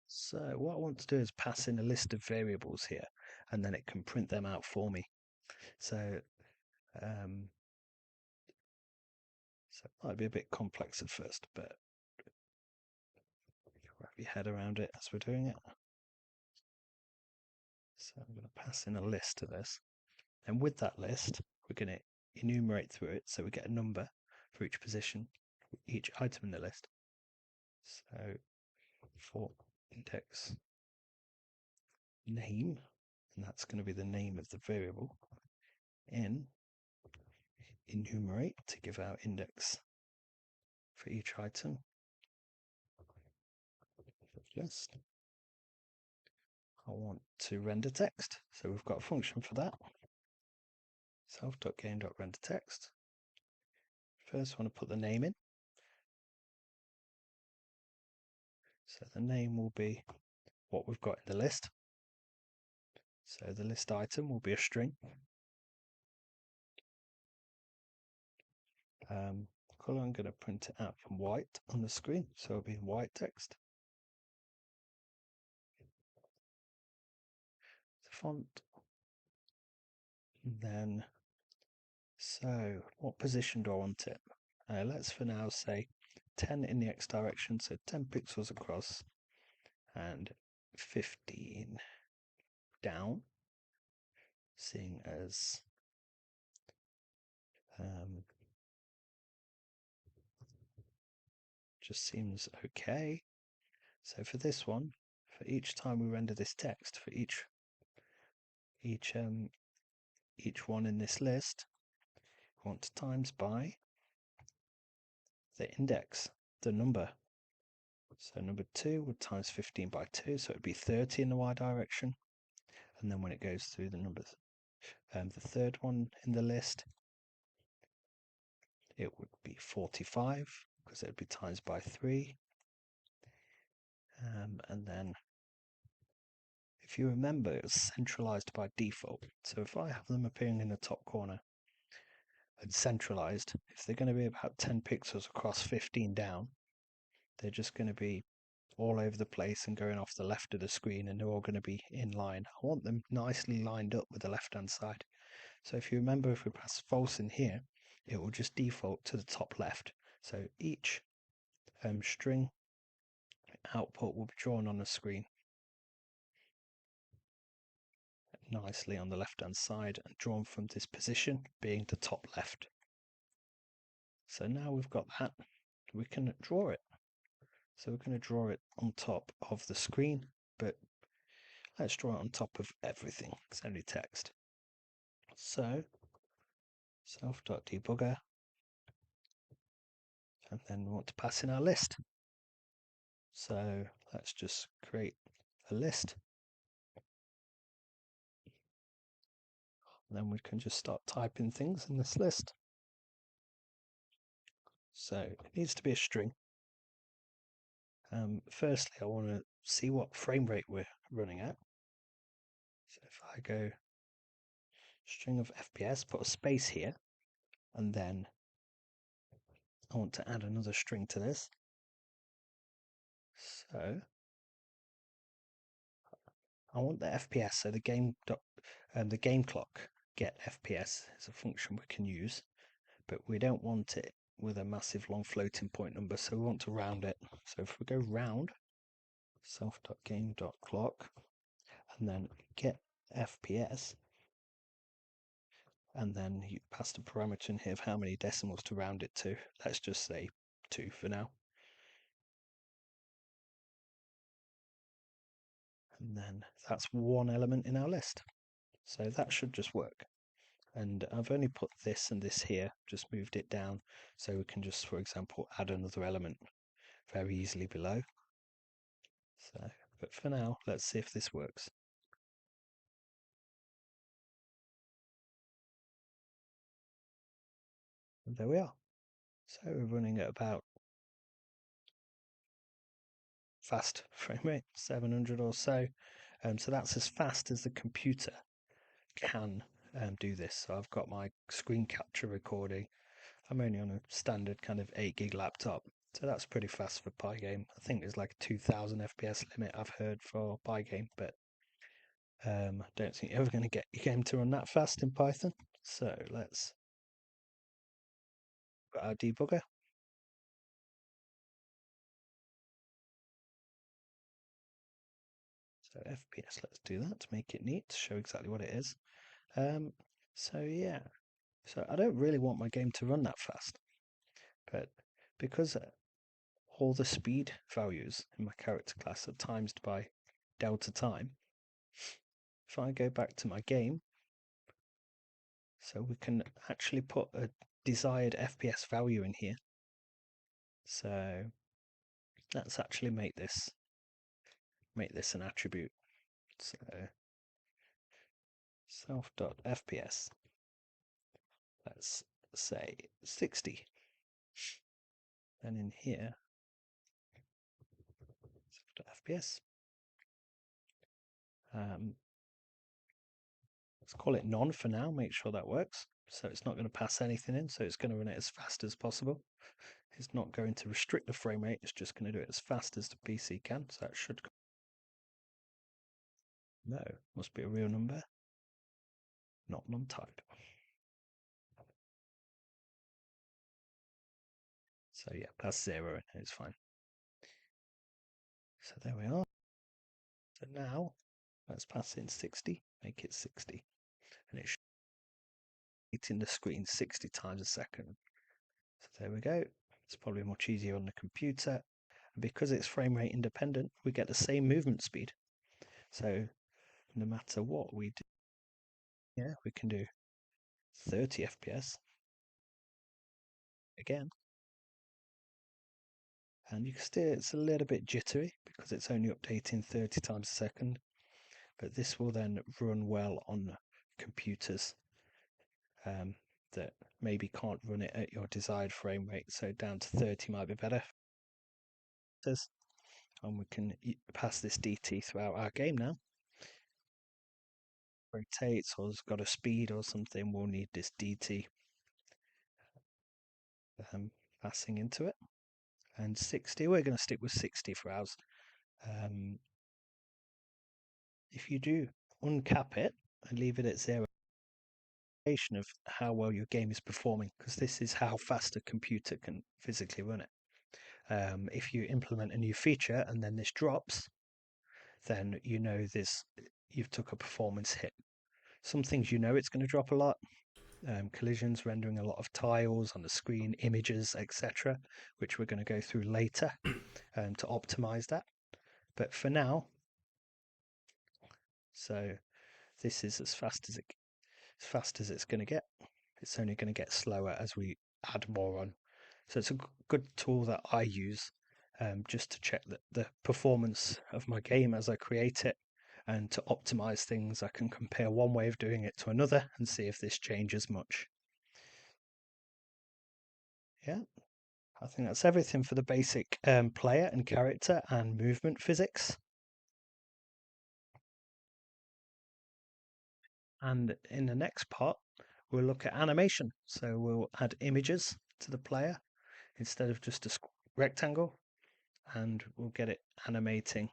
so what I want to do is pass in a list of variables here, and then it can print them out for me. So So it might be a bit complex at first, but wrap your head around it as we're doing it. So I'm going to pass in a list to this. And with that list, we're going to enumerate through it so we get a number for each position, each item in the list. So for index name, and that's going to be the name of the variable, n enumerate to give our index for each item. List. I want to render text, so we've got a function for that. Self.game.renderText. First, I want to put the name in. So the name will be what we've got in the list. So the list item will be a string. Color, I'm going to print it out from white on the screen, so it'll be white text. The font. And then, so what position do I want it? Let's for now say 10 in the X direction, so 10 pixels across, and 15 down, seeing as just seems okay. So for this one, for each time we render this text, for each one in this list, we want to times by the index, the number. So number 2 would times 15 by 2, so it would be 30 in the Y direction. And then when it goes through the numbers, the third one in the list, it would be 45, because it would be times by 3. And then, if you remember, it was centralized by default. So if I have them appearing in the top corner and centralized, if they're going to be about 10 pixels across, 15 down, they're just going to be all over the place and going off the left of the screen, and they're all going to be in line. I want them nicely lined up with the left-hand side. So if you remember, if we press false in here, it will just default to the top left. So each string output will be drawn on the screen nicely on the left-hand side and drawn from this position being the top left. So now we've got that, we can draw it. So we're going to draw it on top of the screen, but let's draw it on top of everything. It's only text. So self.debugger, and then we want to pass in our list. So let's just create a list. And then we can just start typing things in this list. So it needs to be a string. Firstly, I want to see what frame rate we're running at. So if I go string of FPS, put a space here, and then I want to add another string to this. So I want the FPS, so the game clock get FPS is a function we can use, but we don't want it with a massive long floating point number, so we want to round it. So if we go round self.game.clock and then get FPS, and then you pass the parameter in here of how many decimals to round it to. Let's just say 2 for now. And then that's one element in our list. So that should just work. And I've only put this and this here, just moved it down, so we can just, for example, add another element very easily below. So, but for now, let's see if this works. And there we are. So we're running at about fast frame rate, 700 or so. So that's as fast as the computer can do this. So I've got my screen capture recording. I'm only on a standard kind of 8 gig laptop. So that's pretty fast for pygame. I think there's like a 2000 FPS limit I've heard for pygame, but I don't think you're ever going to get your game to run that fast in Python. So let's Got our debugger. So FPS, let's do that to make it neat, to show exactly what it is. So yeah, so I don't really want my game to run that fast, but because all the speed values in my character class are times by delta time, if I go back to my game, so we can actually put a desired FPS value in here. So let's actually make this an attribute. So self.fps, let's say 60. And in here, self.fps, let's call it none for now, make sure that works. So it's not going to pass anything in, so it's going to run it as fast as possible. It's not going to restrict the frame rate, it's just going to do it as fast as the PC can. So that should... No, must be a real number, not non-type. So yeah, pass 0 and it's fine. So there we are. So now let's pass in 60, make it 60. And it should be hitting the screen 60 times a second. So there we go. It's probably much easier on the computer. And because it's frame rate independent, we get the same movement speed. So no matter what we do, yeah, we can do 30 FPS again. And you can still, it's a little bit jittery because it's only updating 30 times a second. But this will then run well on computers that maybe can't run it at your desired frame rate. So down to 30 might be better. And we can pass this DT throughout our game now. Rotates or has got a speed or something, we'll need this DT passing into it. And 60, we're going to stick with 60 for ours. If you do uncap it and leave it at 0, of how well your game is performing, because this is how fast a computer can physically run it. If you implement a new feature and then this drops, then you know you've took a performance hit. Some things you know it's going to drop a lot. Collisions, rendering a lot of tiles on the screen, images, etc., which we're going to go through later to optimize that. But for now, so this is as fast as it's going to get. It's only going to get slower as we add more on. So it's a good tool that I use just to check the performance of my game as I create it, and to optimize things. I can compare one way of doing it to another and see if this changes much. Yeah, I think that's everything for the basic player and character and movement physics. And in the next part, we'll look at animation. So we'll add images to the player instead of just a rectangle, and we'll get it animating.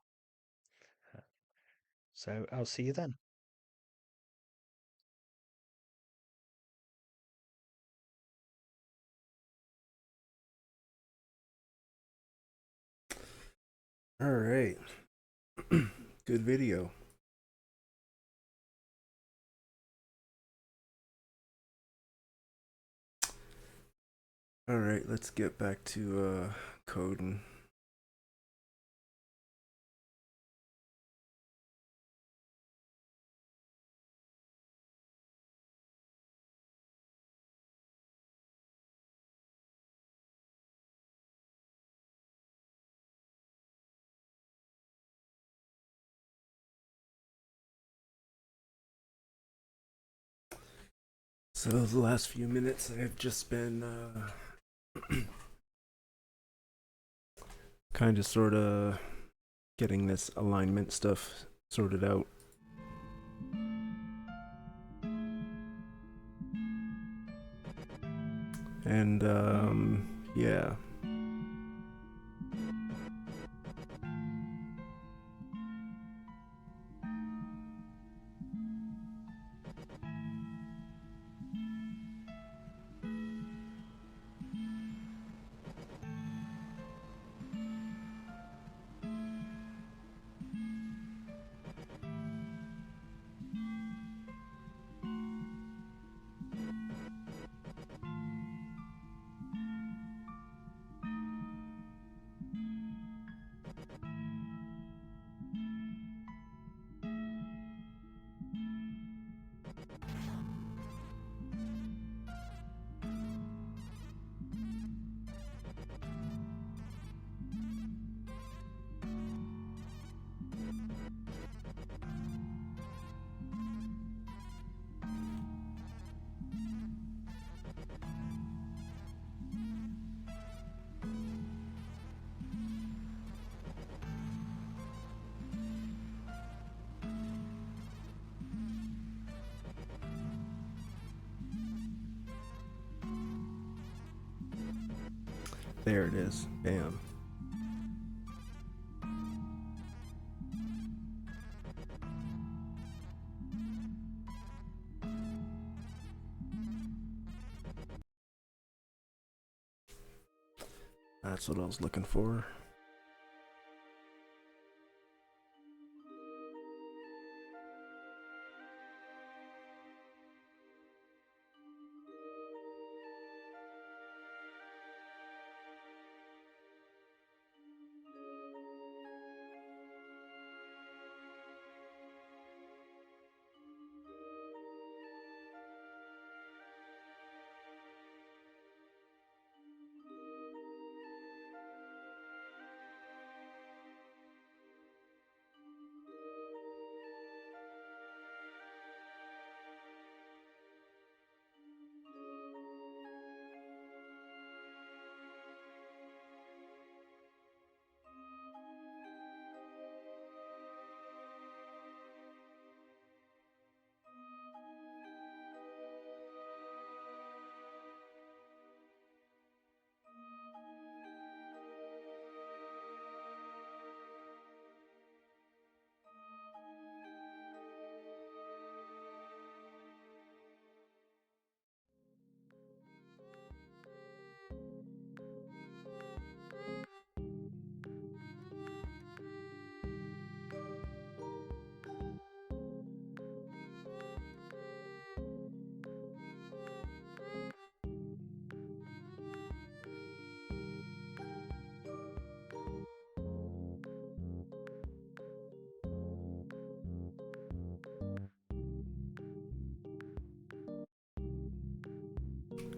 So I'll see you then. All right. Good video. All right, let's get back to coding. So the last few minutes I've just been kind of sort of getting this alignment stuff sorted out. And yeah. There it is. Bam. That's what I was looking for.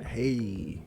Hey.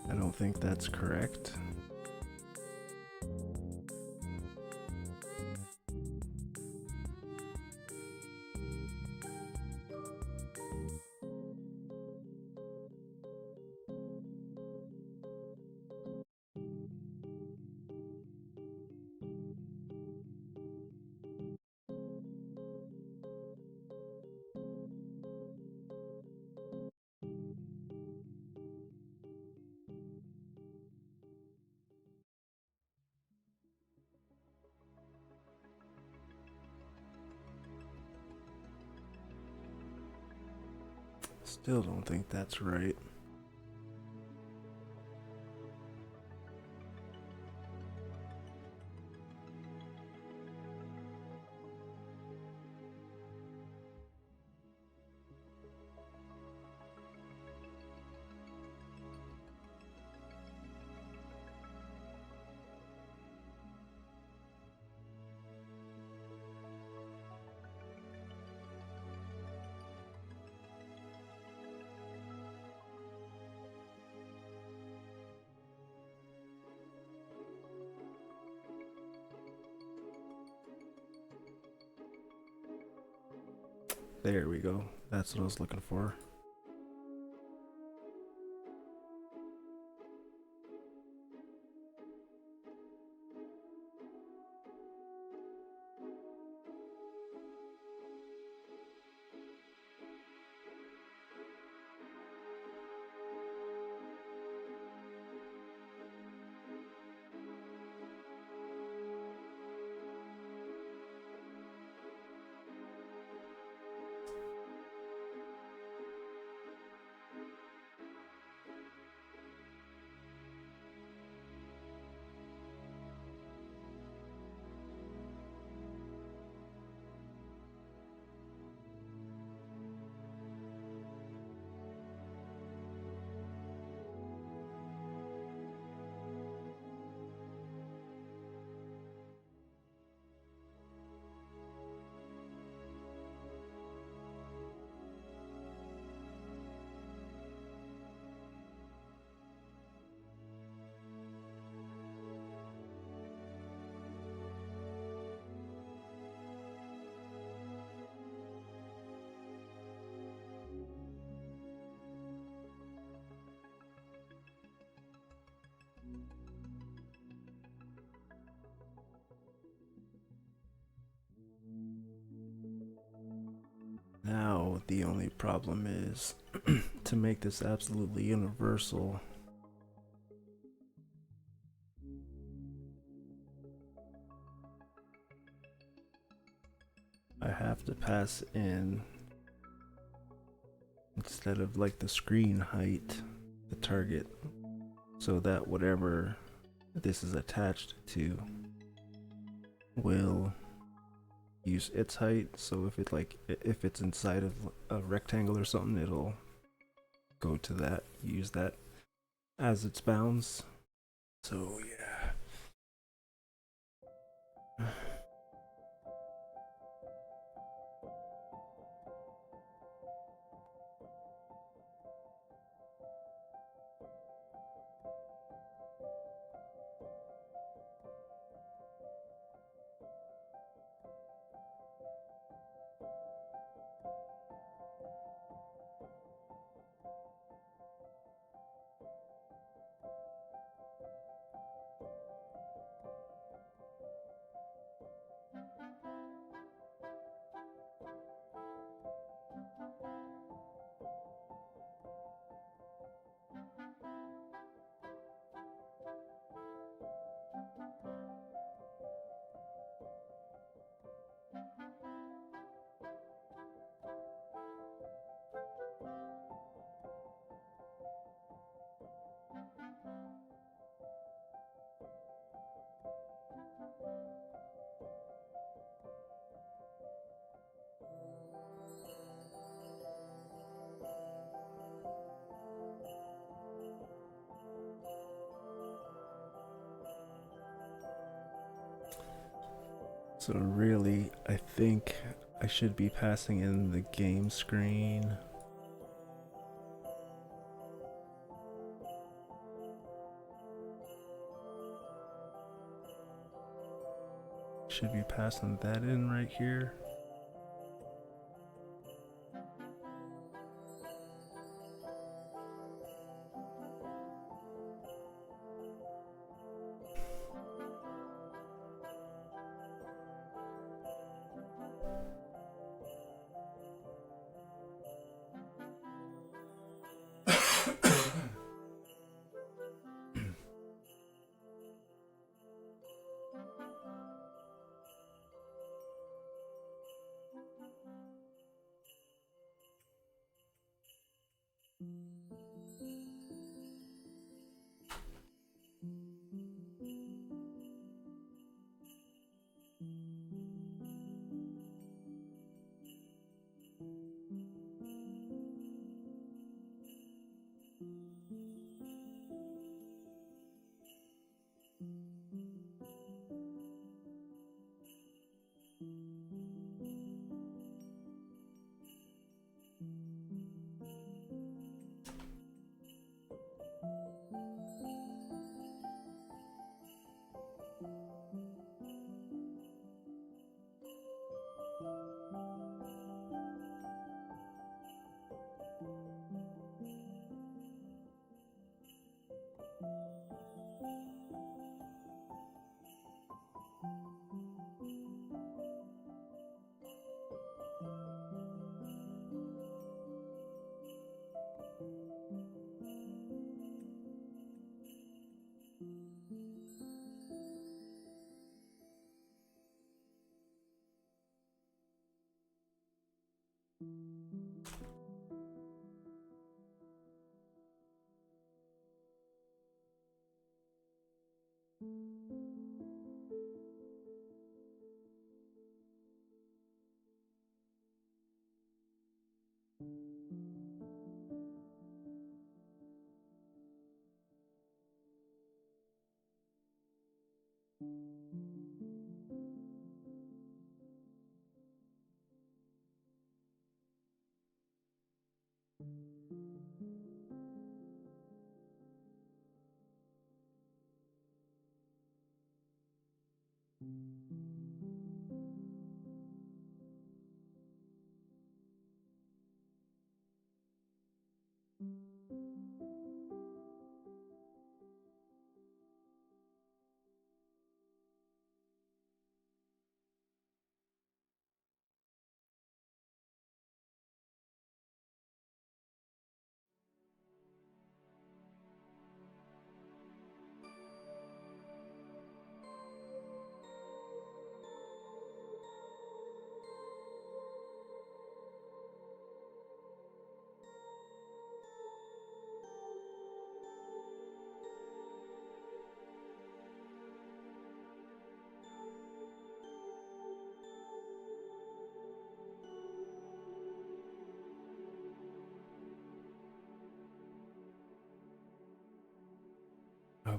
I don't think that's correct. Still don't think that's right. There we go. That's what I was looking for. The only problem is to make this absolutely universal. I have to pass in, instead of like the screen height, the target, so that whatever this is attached to will use its height. So if it's inside of a rectangle or something, it'll go to that, use that as its bounds. So yeah. So really, I think I should be passing in the game screen. Should be passing that in right here.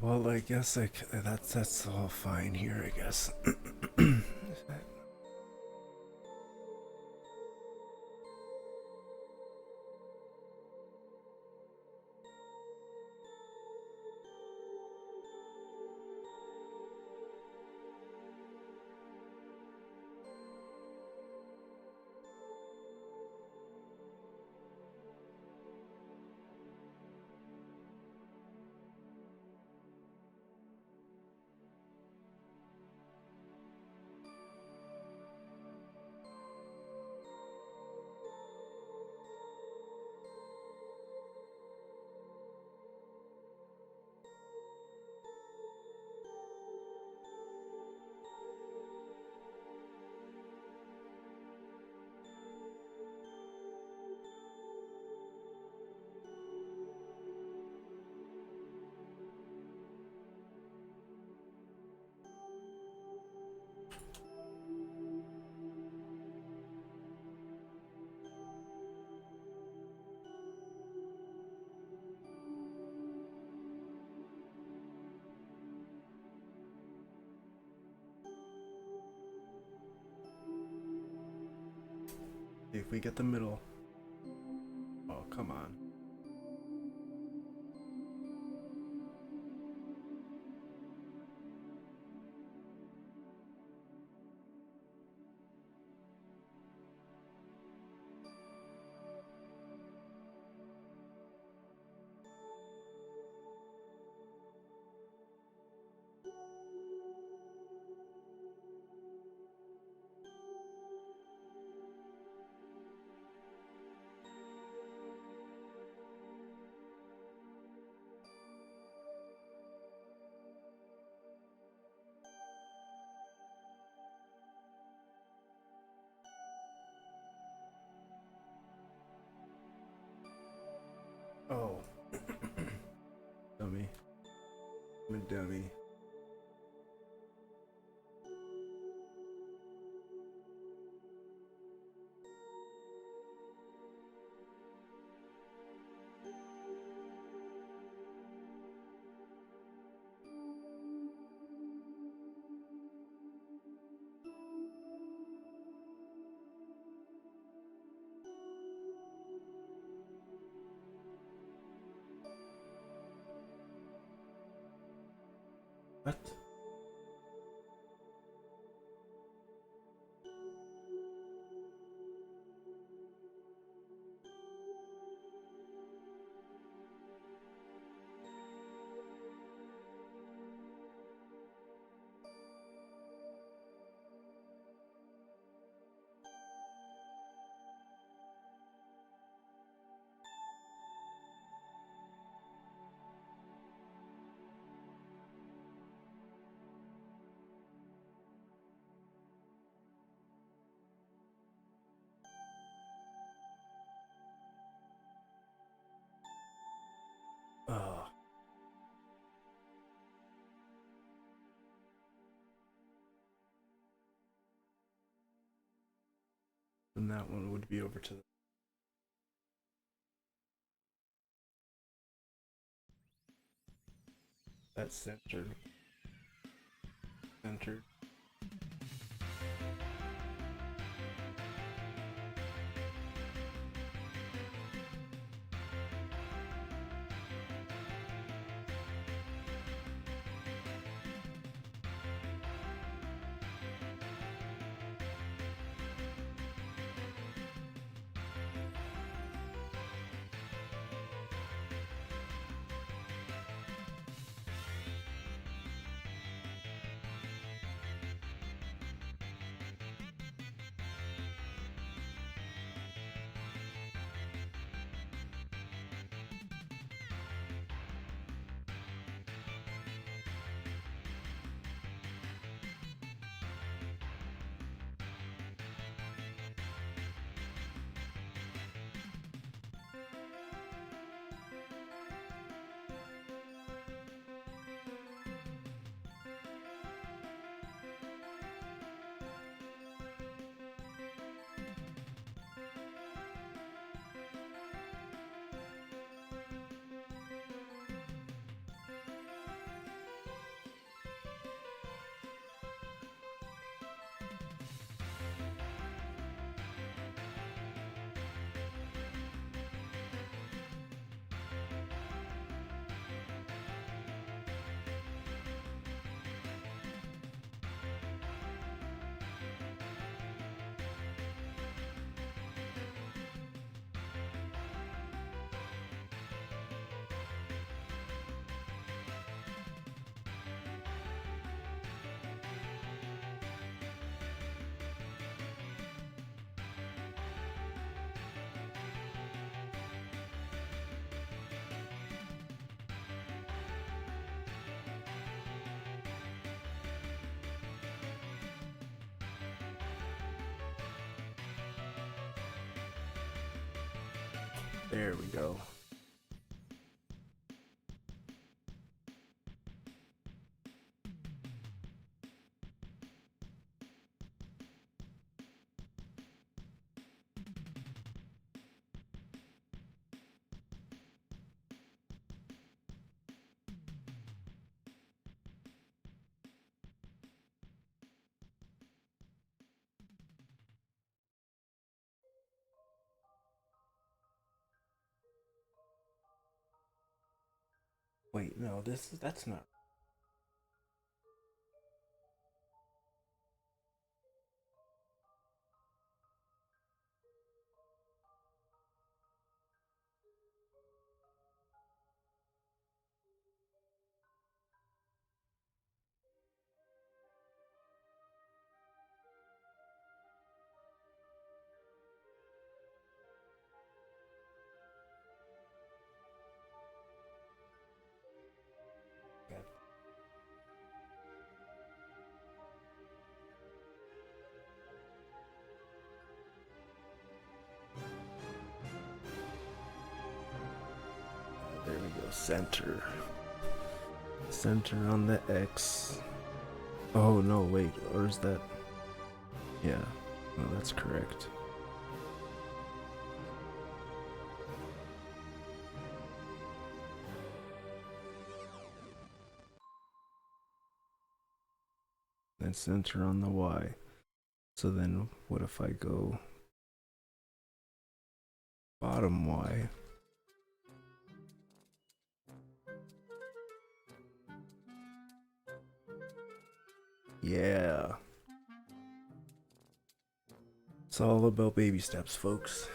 Well, I guess that's all fine here, I guess. If we get the middle. Oh, come on. Oh. Dummy. I'm a dummy. What? Oh. And that one would be over to the that's centered. Centered. There we go. Wait, no, that's not. There we go. Center. Center on the X. Oh no, wait, or is that? Yeah, no, that's correct. Then center on the Y. So then what if I go bottom Y? Yeah. It's all about baby steps, folks.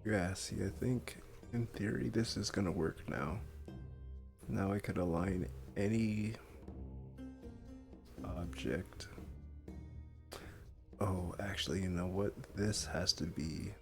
Yeah, see, I think in theory this is gonna work now. Now I could align any object. Oh, actually, you know what? This has to be.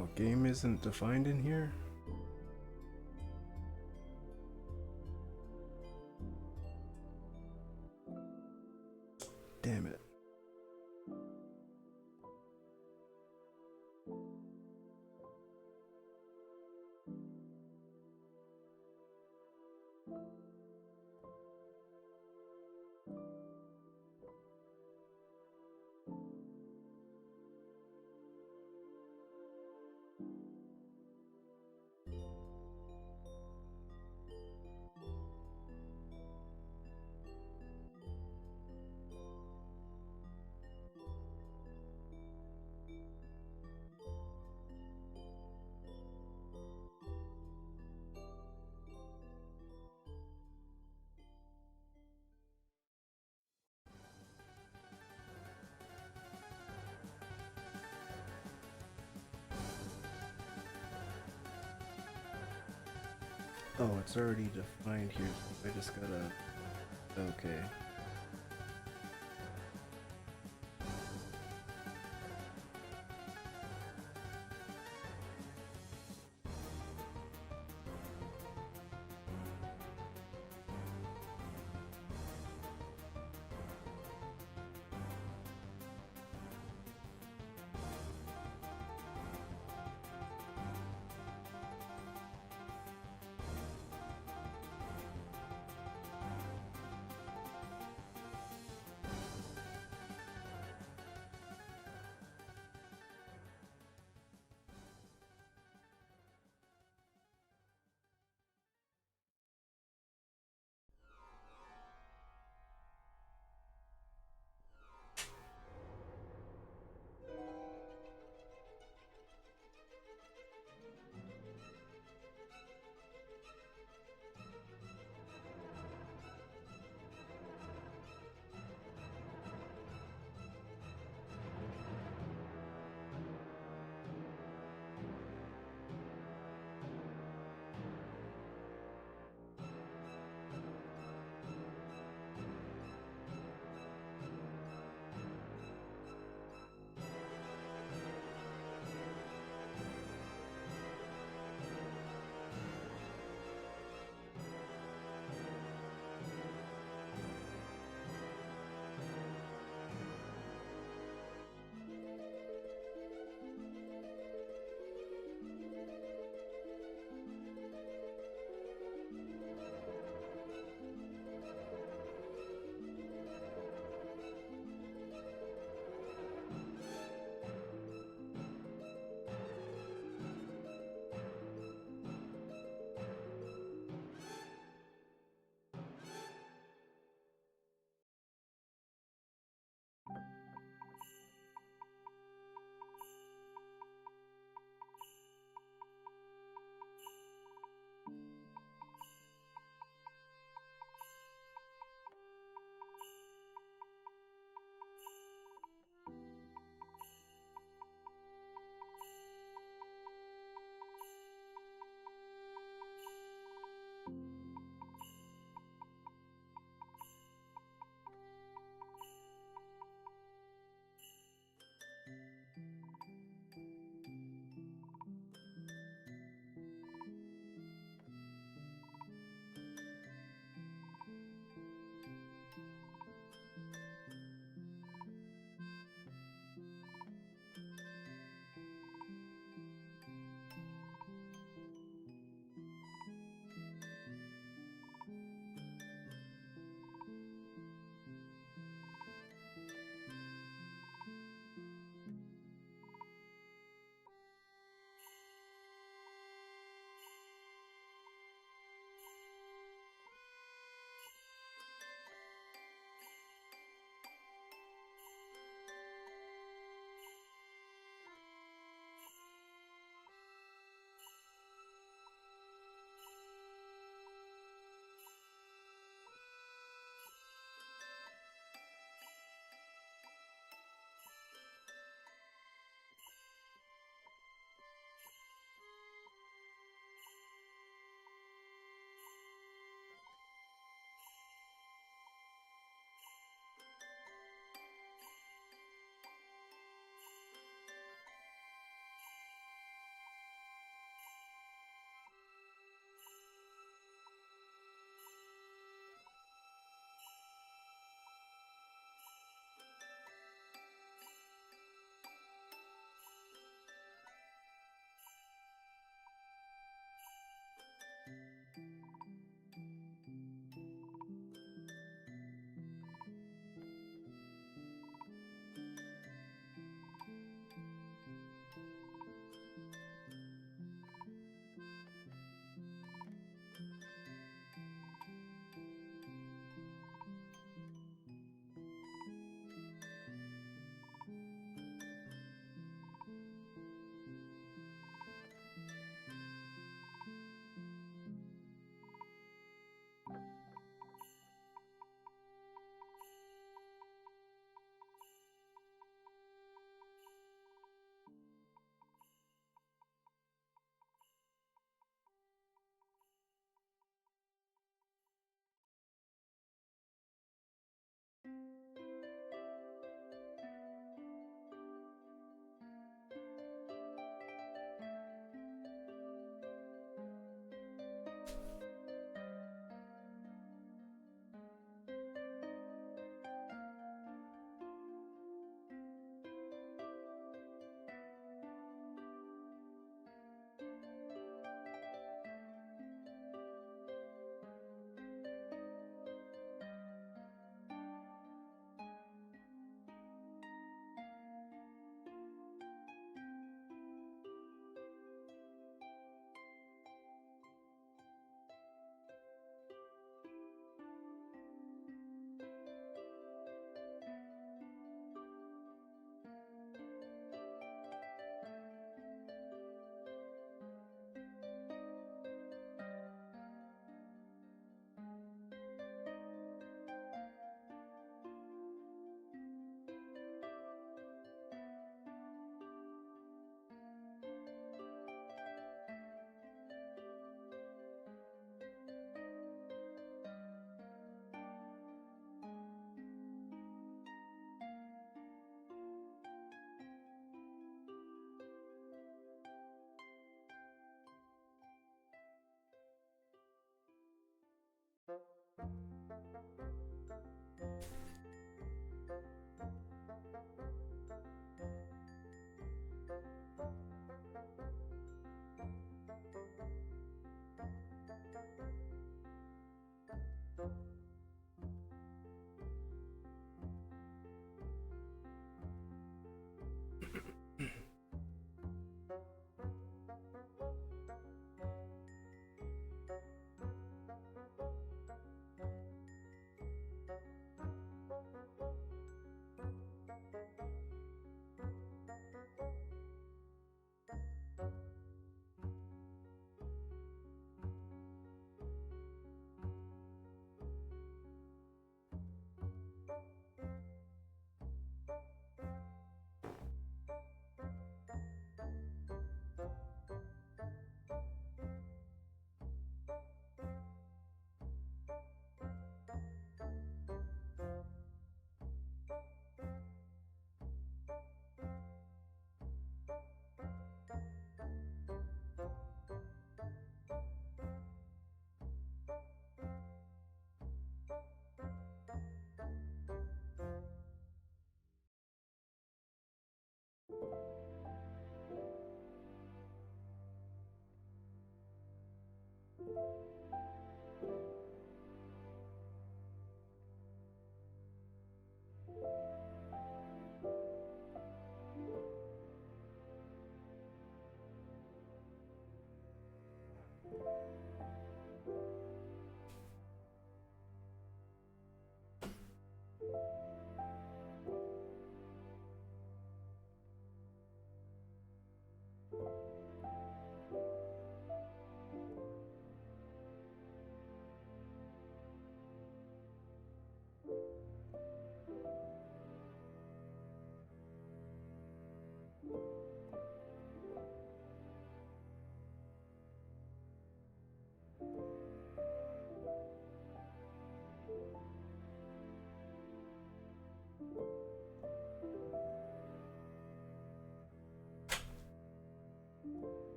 Oh, game isn't defined in here? Damn it. Oh, it's already defined here. I just gotta... Okay.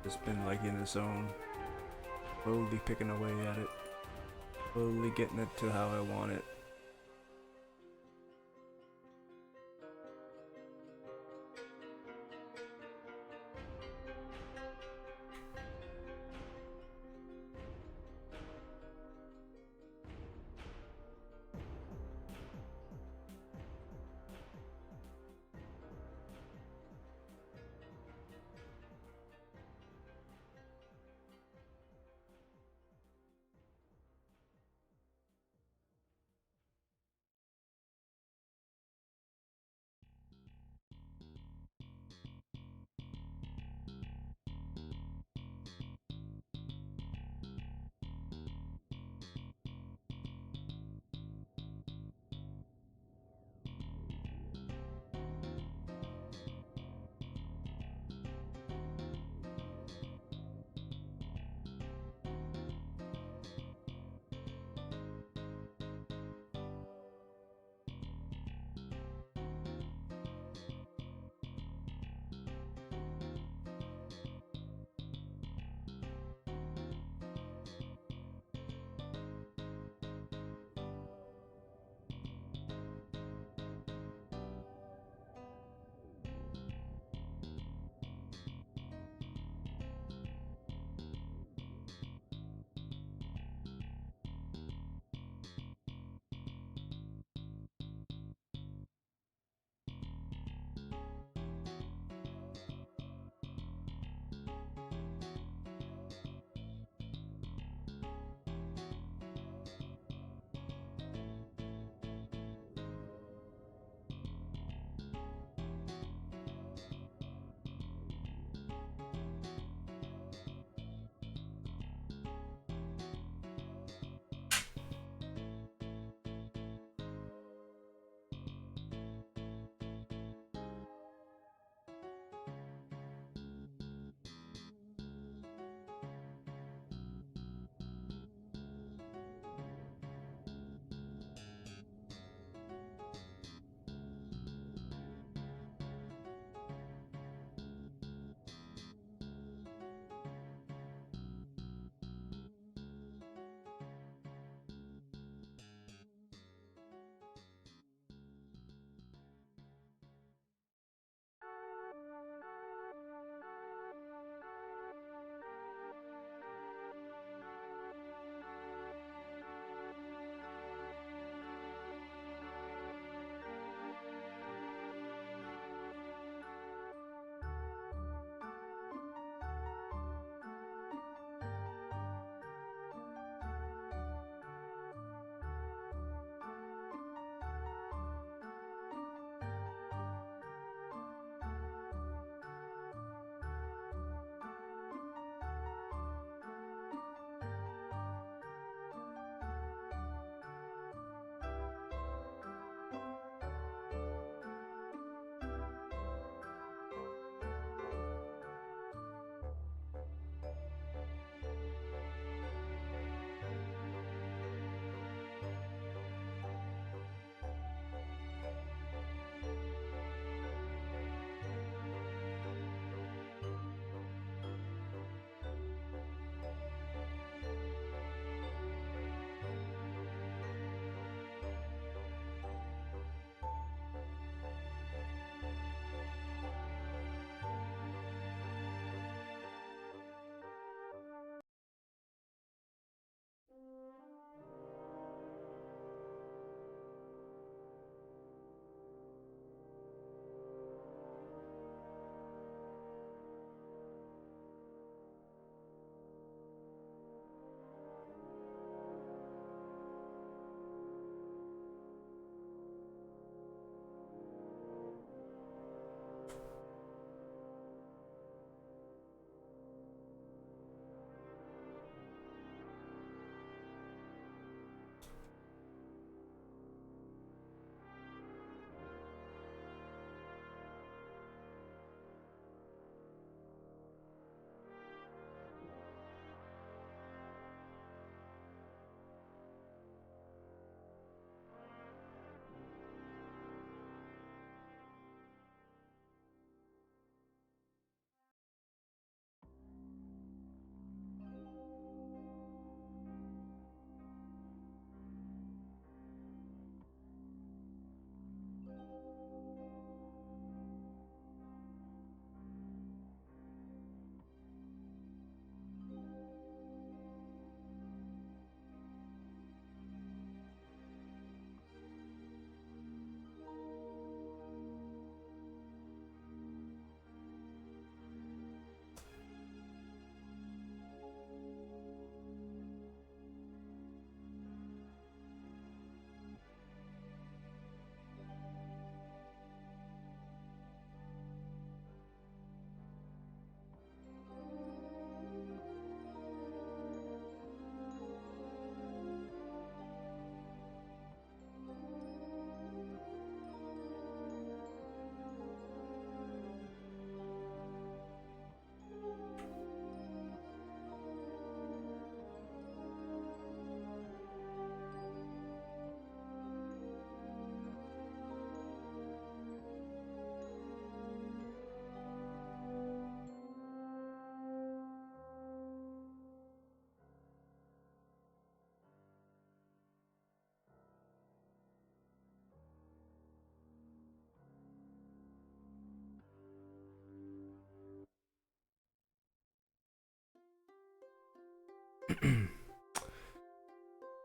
Just been like in the zone, slowly picking away at it, slowly getting it to how I want it.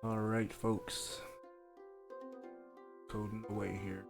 Alright, folks. Coding away here.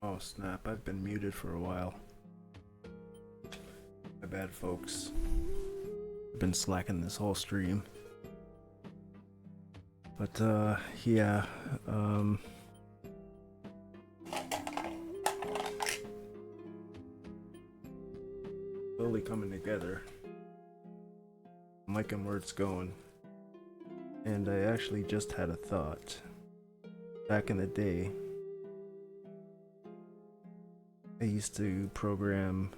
Oh snap, I've been muted for a while. My bad, folks. I've been slacking this whole stream. But, yeah, slowly coming together. I'm liking where it's going. And I actually just had a thought. Back in the day, I used to program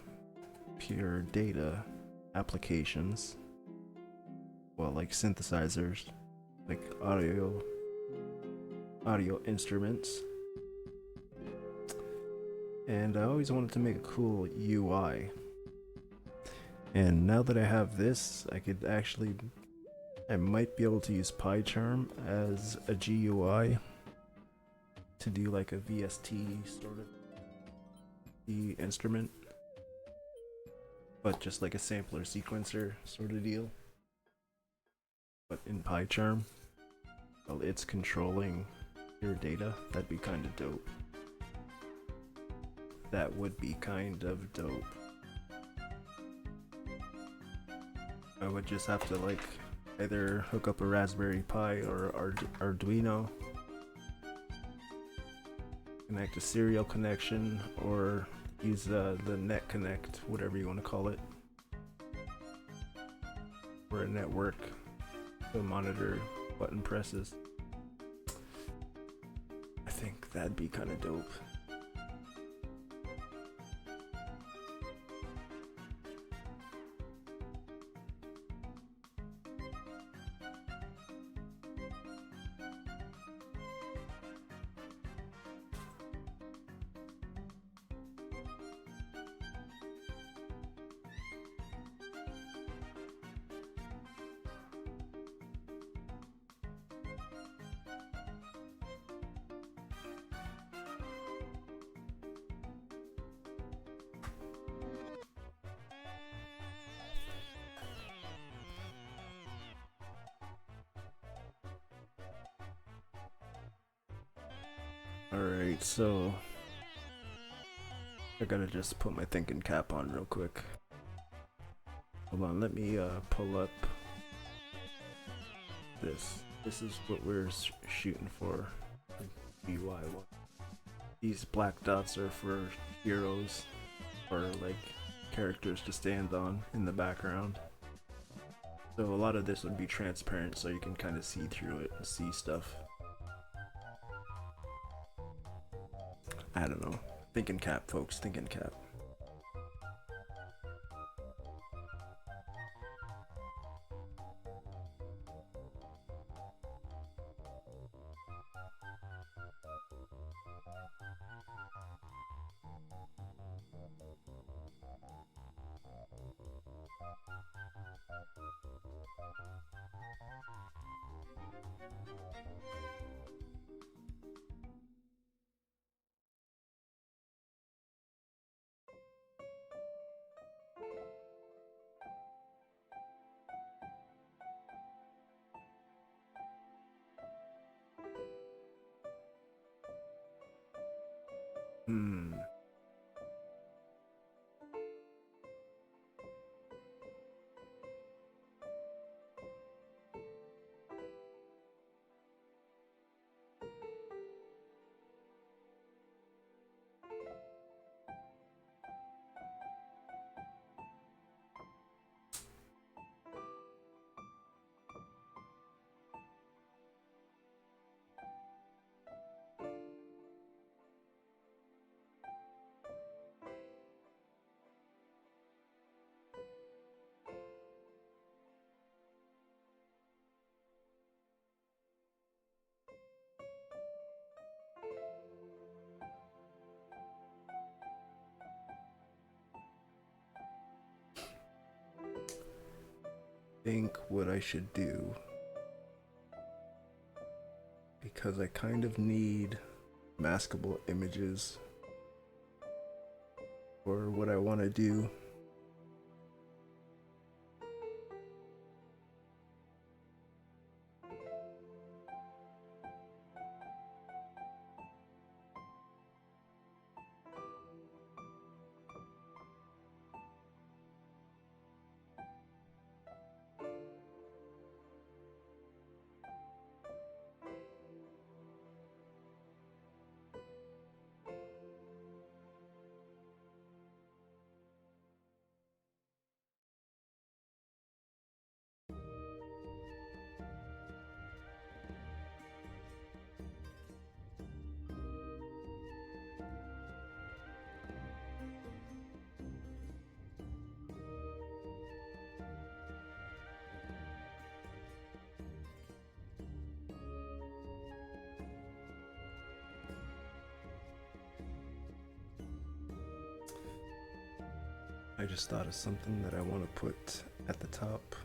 pure data applications. Well, like synthesizers, like audio instruments. And I always wanted to make a cool UI. And now that I have this, I might be able to use PyCharm as a GUI to do like a VST sort of the instrument, but just like a sampler sequencer sort of deal, but in PyCharm. Well, it's controlling your data. That'd be kind of dope. That would be kind of dope. I would just have to like either hook up a Raspberry Pi or Arduino, connect a serial connection, or use the net connect, whatever you want to call it, or a network to monitor button presses. I think that'd be kind of dope. Alright, so I gotta just put my thinking cap on real quick. Hold on, let me pull up this. This is what we're shooting for. BY1. These black dots are for heroes, or like characters to stand on in the background. So a lot of this would be transparent, so you can kind of see through it and see stuff. I don't know. Thinking cap, folks. Thinking cap. Think what I should do, because I kind of need maskable images for what I want to do. I just thought of something that I want to put at the top.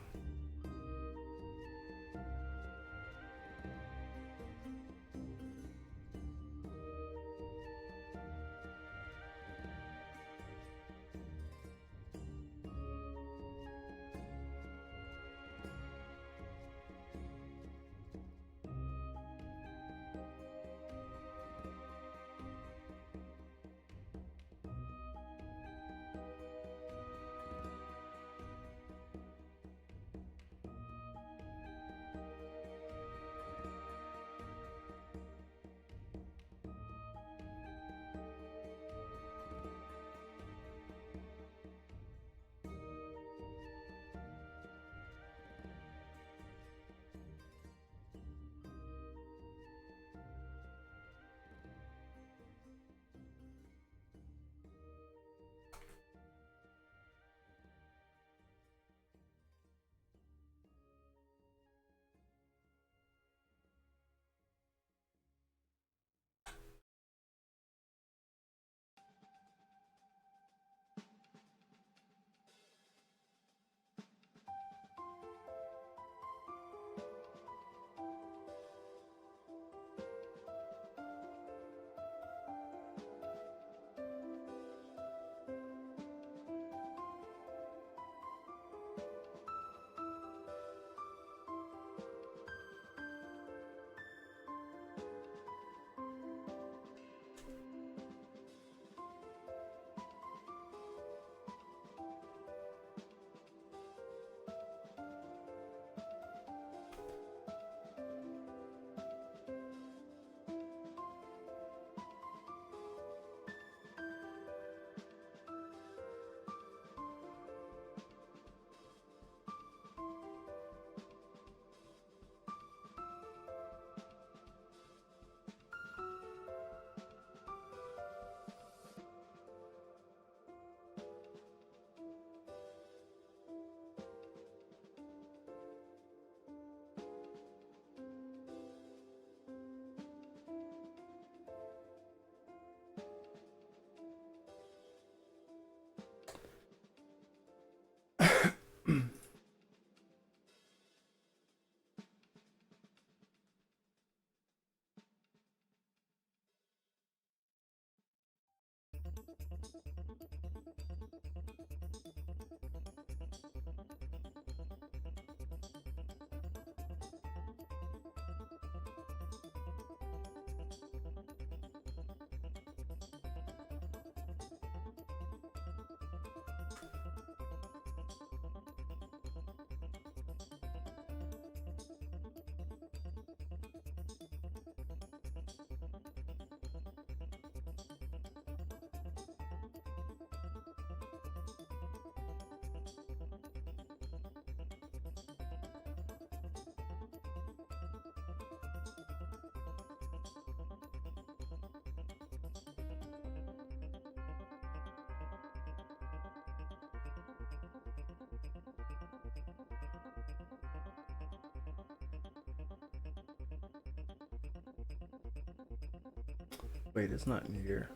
Wait, it's not near.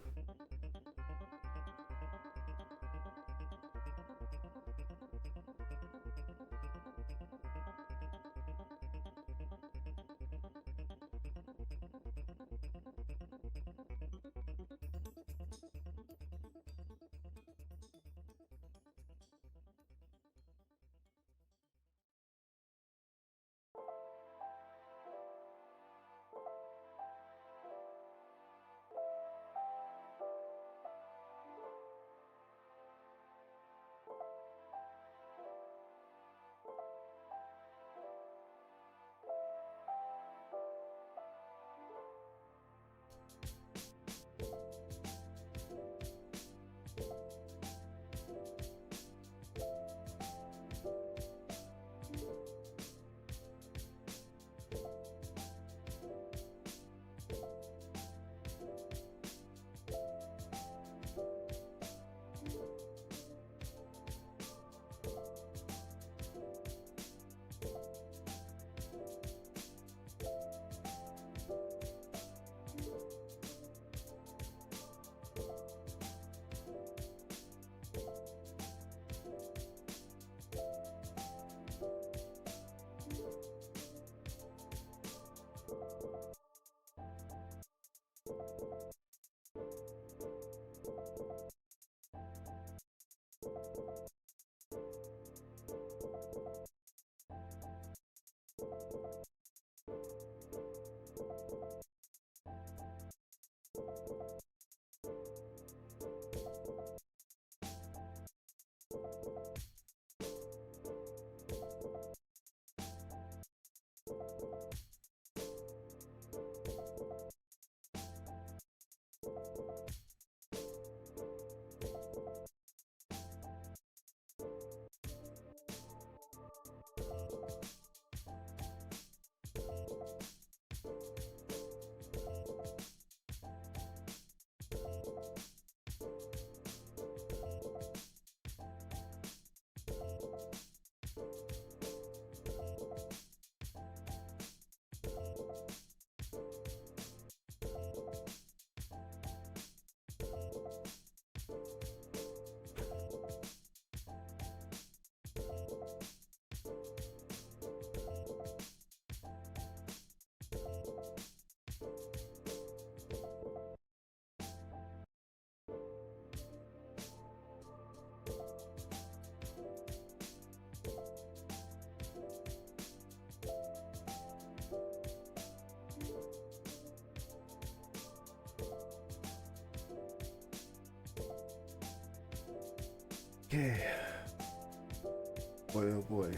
Okay. Boy, oh boy.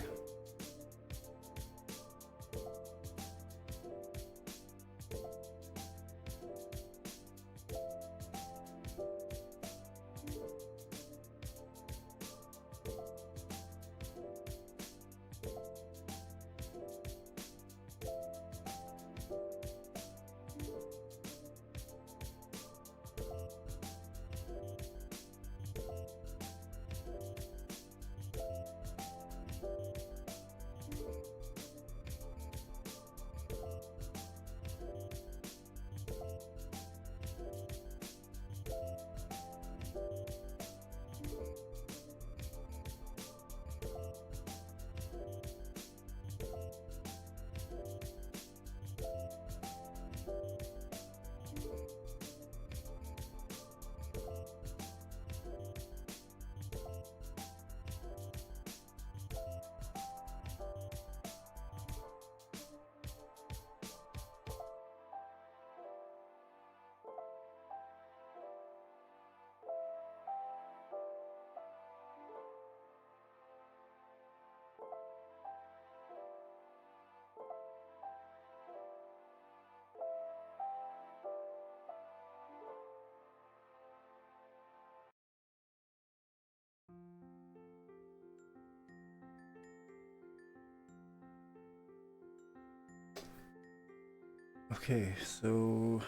Okay, so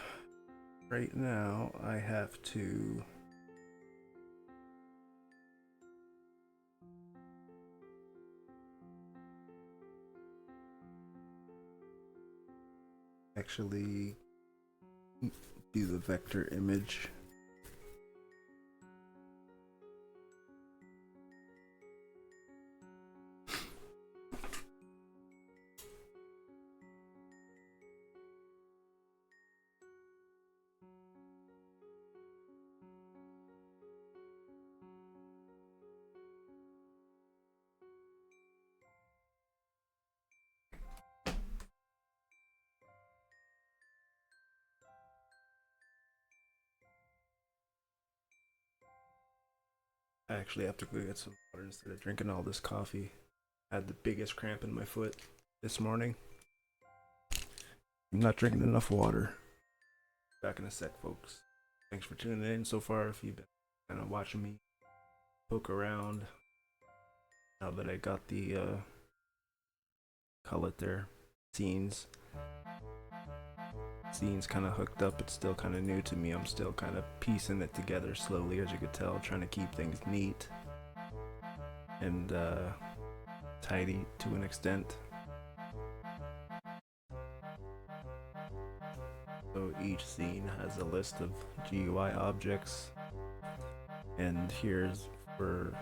right now I have to actually do the vector image. I actually have to go get some water instead of drinking all this coffee. I had the biggest cramp in my foot this morning. I'm not drinking enough water. Back in a sec, folks. Thanks for tuning in so far. If you've been kind of watching me poke around, now that I got the call it there, scenes kind of hooked up, it's still kind of new to me. I'm still kind of piecing it together slowly, as you could tell, trying to keep things neat and tidy to an extent. So each scene has a list of GUI objects, and here's for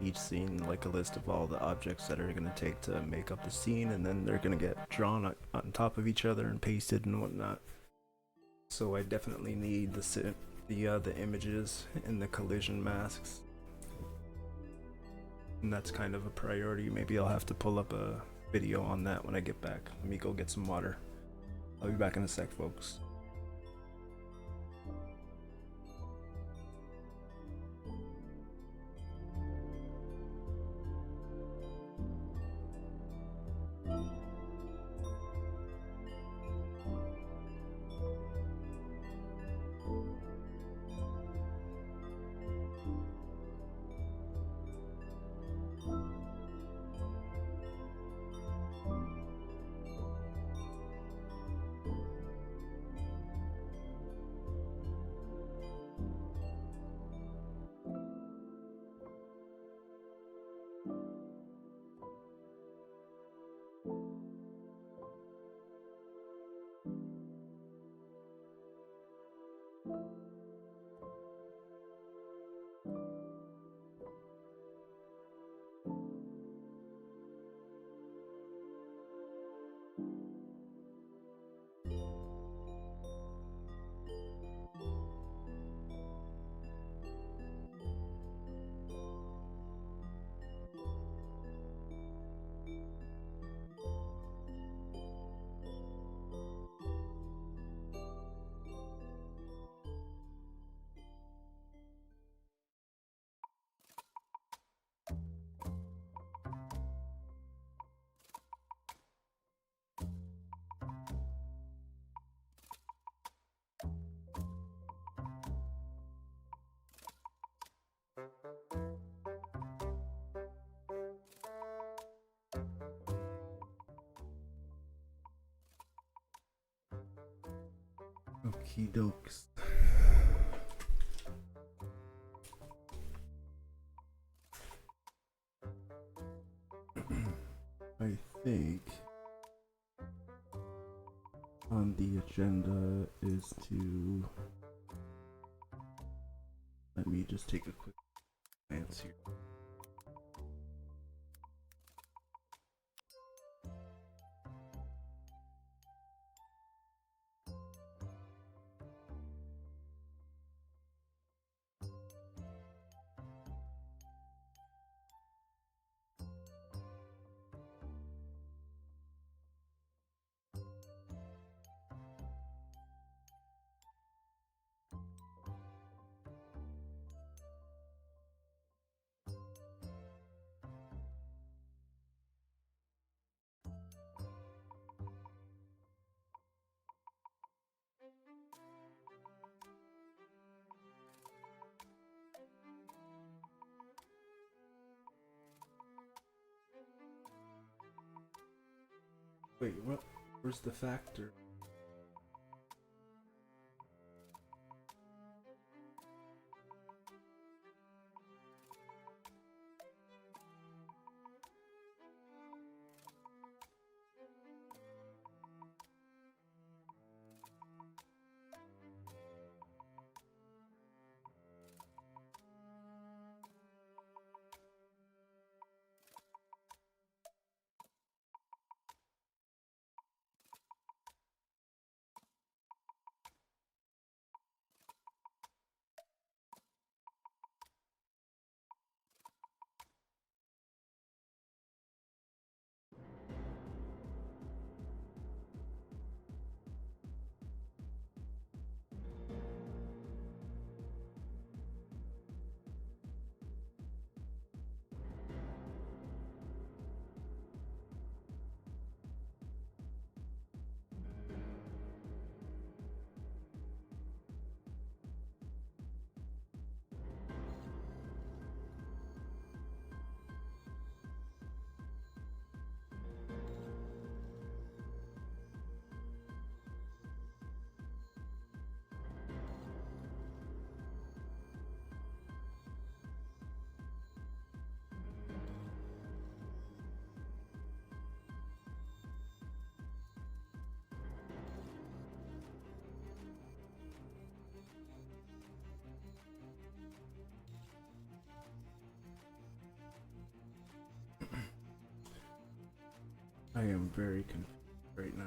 each scene like a list of all the objects that are going to take to make up the scene, and then they're going to get drawn on top of each other and pasted and whatnot. So I definitely need the images and the collision masks, and that's kind of a priority. Maybe I'll have to pull up a video on that when I get back. Let me go get some water. I'll be back in a sec, folks. Okie dokes. I think on the agenda is to, let me just take a quick glance here. Wait, what? Where's the factor? I am very confused right now.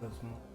doesn't.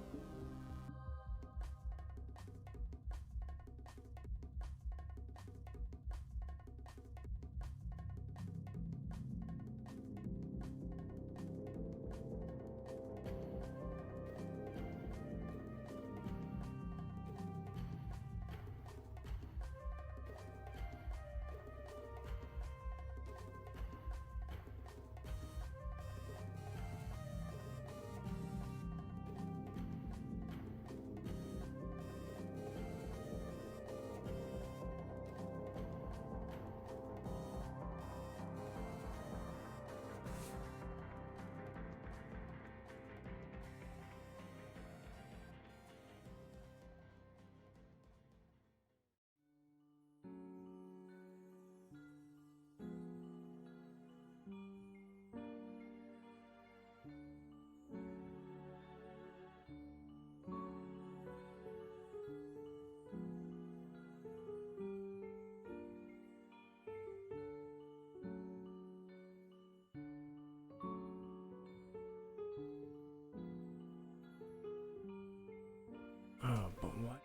Oh, but why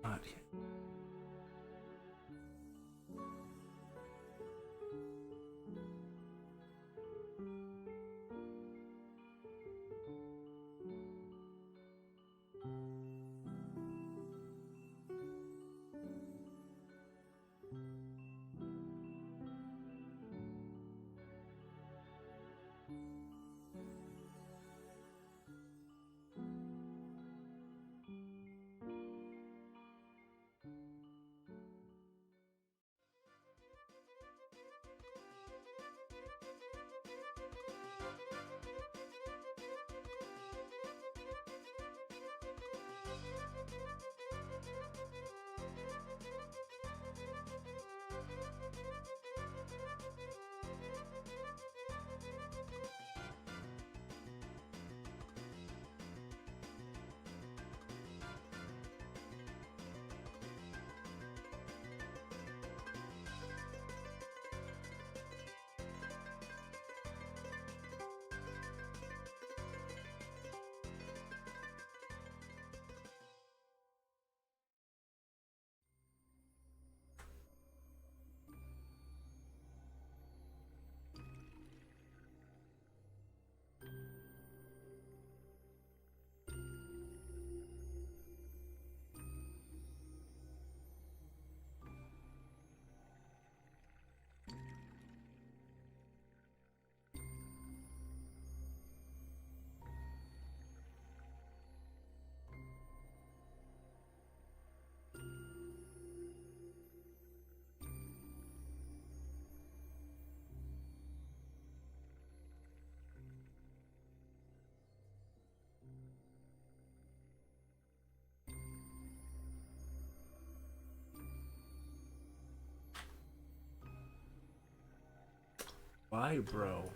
not yet? Why, bro?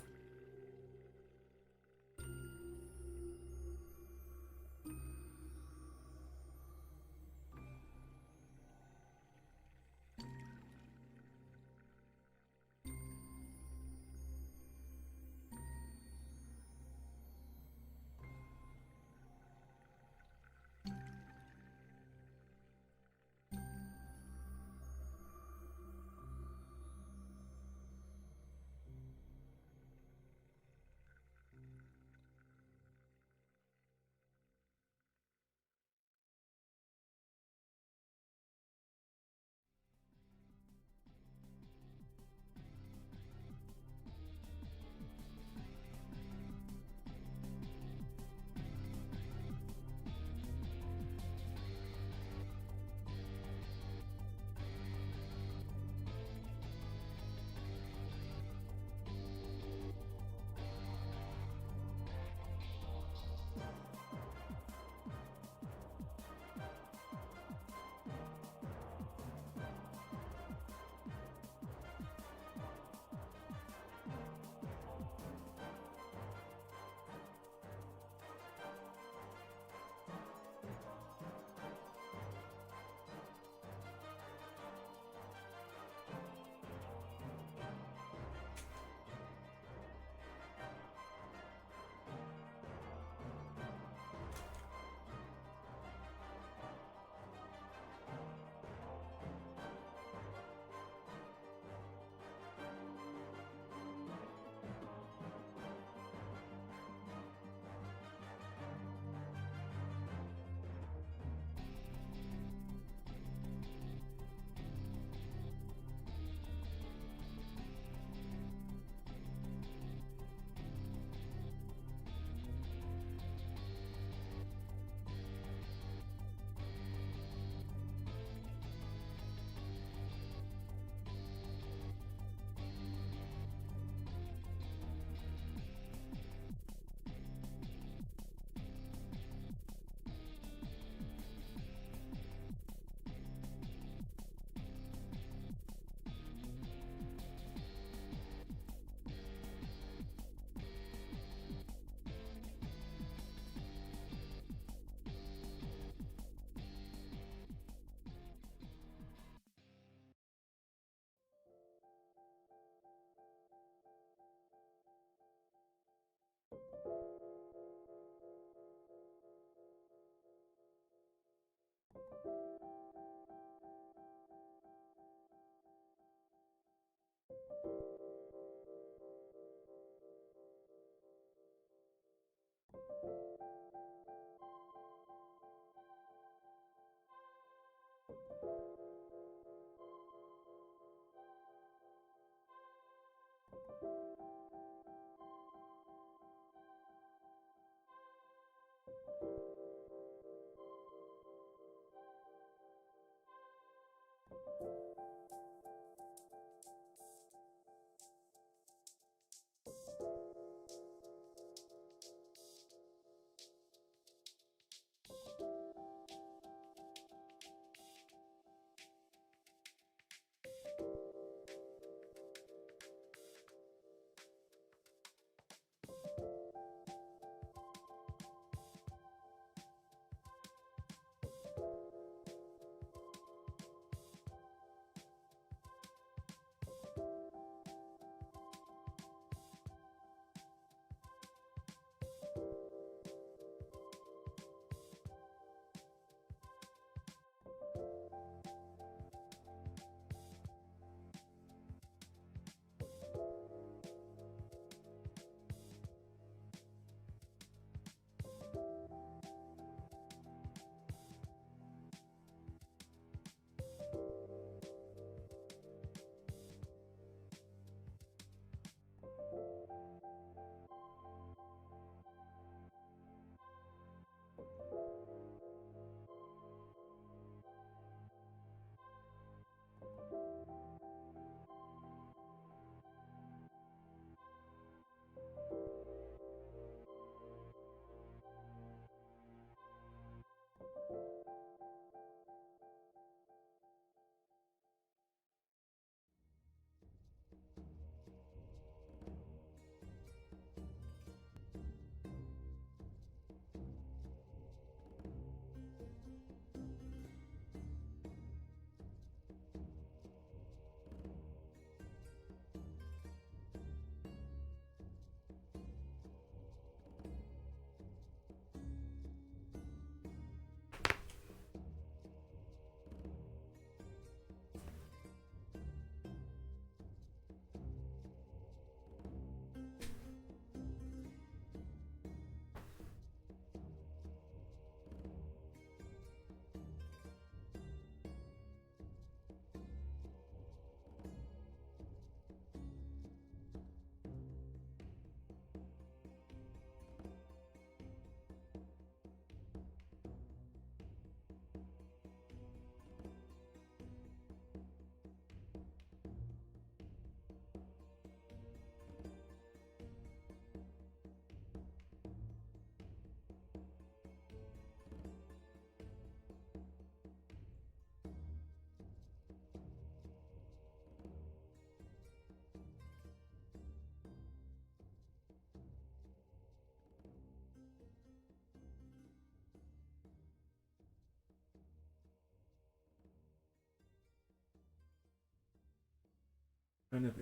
kind of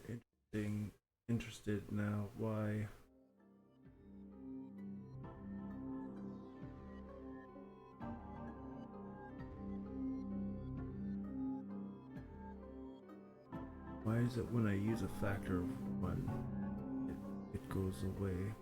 interested now why is it when I use a factor of 1 it goes away?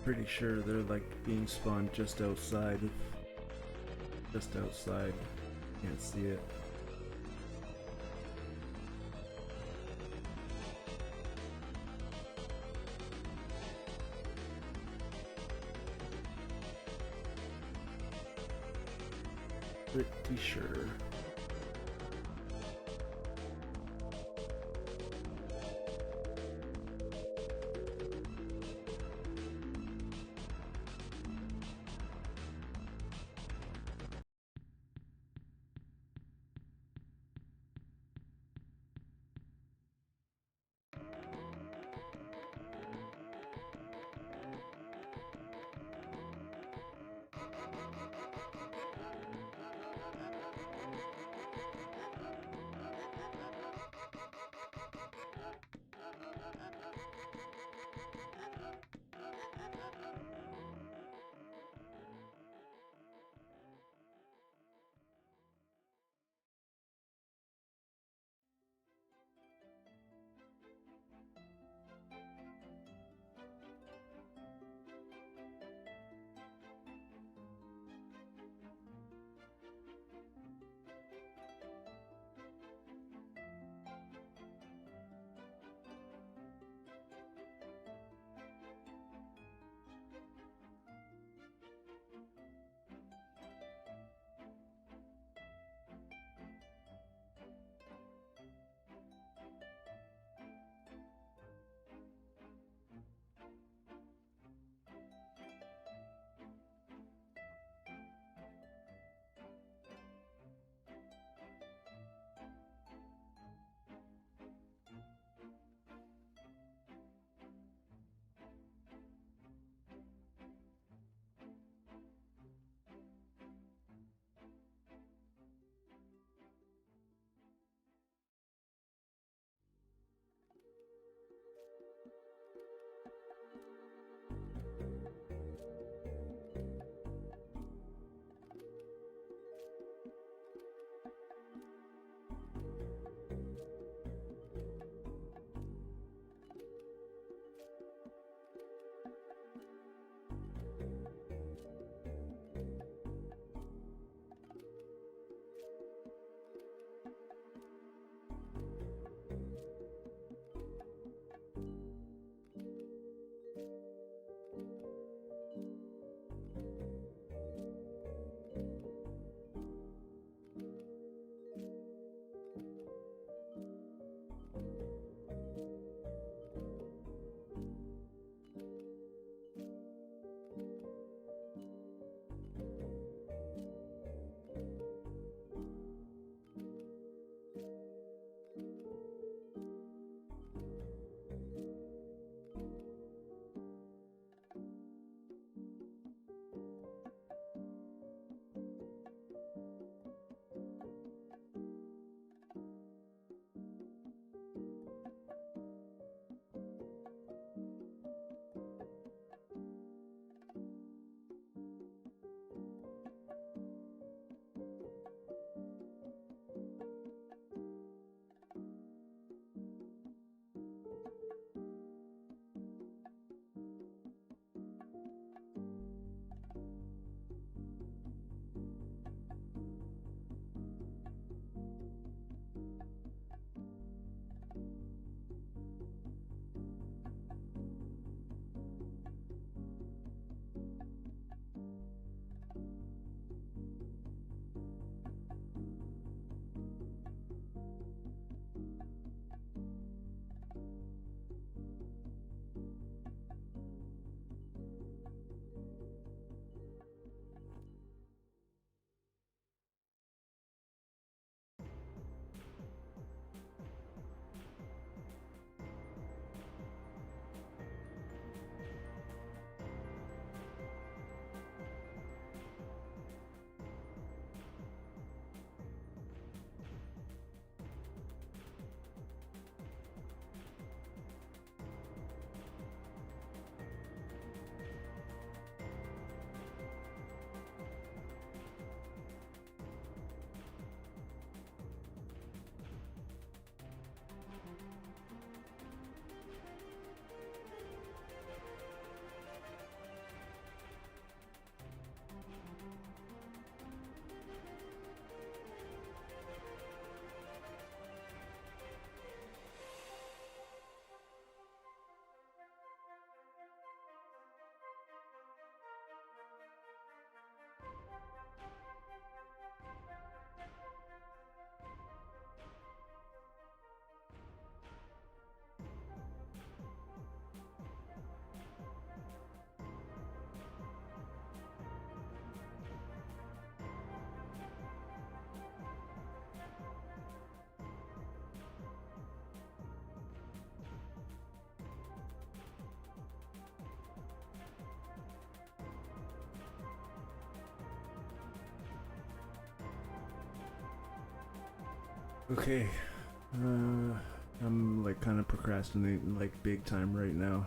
Pretty sure they're like being spawned just outside. Can't see it. Pretty sure. Okay, I'm like kind of procrastinating like big time right now.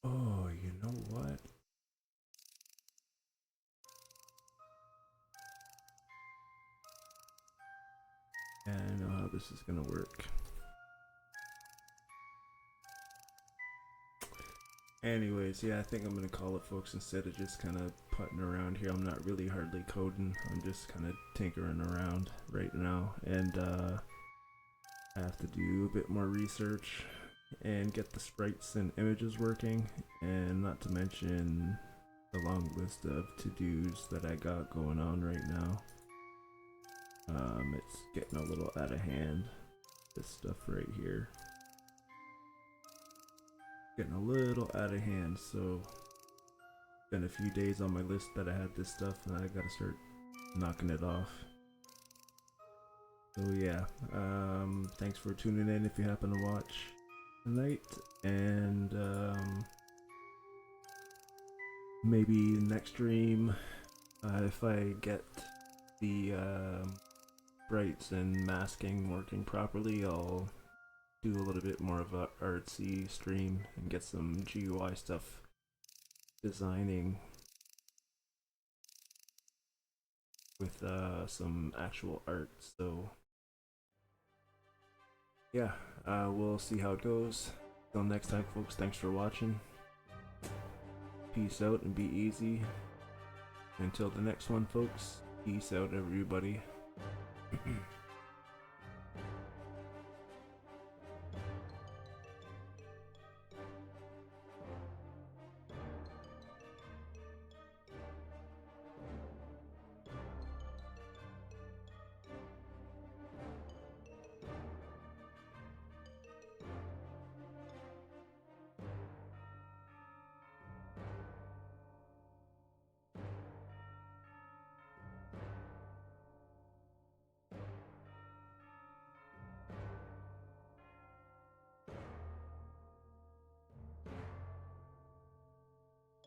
Oh, you know what? Yeah, I know how this is gonna work. Anyways, yeah, I think I'm gonna call it, folks, instead of just kind of putting around here. I'm not really hardly coding. I'm just kind of tinkering around right now, and I have to do a bit more research and get the sprites and images working, and not to mention the long list of to-dos that I got going on right now. It's getting a little out of hand, this stuff right here. Getting a little out of hand, so been a few days on my list that I had this stuff and I gotta start knocking it off. So yeah, thanks for tuning in if you happen to watch tonight, and maybe next stream, if I get the sprites and masking working properly, I'll do a little bit more of a artsy stream and get some GUI stuff designing with some actual art. So yeah, we'll see how it goes. Till next time, folks, thanks for watching. Peace out and be easy. Until the next one, folks, peace out, everybody.